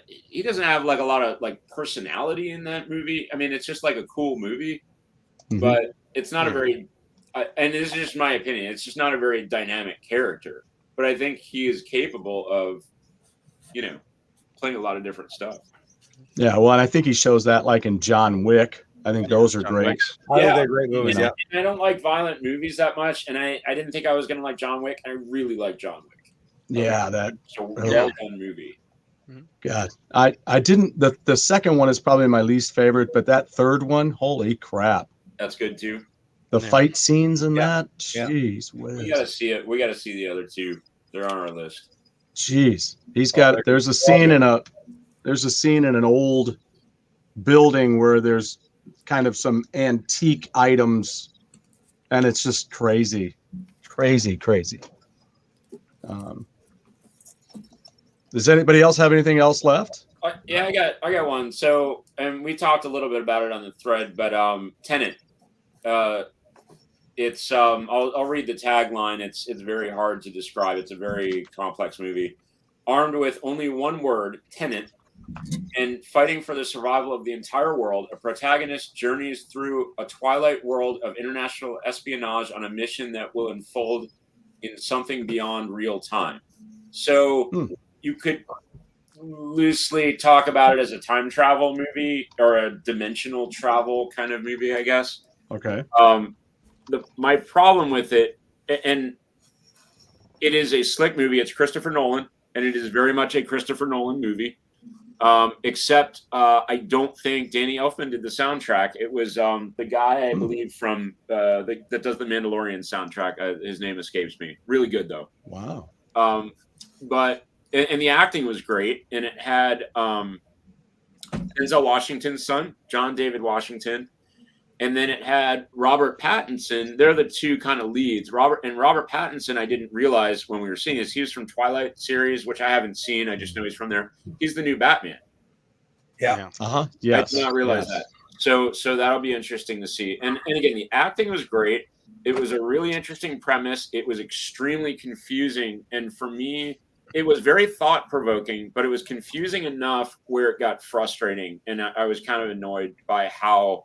He doesn't have like a lot of like personality in that movie. I mean, it's just like a cool movie, Mhm. but it's not a very. And this is just my opinion. It's just not a very dynamic character. But I think he is capable of, you know, playing a lot of different stuff. Yeah, well, and I think he shows that like in John Wick. I think those are John great. Wick's. I think Yeah. they're great movies. You know, Yeah. and I don't like violent movies that much, and I didn't think I was gonna like John Wick. I really like John Wick. Yeah, that It's a Oh. well done movie. God. I didn't the second one is probably my least favorite, but that third one, holy crap. That's good too. The Yeah. fight scenes in Yeah. that, jeez We whiz. gotta see it. We gotta see the other two. They're on our list. Jeez. He's got there's a scene in an old building where there's kind of some antique items, and it's just crazy. Crazy. Does anybody else have anything else left? Yeah, I got one. So, and we talked a little bit about it on the thread, but Tenet. It's I'll read the tagline. It's very hard to describe. It's a very complex movie. Armed with only one word, Tenet, and fighting for the survival of the entire world, a protagonist journeys through a twilight world of international espionage on a mission that will unfold in something beyond real time. So you could loosely talk about it as a time travel movie or a dimensional travel kind of movie, I guess. Okay. My problem with it, and it is a slick movie. It's Christopher Nolan, and it is very much a Christopher Nolan movie. Except I don't think Danny Elfman did the soundtrack. It was the guy, I believe, from that does the Mandalorian soundtrack. His name escapes me. Really good though. Wow. But the acting was great, and it had Denzel Washington's son, John David Washington, and then it had Robert Pattinson. They're the two kind of leads. Robert Pattinson, I didn't realize when we were seeing this. He was from Twilight series, which I haven't seen. I just know he's from there. He's the new Batman. Yeah. Uh-huh. Yes. I did not realize that. So that'll be interesting to see. And again, the acting was great. It was a really interesting premise. It was extremely confusing. And for me, it was very thought-provoking, but it was confusing enough where it got frustrating. And I was kind of annoyed by how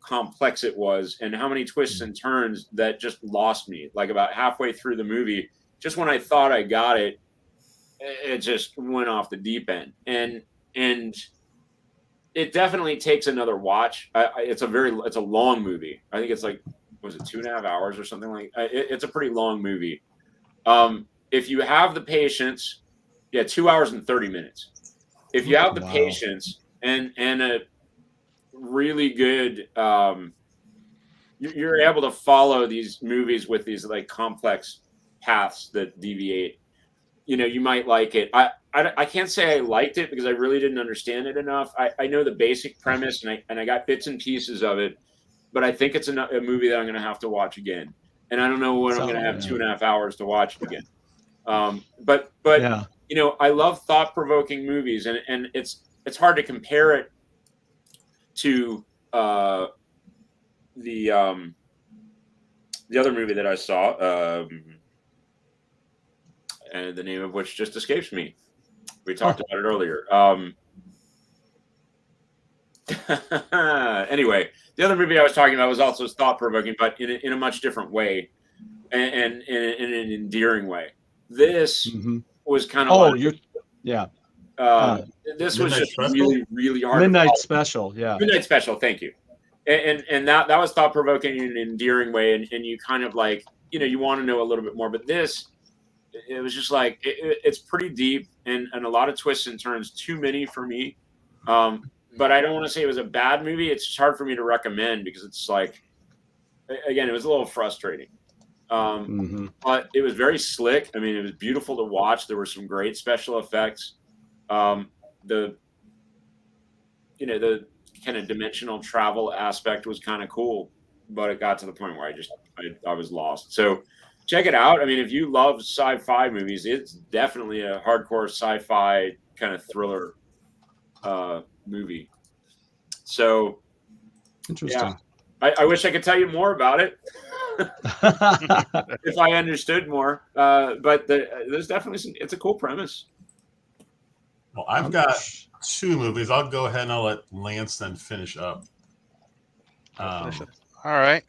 complex it was and how many twists and turns that just lost me. Like about halfway through the movie, just when I thought I got it, it just went off the deep end. And it definitely takes another watch. It's a long movie. I think it's like, was it 2.5 hours or something like it's a pretty long movie. If you have the patience, 2 hours and 30 minutes. If you have the patience and a really good, you're able to follow these movies with these like complex paths that deviate. You know, you might like it. I can't say I liked it because I really didn't understand it enough. I know the basic premise and I got bits and pieces of it, but I think it's a movie that I'm going to have to watch again. And I don't know when I'm going to have 2.5 hours to watch it again. But you know, I love thought-provoking movies, and it's hard to compare it to the other movie that I saw, and the name of which just escapes me. We talked about it earlier. Anyway, the other movie I was talking about was also thought-provoking, but in a much different way, and in an endearing way. This was kind of this was just really, really hard. Midnight Special, Midnight Special, thank you. And that was thought-provoking in an endearing way, and you kind of like, you know, you want to know a little bit more. But this, it was just like it's pretty deep and a lot of twists and turns, too many for me. But I don't want to say it was a bad movie. It's just hard for me to recommend because it's like again, it was a little frustrating. But it was very slick. I mean, it was beautiful to watch. There were some great special effects. The kind of dimensional travel aspect was kind of cool, but it got to the point where I was lost. So check it out. I mean, if you love sci-fi movies, it's definitely a hardcore sci-fi kind of thriller movie. So Interesting. Yeah, I wish I could tell you more about it. If I understood more, but there's definitely it's a cool premise. Well, I've got 2 movies. I'll go ahead and I'll let Lance then finish up. All right.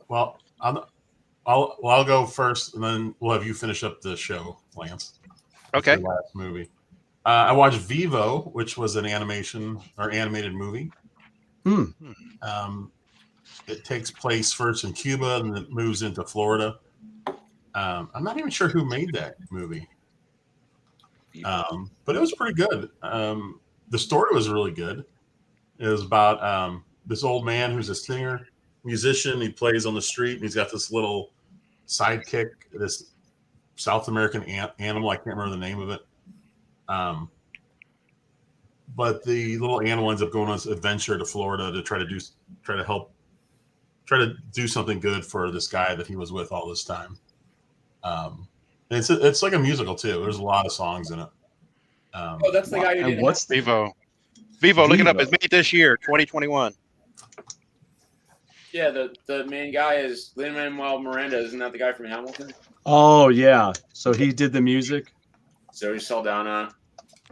Well, I'll go first, and then we'll have you finish up the show, Lance. Okay. The last movie. I watched Vivo, which was an animated movie. It takes place first in Cuba and then it moves into Florida. I'm not even sure who made that movie, but it was pretty good. The story was really good. It was about this old man who's a singer, musician. He plays on the street, and he's got this little sidekick, this South American animal. I can't remember the name of it. But the little animal ends up going on this adventure to Florida to try to do something good for this guy that he was with all this time. It's like a musical too. There's a lot of songs in it. That's the guy who did what's Vivo? Vivo, look it up. It's made this year, 2021. Yeah, the main guy is Lin-Manuel Miranda. Isn't that the guy from Hamilton? Oh yeah. So he did the music. Zoe Saldana.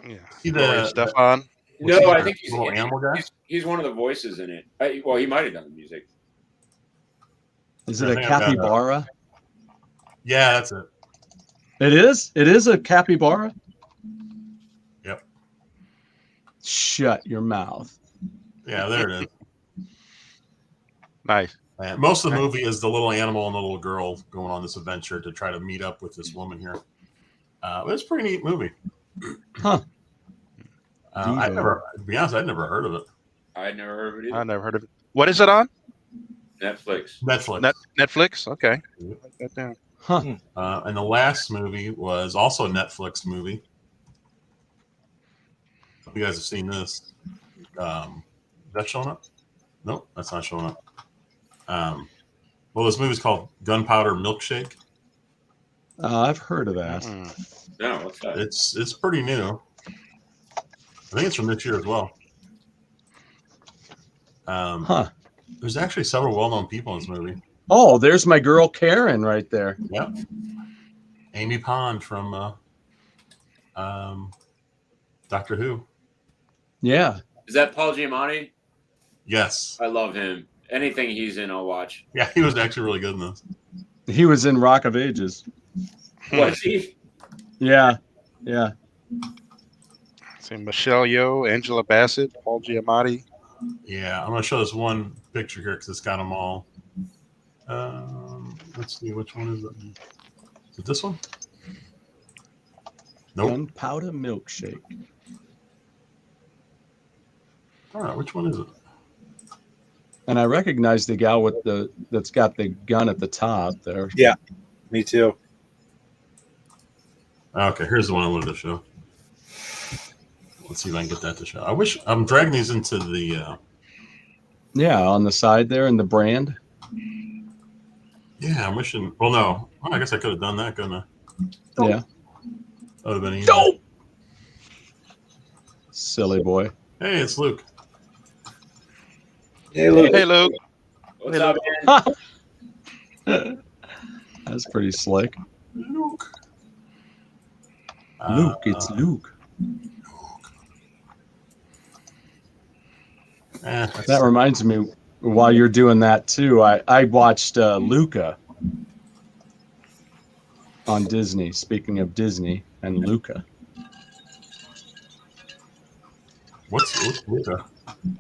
Yeah. He Gloria Stefan. No, I think little animal guy. He's one of the voices in it. Well, he might have done the music. Is it a capybara? Yeah, that's it. It is? It is a capybara? Yep. Shut your mouth. Yeah, there it is. Nice. And most of the movie is the little animal and the little girl going on this adventure to try to meet up with this woman here. It's a pretty neat movie. Huh. To be honest, I'd never heard of it. I'd never heard of it either. I never heard of it. What is it on? Netflix. Netflix? Okay. Write that down. Huh. And the last movie was also a Netflix movie. Hope you guys have seen this. Is that showing up? Nope, that's not showing up. Well, this movie's called Gunpowder Milkshake. I've heard of that. No, what's that? It's pretty new. I think it's from this year as well. There's actually several well-known people in this movie. Oh, there's my girl Karen right there. Yep. Amy Pond from Doctor Who. Yeah. Is that Paul Giamatti? Yes. I love him. Anything he's in, I'll watch. Yeah, he was actually really good in this. He was in Rock of Ages. Was he? Yeah. Yeah. See Michelle Yeoh, Angela Bassett, Paul Giamatti. Yeah, I'm going to show this one picture here because it's got them all. Let's see, which one is it? Is it this one? Nope. Gunpowder Milkshake. All right, which one is it? And I recognize the gal with that's got the gun at the top there. Yeah, me too. Okay, here's the one I wanted to show. Let's see if I can get that to show. I wish I'm dragging these into the. Yeah, on the side there in the brand. Yeah, I'm wishing. Well, no. Well, I guess I could have done that, couldn't I? Yeah. That would have been easy. Dope. Silly boy. Hey, it's Luke. Hey, Luke. Hey, Luke. What's up, man? That's pretty slick. Luke. Luke, it's Luke. That reminds me, while you're doing that too, I watched Luca on Disney. Speaking of Disney and Luca. What's Luca?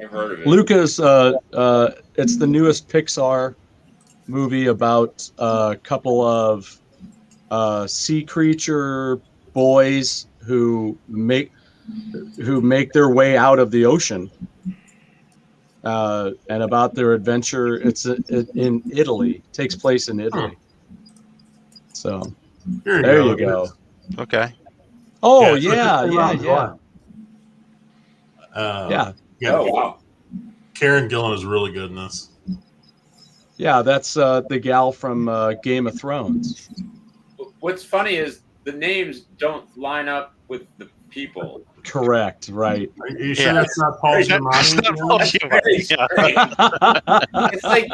I've heard of it. Luca's it's the newest Pixar movie about a couple of sea creature boys who make their way out of the ocean. and about their adventure. It's in Italy. Takes place in Italy. So there you go. Okay. Oh Yeah, yeah, so yeah, it's yeah. yeah. Oh wow. Karen Gillan is really good in this. Yeah, that's the gal from Game of Thrones. What's funny is the names don't line up with the people. Correct, right. Are you sure that's not Paul That's Giamatti? not Paul That's very Giamatti. strange. It's like,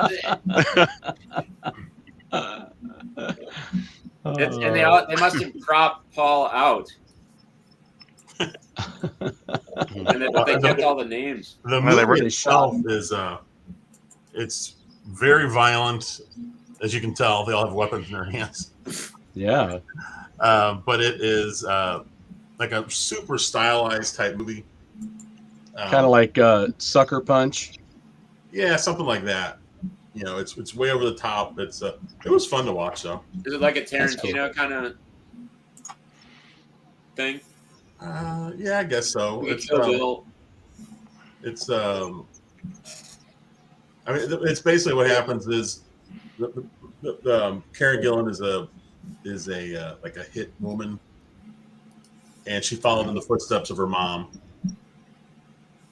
and they must have cropped Paul out, and they kept all the names. The Well, they movie were- itself is it's very violent, as you can tell. They all have weapons in their hands. Yeah. But it is like a super stylized type movie. Kind of like Sucker Punch. Yeah, something like that. You know, it's way over the top. It was fun to watch though. Is it like a Tarantino kind of thing? Yeah, I guess so. I mean, it's basically what happens is the Karen Gillan is a like a hit woman, and she followed in the footsteps of her mom,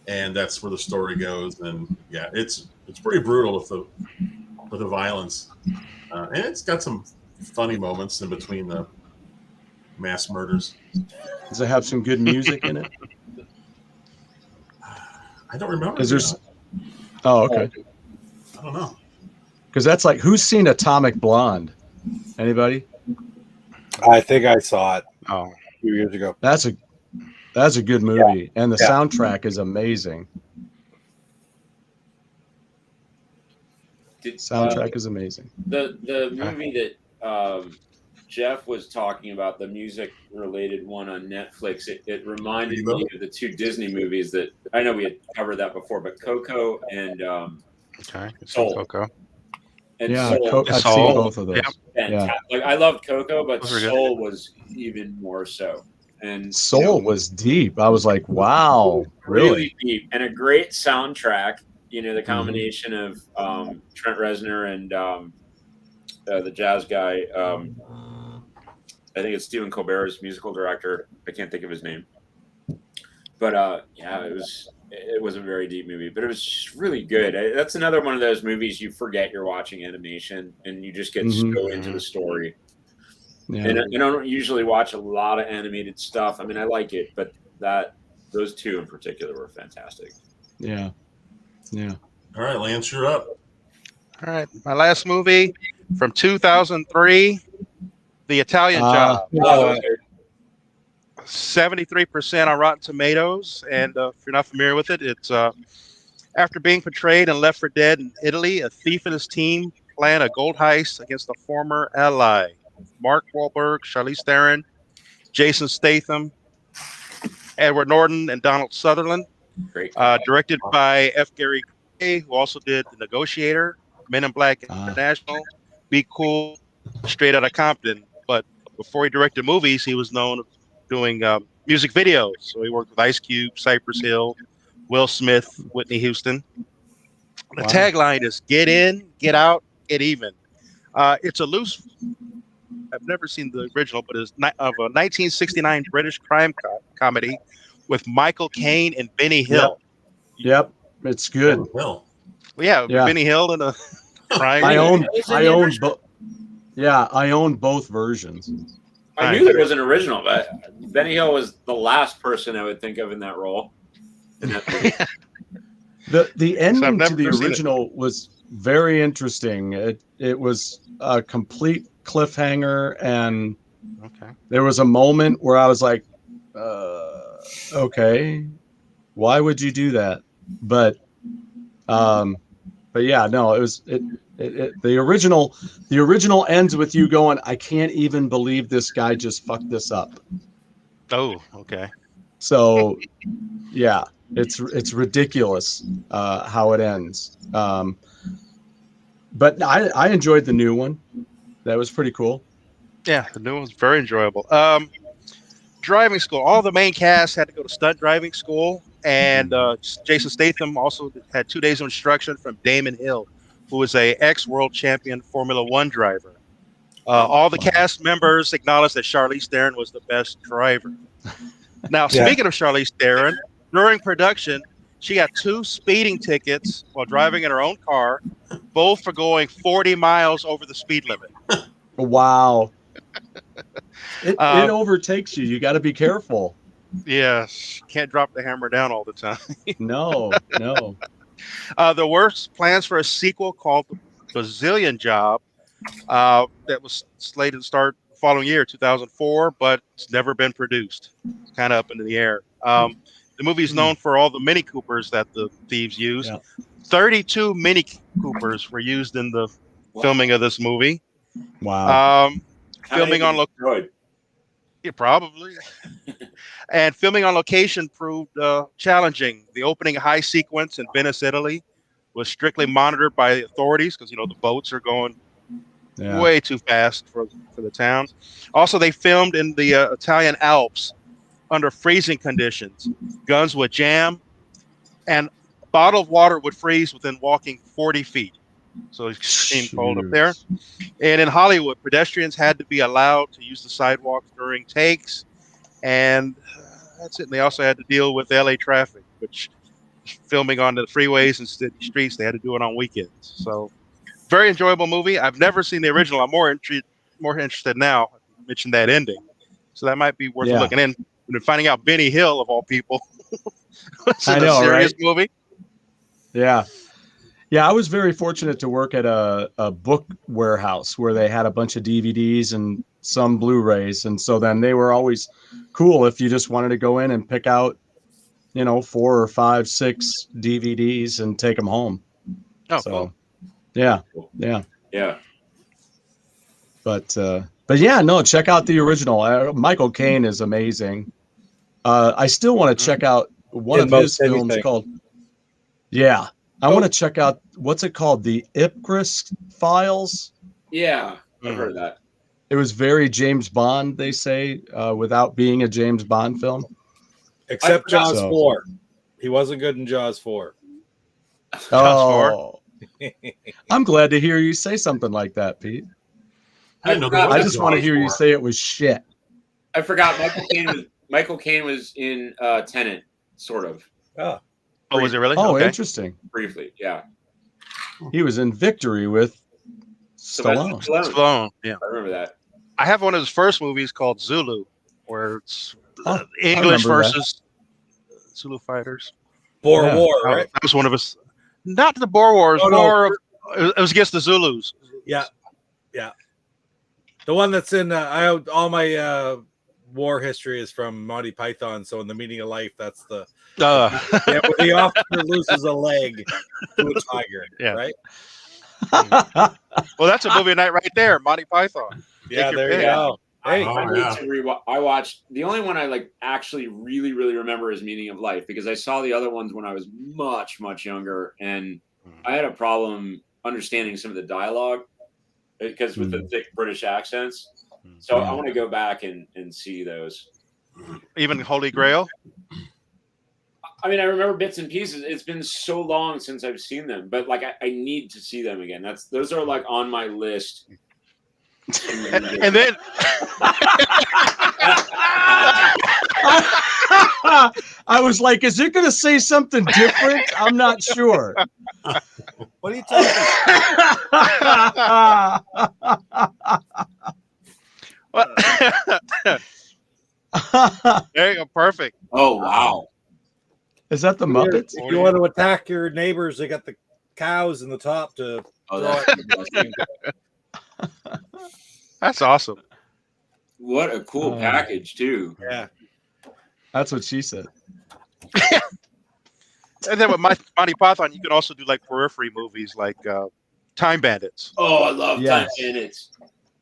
and that's where the story goes. And yeah, it's pretty brutal with the violence, and it's got some funny moments in between the mass murders. Does it have some good music in it? I don't remember. Is there? Oh, okay. I don't know. Because that's like, who's seen Atomic Blonde? Anybody? I think I saw it Oh, a few years ago. That's a good movie, and the soundtrack is amazing. Soundtrack is amazing. The movie that Jeff was talking about, the music related one on Netflix, it reminded me of the two Disney movies that I know we had covered that before, but Coco and okay. Soul. Coco. And Yeah, Soul, I've Soul. seen both of those. Yep. fantastic. Like, I loved Coco, but Those were good. Soul was even more so. And Soul was deep. I was like, wow, really? deep, and a great soundtrack. You know, the combination of Trent Reznor and the jazz guy. I think it's Stephen Colbert's musical director. I can't think of his name, but yeah, it was a very deep movie, but it was just really good. That's another one of those movies you forget you're watching animation and you just get so into the story. Yeah. And I don't usually watch a lot of animated stuff. I mean, I like it, but those two in particular were fantastic. Yeah. Yeah. All right, Lance, you're up. All right. My last movie from 2003, The Italian Job. Oh, 73% on Rotten Tomatoes. And if you're not familiar with it, it's after being portrayed and left for dead in Italy, a thief and his team plan a gold heist against a former ally. Mark Wahlberg, Charlize Theron, Jason Statham, Edward Norton, and Donald Sutherland. great. Directed by F. Gary Gray, who also did The Negotiator, Men in Black International, Be Cool, Straight Outta Compton. But before he directed movies, he was known for doing music videos. So he worked with Ice Cube, Cypress Hill, Will Smith, Whitney Houston. The tagline is "Get in, get out, get even." It's a loose. I've never seen the original, but it's of a 1969 British crime comedy with Michael Caine and Benny Hill. Yep. It's good. Hill. Well, yeah, Benny Hill and a crime. I own both. Yeah, I own both versions. I knew there was an original, but Benny Hill was the last person I would think of in that role. In that movie. The ending to the original was very interesting. It was a complete cliffhanger, and there was a moment where I was like, okay, why would you do that? But yeah, no, the original ends with you going, I can't even believe this guy just fucked this up. Oh, okay. So yeah, it's ridiculous how it ends. But I enjoyed the new one. That was pretty cool. Yeah, the new one was very enjoyable. Driving school. All the main cast had to go to stunt driving school, And Jason Statham also had 2 days of instruction from Damon Hill, who was a ex-world champion Formula One driver. All the cast members acknowledged that Charlize Theron was the best driver. Now, speaking of Charlize Theron, during production, she got 2 speeding tickets while driving in her own car, both for going 40 miles over the speed limit. Wow. It overtakes you. You got to be careful. Yes, can't drop the hammer down all the time. No. There were plans for a sequel called The Bazillion Job that was slated to start the following year, 2004, but it's never been produced. It's kind of up into the air. The movie is known for all the Mini Coopers that the thieves used. Yeah. 32 Mini Coopers were used in the filming of this movie. Wow. Filming on location. Yeah, probably. And filming on location proved challenging. The opening high sequence in Venice, Italy, was strictly monitored by the authorities because, the boats are going way too fast for the town. Also, they filmed in the Italian Alps under freezing conditions. Guns would jam, and a bottle of water would freeze within walking 40 feet. So it's extreme cold up there. And in Hollywood, pedestrians had to be allowed to use the sidewalks during takes. And that's it. And they also had to deal with LA traffic, which filming on the freeways and city streets, they had to do it on weekends. So very enjoyable movie. I've never seen the original. I'm more interested now. I mentioned that ending. So that might be worth looking in. And finding out Benny Hill, of all people, was in a serious movie. Yeah. Yeah, I was very fortunate to work at a book warehouse where they had a bunch of DVDs and some Blu-rays. And so then they were always cool if you just wanted to go in and pick out, 4 or 5, 6 DVDs and take them home. Oh, so, cool. Yeah. But yeah, no, check out the original. Michael Caine is amazing. I still want to check out one of his films called. Yeah. I want to check out, what's it called? The Ipcris Files? Yeah, I've heard of that. It was very James Bond, they say, without being a James Bond film. Except Jaws 4. He wasn't good in Jaws 4. Oh. I'm glad to hear you say something like that, Pete. I just want to hear you say it was shit. I forgot Michael Caine was in Tenet, sort of. Oh, was it really? Oh, okay. Interesting. Briefly, yeah. He was in Victory with Stallone. Stallone, yeah. I remember that. I have one of his first movies called Zulu, where it's English versus Zulu fighters. Boer War, right? That was one of his. Not the Boer War. It was against the Zulus. Yeah. The one that's in all my war history is from Monty Python. So in The Meaning of Life, that's the where the officer loses a leg to a tiger, right? Well, that's a movie night right there, Monty Python. Yeah, there you go. Hey, I need to rewatch. I watched the only one I actually really remember is Meaning of Life, because I saw the other ones when I was much younger, and I had a problem understanding some of the dialogue because with the thick British accents. So I want to go back and see those. Even Holy Grail? I mean, I remember bits and pieces. It's been so long since I've seen them, but I need to see them again. Those are on my list. And then I was like, is it going to say something different? I'm not sure. What are you talking There you go. Perfect. Oh, wow. Is that the Muppets? If you want to attack your neighbors, they got the cows in the top to. That's awesome. What a cool package, too. Yeah. That's what she said. And then with Monty Python, you can also do periphery movies like Time Bandits. Oh, I love Time Bandits.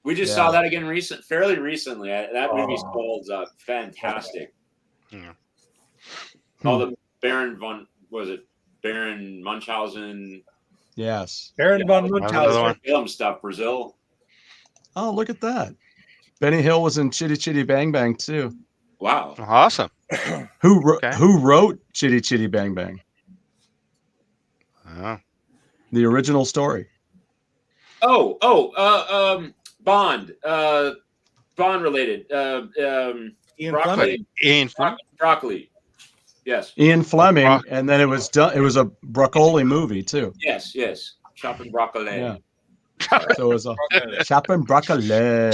We just saw that again fairly recently. That movie holds up. Fantastic. Yeah. All the Baron Munchausen? Yes. Baron von Munchausen. Film stuff, Brazil. Oh, look at that. Benny Hill was in Chitty Chitty Bang Bang, too. Wow. Awesome. Who Okay. wrote Chitty Chitty Bang Bang? The original story. Bond. Bond related. Ian Broccoli. Fleming. Ian Fleming. Broccoli. Yes. Ian Fleming, and then it was done. It was a broccoli movie too. Yes. Chopping broccoli. Yeah. So it was a chopping broccoli. Yeah.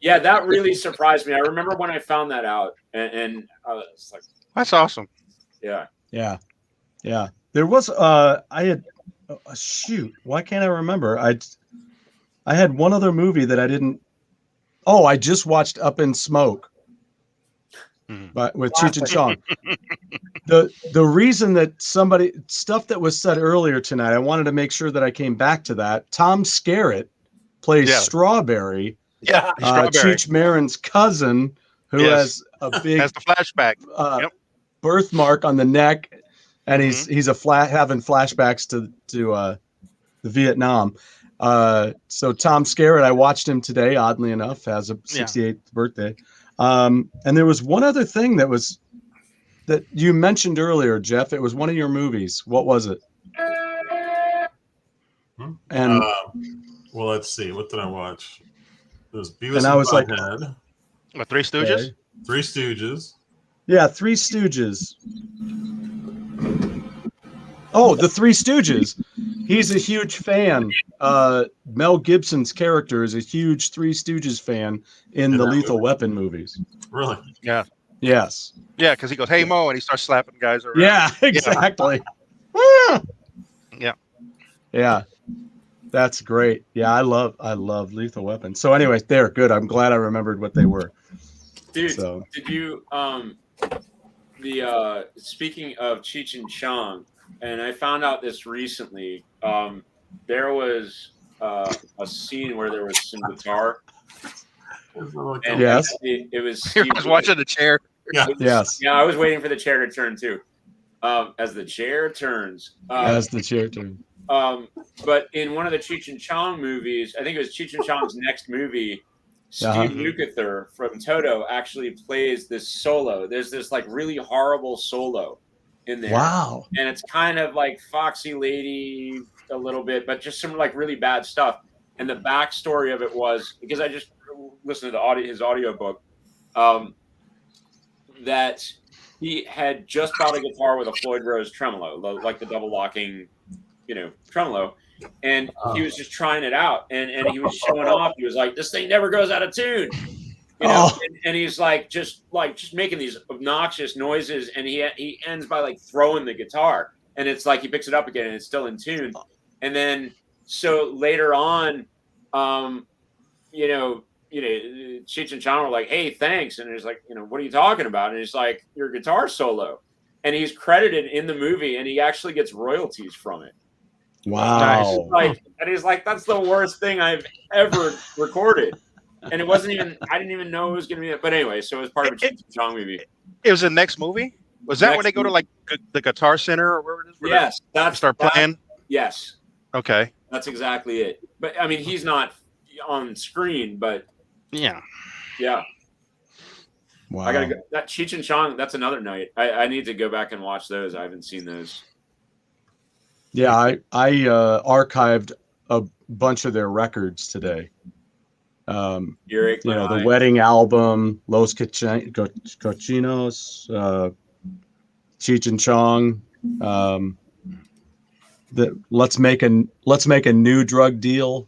Yeah, that really surprised me. I remember when I found that out, and I was like, That's awesome. yeah. Yeah. There was I had shoot. Why can't I remember? I had one other movie that I didn't. Oh, I just watched Up in Smoke. But with Cheech and Chong. The reason that stuff that was said earlier tonight, I wanted to make sure that I came back to that. Tom Skerritt plays Strawberry. Yeah. Cheech Marin's cousin, who has a big has the flashback birthmark on the neck, and he's having flashbacks to the Vietnam. So Tom Skerritt, I watched him today, oddly enough, has a 68th birthday. And there was one other thing that you mentioned earlier, Jeff. It was one of your movies. What was it? And well, let's see. What did I watch? It was Beavis and I was like, Three Stooges? Okay. Three Stooges. Yeah, Three Stooges. Oh, the Three Stooges. He's a huge fan. Mel Gibson's character is a huge Three Stooges fan in the Lethal Weapon movies. Really? Yeah. Yes. Yeah, because he goes, "Hey Mo," and he starts slapping guys around. Yeah, exactly. Yeah. That's great. Yeah, I love Lethal Weapon. So anyway, there, good. I'm glad I remembered what they were. Dude, did you speaking of Cheech and Chong, and I found out this recently, there was a scene where there was some guitar. And yes. It was I was watching the chair. Yeah. Yes. Yeah, I was waiting for the chair to turn too. As the chair turns. But in one of the Cheech and Chong movies, I think it was Cheech and Chong's next movie, Steve Lukather from Toto actually plays this solo. There's this like really horrible solo in there. Wow. And it's kind of like Foxy Lady a little bit, but just some like really bad stuff. And the backstory of it was, because I just listened to his audiobook, that he had just bought a guitar with a Floyd Rose tremolo, like the double locking, tremolo. And he was just trying it out, and he was showing off. He was like, "This thing never goes out of tune," and he's like just making these obnoxious noises. And he ends by like throwing the guitar, and it's like he picks it up again, and it's still in tune. And then so later on, Cheech and Chong were like, "Hey, thanks," and he's like, "What are you talking about?" And he's like, "Your guitar solo," and he's credited in the movie, and he actually gets royalties from it. Wow. And he's like, "That's the worst thing I've ever recorded." And it wasn't even, I didn't even know it was going to be, but anyway, so it was part of a Cheech and Chong movie. It was the next movie? Was that when they go to like the Guitar Center or wherever it is? Yes. That's start playing? Yes. Okay. That's exactly it. But I mean, he's not on screen, but yeah. Wow. I gotta go. That Cheech and Chong, that's another night. I need to go back and watch those. I haven't seen those. Yeah, I archived a bunch of their records today. The wedding album, Los Cochinos, Cheech and Chong, let's make a new drug deal.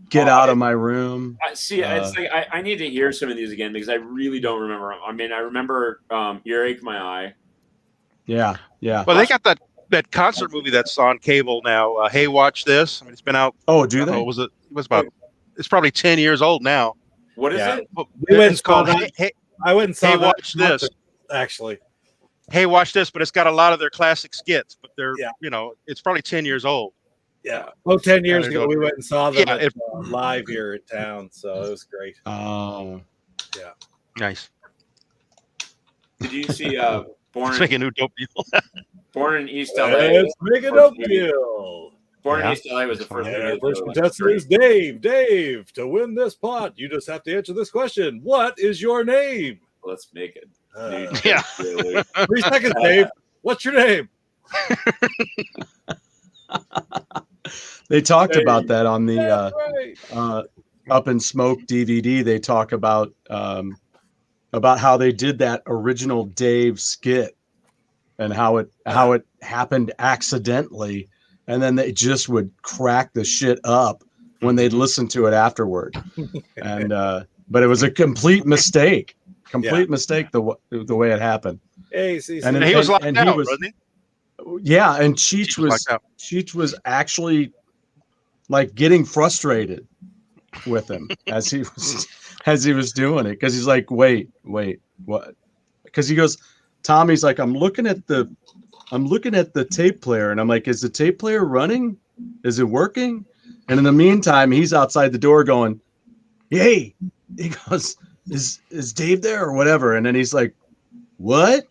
Get out of my room. It's like I need to hear some of these again because I really don't remember. I mean, I remember Earache My Eye. Yeah. Well, they got that concert movie that's on cable now. Hey, watch this. I mean, it's been out. Oh, do they? It's probably 10 years old now. What is it? It's called. I went and saw that. Watch this. Actually, Hey, watch this. But it's got a lot of their classic skits. But they're, it's probably 10 years old. Yeah. Well, 10 years ago, we went and saw them live here in town. So it was great. Oh. Yeah. Nice. Did you see Let's make a new dope deal. Born in East LA? Let's make a dope deal. Born in East LA was the first And movie. our first contestant is Dave. Dave, to win this pot, you just have to answer this question. What is your name? Let's make it. Yeah. 3 seconds, Dave. What's your name? They talked about that on the That's right. Up in Smoke DVD. They talk about how they did that original Dave skit and how it happened accidentally, and then they just would crack the shit up when they'd listen to it afterward. And but it was a complete mistake. Mistake the way it happened. Hey, see, And he was locked and out, was, wasn't he? yeah, and Cheech was actually like getting frustrated with him as he was doing it, because he's like, wait, what? Because he goes, Tommy's like, I'm looking at the tape player, and I'm like, is the tape player running? Is it working? And in the meantime, he's outside the door going, hey, he goes, is Dave there or whatever? And then he's like, what?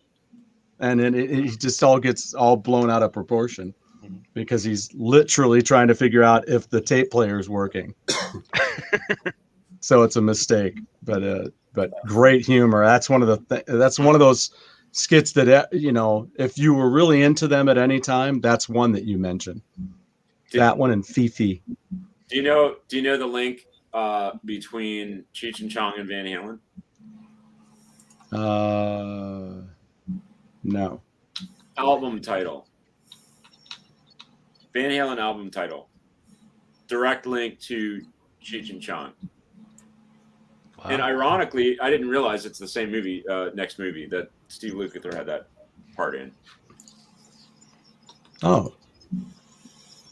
And then he just all gets all blown out of proportion because he's literally trying to figure out if the tape player is working. So it's a mistake, but great humor. That's one of those skits that, you know, if you were really into them at any time, that's one that you mentioned. That one and Fifi. Do you know the link between Cheech and Chong and Van Halen? No. Album title. Van Halen album title. Direct link to Cheech and Chong. Wow. And ironically, I didn't realize it's the same movie, next movie, that Steve Lukather had that part in. Oh.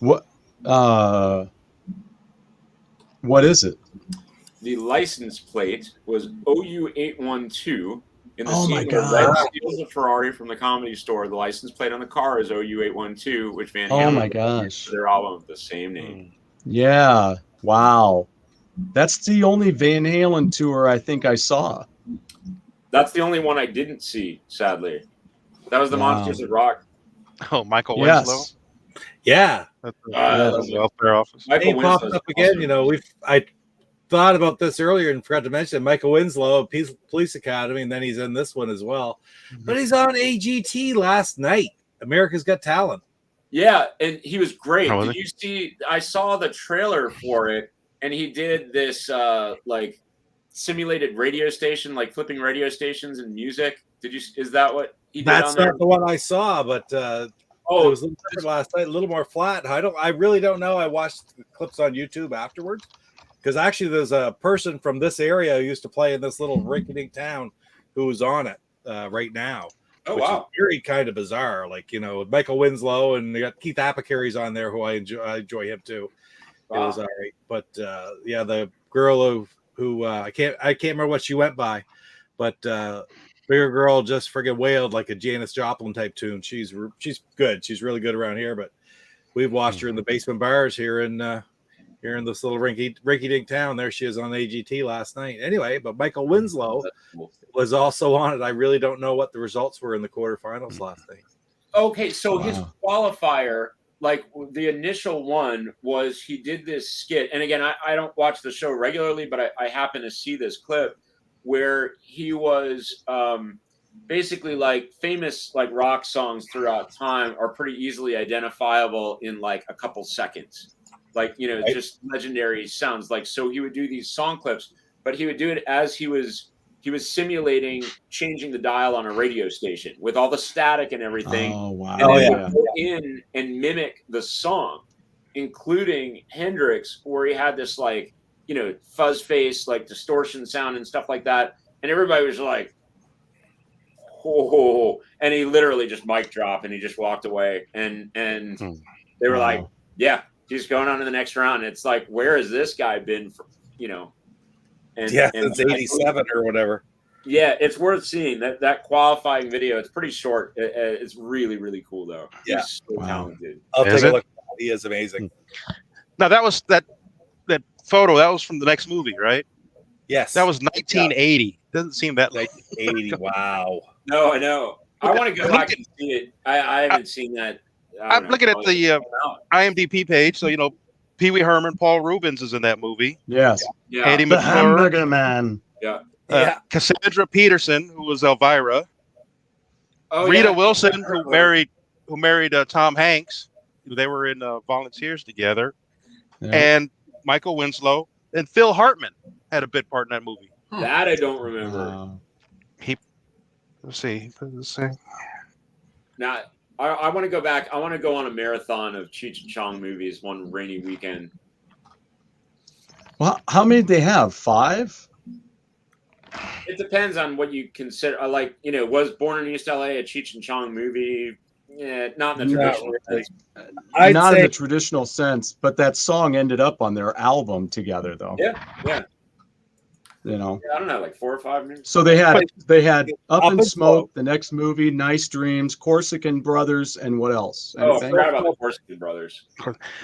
What is it? The license plate was OU812. In the Oh my scene where God. Red steals a Ferrari from the Comedy Store, the license plate on the car is OU812, which Van Oh Halen my gosh. for their album of the same name. Yeah. Wow. That's the only Van Halen tour I think I saw. That's the only one I didn't see, sadly. That was the Monsters of Rock. Oh, Michael Winslow. Yes. Yeah. That's the welfare office. Michael He popped Winslow's up again. awesome. You know, I thought about this earlier and forgot to mention Michael Winslow, Police Academy, and then he's in this one as well. But he's on AGT last night. America's Got Talent. Yeah, and he was great. Oh, was Did you see? I saw the trailer for it, and he did this like simulated radio station, like flipping radio stations and music. Is that what he did? That's on there? not the one I saw, but it was a little different last night, a little more flat. I really don't know. I watched the clips on YouTube afterwards, because actually there's a person from this area who used to play in this little rinky-dink town who's on it right now. Oh, which wow. is very kind of bizarre. Like, you know, Michael Winslow, and they got Keith Apocary's on there, who I enjoy him too. Wow. It was all right. But yeah, the girl who I can't remember what she went by, but bigger girl just friggin' wailed like a Janis Joplin type tune. She's good. She's really good around here, but we've watched her in the basement bars here in this little rinky-dink town. There she is on AGT last night. Anyway, but Michael Winslow was also on it. I really don't know what the results were in the quarterfinals last night. Okay, so his qualifier, like the initial one, was he did this skit. And again, I don't watch the show regularly, but I happen to see this clip where he was basically like famous like rock songs throughout time are pretty easily identifiable in like a couple seconds. Like, you know, just legendary sounds. Like, so he would do these song clips, but he would do it as he was simulating changing the dial on a radio station with all the static and everything. Oh, wow. And then he would go in and mimic the song, including Hendrix, where he had this like, you know, fuzz face, like distortion sound and stuff like that. And everybody was like, oh, and he literally just mic dropped and he just walked away. And they were like, yeah, he's going on to the next round. It's like, where has this guy been for, you know? And, since 87 or whatever. Yeah, it's worth seeing that qualifying video. It's pretty short. It's really, really cool though. Yeah. He's so talented. I'll take a look. He is amazing. Now that was that photo. That was from the next movie, right? Yes. That was 1980. Doesn't seem that late. 1980. Wow. No, I know. I want to go back and see it. I haven't seen that. don't I'm looking at know. the IMDb page. So, Pee Wee Herman, Paul Rubens is in that movie. Yes. Yeah. Andy The McClure, Hamburger Man. Yeah. Cassandra Peterson, who was Elvira, Oh, Rita yeah. Wilson, who married Tom Hanks. They were in Volunteers together, Yeah. and Michael Winslow and Phil Hartman had a bit part in that movie. That I don't remember. Let's see. Now, I want to go back. I want to go on a marathon of Cheech and Chong movies one rainy weekend. Well, how many did they have? 5? It depends on what you consider. Was Born in East LA a Cheech and Chong movie? Yeah, not in the traditional sense. Not in the traditional sense, but that song ended up on their album together, though. Yeah. I don't know, like 4 or 5 minutes. So they had Up in Smoke, the next movie, Nice Dreams, Corsican Brothers, and what else? I forgot about the Corsican Brothers.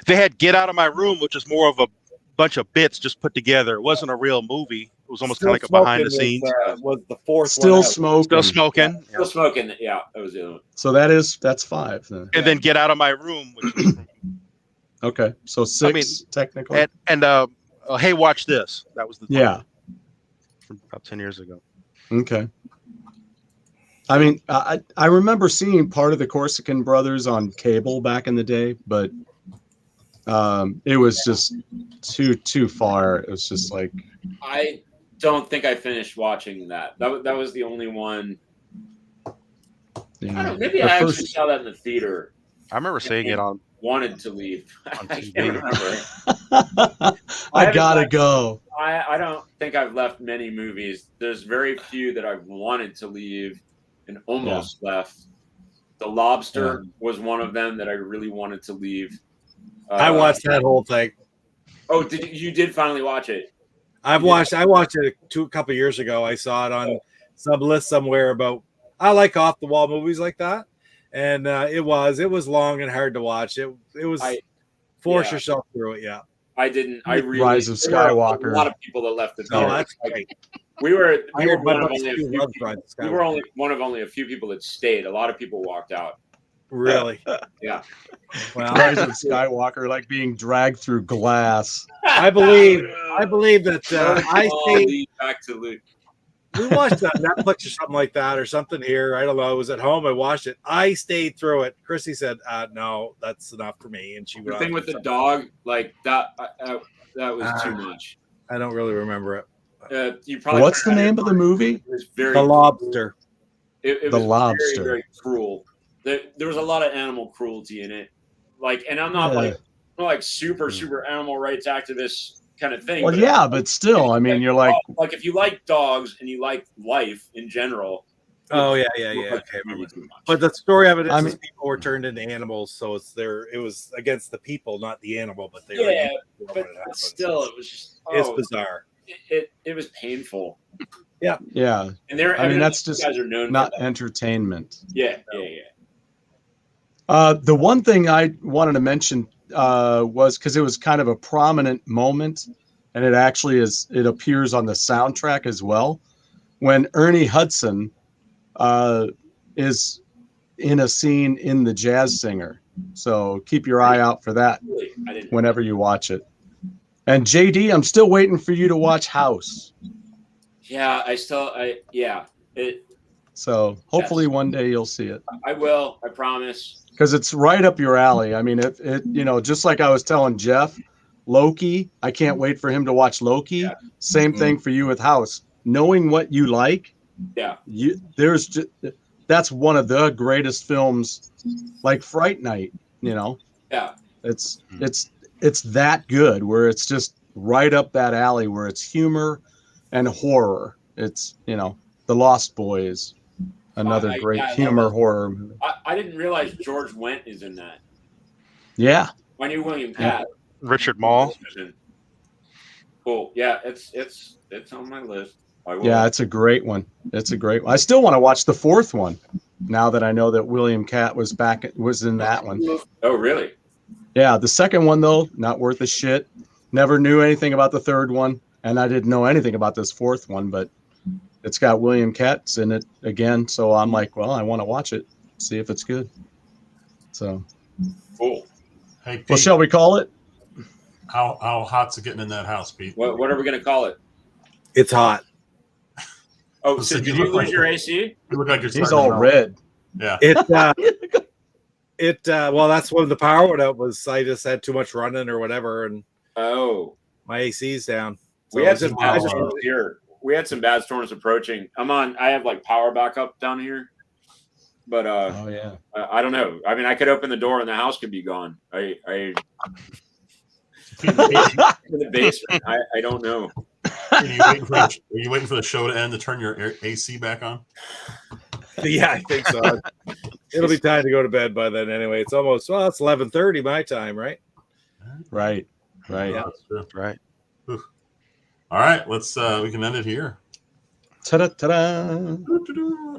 They had Get Out of My Room, which is more of a bunch of bits just put together. It wasn't a real movie. It was almost kind of like a behind the scenes. Was the 4th Still one Smoking. Still Smoking. Yeah. Still Smoking. Yeah, that was the other one. So that's 5. Then. And then Get Out of My Room, which is okay, so 6 technically. And Hey, Watch This. That was the from about 10 years ago. Okay. I mean, I remember seeing part of the Corsican Brothers on cable back in the day, but it was just too far. It was just like, I don't think I finished watching that. That was the only one. I don't know, maybe I actually saw that in the theater. I remember seeing it on. Wanted to leave. On I TV. can't remember. I gotta go. I don't think I've left many movies. There's very few that I've wanted to leave and almost left. The Lobster was one of them that I really wanted to leave. I watched that whole thing. Oh, you did finally watch it? I watched it a couple years ago. I saw it on some list somewhere about I like off the wall movies like that, and it was long and hard to watch. It was force yourself through it. Yeah, I didn't. I really Rise of Skywalker. A lot of people that left the Oh, theater. that's great. We were one of buddies only a too few loved people. Rise of We were Skywalker. only one of only a few people that stayed. A lot of people walked out. Really? Yeah. Well, Rise of Skywalker, like being dragged through glass. I believe that I stayed. Back to Luke. We watched that Netflix or something like that or something here. I don't know. I was at home. I watched it. I stayed through it. Chrissy said, "No, that's enough for me." And she The went thing on with to the something. dog, like that was too much. I don't really remember it. You probably What's the name of the movie? It was very The Lobster. It The was Lobster. very, very cruel. There was a lot of animal cruelty in it. Like, and I'm not I'm not like super animal rights activist kind of thing. Well, but yeah, but still, I mean, you're like, if you like dogs and you like life in general. Oh yeah. Like, Okay, really too much. but the story of it is, I mean- people were turned into animals, so it was against the people, not the animal. But they Yeah, were but still, it was just it's bizarre. It was painful. yeah. And they're I mean, that's these just guys are known not for that. entertainment. Yeah. The one thing I wanted to mention was because it was kind of a prominent moment, and it actually it appears on the soundtrack as well, when Ernie Hudson is in a scene in The Jazz Singer. So keep your eye out for that Really, I didn't. whenever you watch it. And JD, I'm still waiting for you to watch House. Yeah, So hopefully one day you'll see it. I will. I promise. Because it's right up your alley. I mean, it just like I was telling Jeff, Loki, I can't wait for him to watch Loki. Yeah. Same thing for you with House. Knowing what you like, Yeah. that's one of the greatest films, like Fright Night. Yeah. It's that good, where it's just right up that alley, where it's humor and horror. It's The Lost Boys, another great humor horror movie. I didn't realize George Wendt is in that. Yeah. I knew William Pat. Richard Mall. Cool. Yeah, it's on my list. I will. Yeah, it's a great one. I still want to watch the 4th one now that I know that William Catt was in that one. Oh, really? Yeah, the 2nd one, though, not worth a shit. Never knew anything about the 3rd one, and I didn't know anything about this 4th one, but it's got William Catt in it again, so I'm like, well, I want to watch it, see if it's good. So Cool. Hey, Pete, Well, shall we call it? how hot's it getting in that house, Pete? What are we going to call it? It's hot. Oh, so did you lose your AC? You look like you're He's starting all to melt. red. Yeah. Well, that's when the power went out. Was I just had too much running or whatever, and my AC's down. So we had some I bad just storms here. We had some bad storms approaching. I have like power backup down here, but Oh yeah. I don't know. I mean, I could open the door and the house could be gone. I in the basement. I don't know. Are you waiting for the show to end to turn your AC back on? Yeah, I think so. It'll be time to go to bed by then anyway. It's almost it's 11:30 my time, right? Right. Yeah, that's true. Right. Oof. All right, let's we can end it here. Ta-da, ta-da.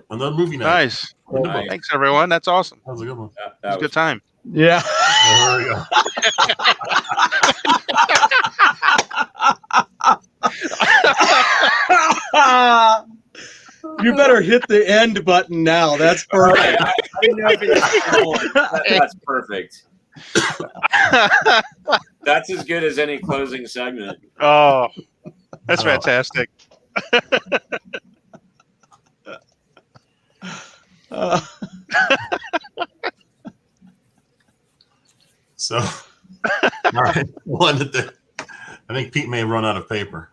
Another movie night. Nice. Thanks, everyone. That's awesome. That was a good one. It was a good time. Yeah. There we go. You better hit the end button now. That's perfect. I didn't know if that's perfect. That's as good as any closing segment. Oh, that's fantastic. So, all right, we'll end it there. I think Pete may have run out of paper.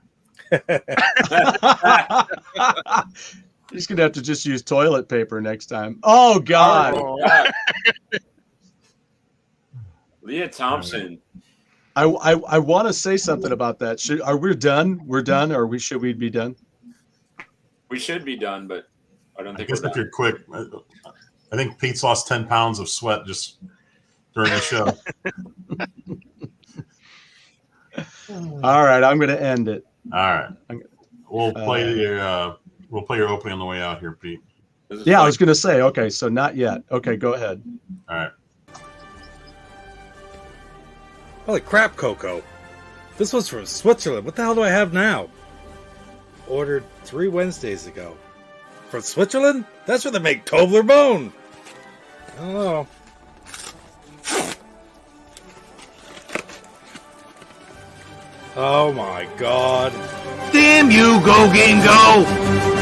He's gonna have to just use toilet paper next time. Oh God. Leah Thompson. I want to say something about that. Are we done? We're done, or should we be done? We should be done, but I don't I think guess we're if done. you're quick, I think Pete's lost 10 pounds of sweat just during the show. All right, I'm gonna end it. All right, we'll play your opening on the way out here, Pete. Yeah, I was gonna say. Okay, so not yet. Okay, go ahead. All right. Holy crap, Coco. This was from Switzerland. What the hell do I have now? Ordered 3 Wednesdays ago. From Switzerland? That's where they make Toblerone. I don't know. Oh my God. Damn you, GoGameGo!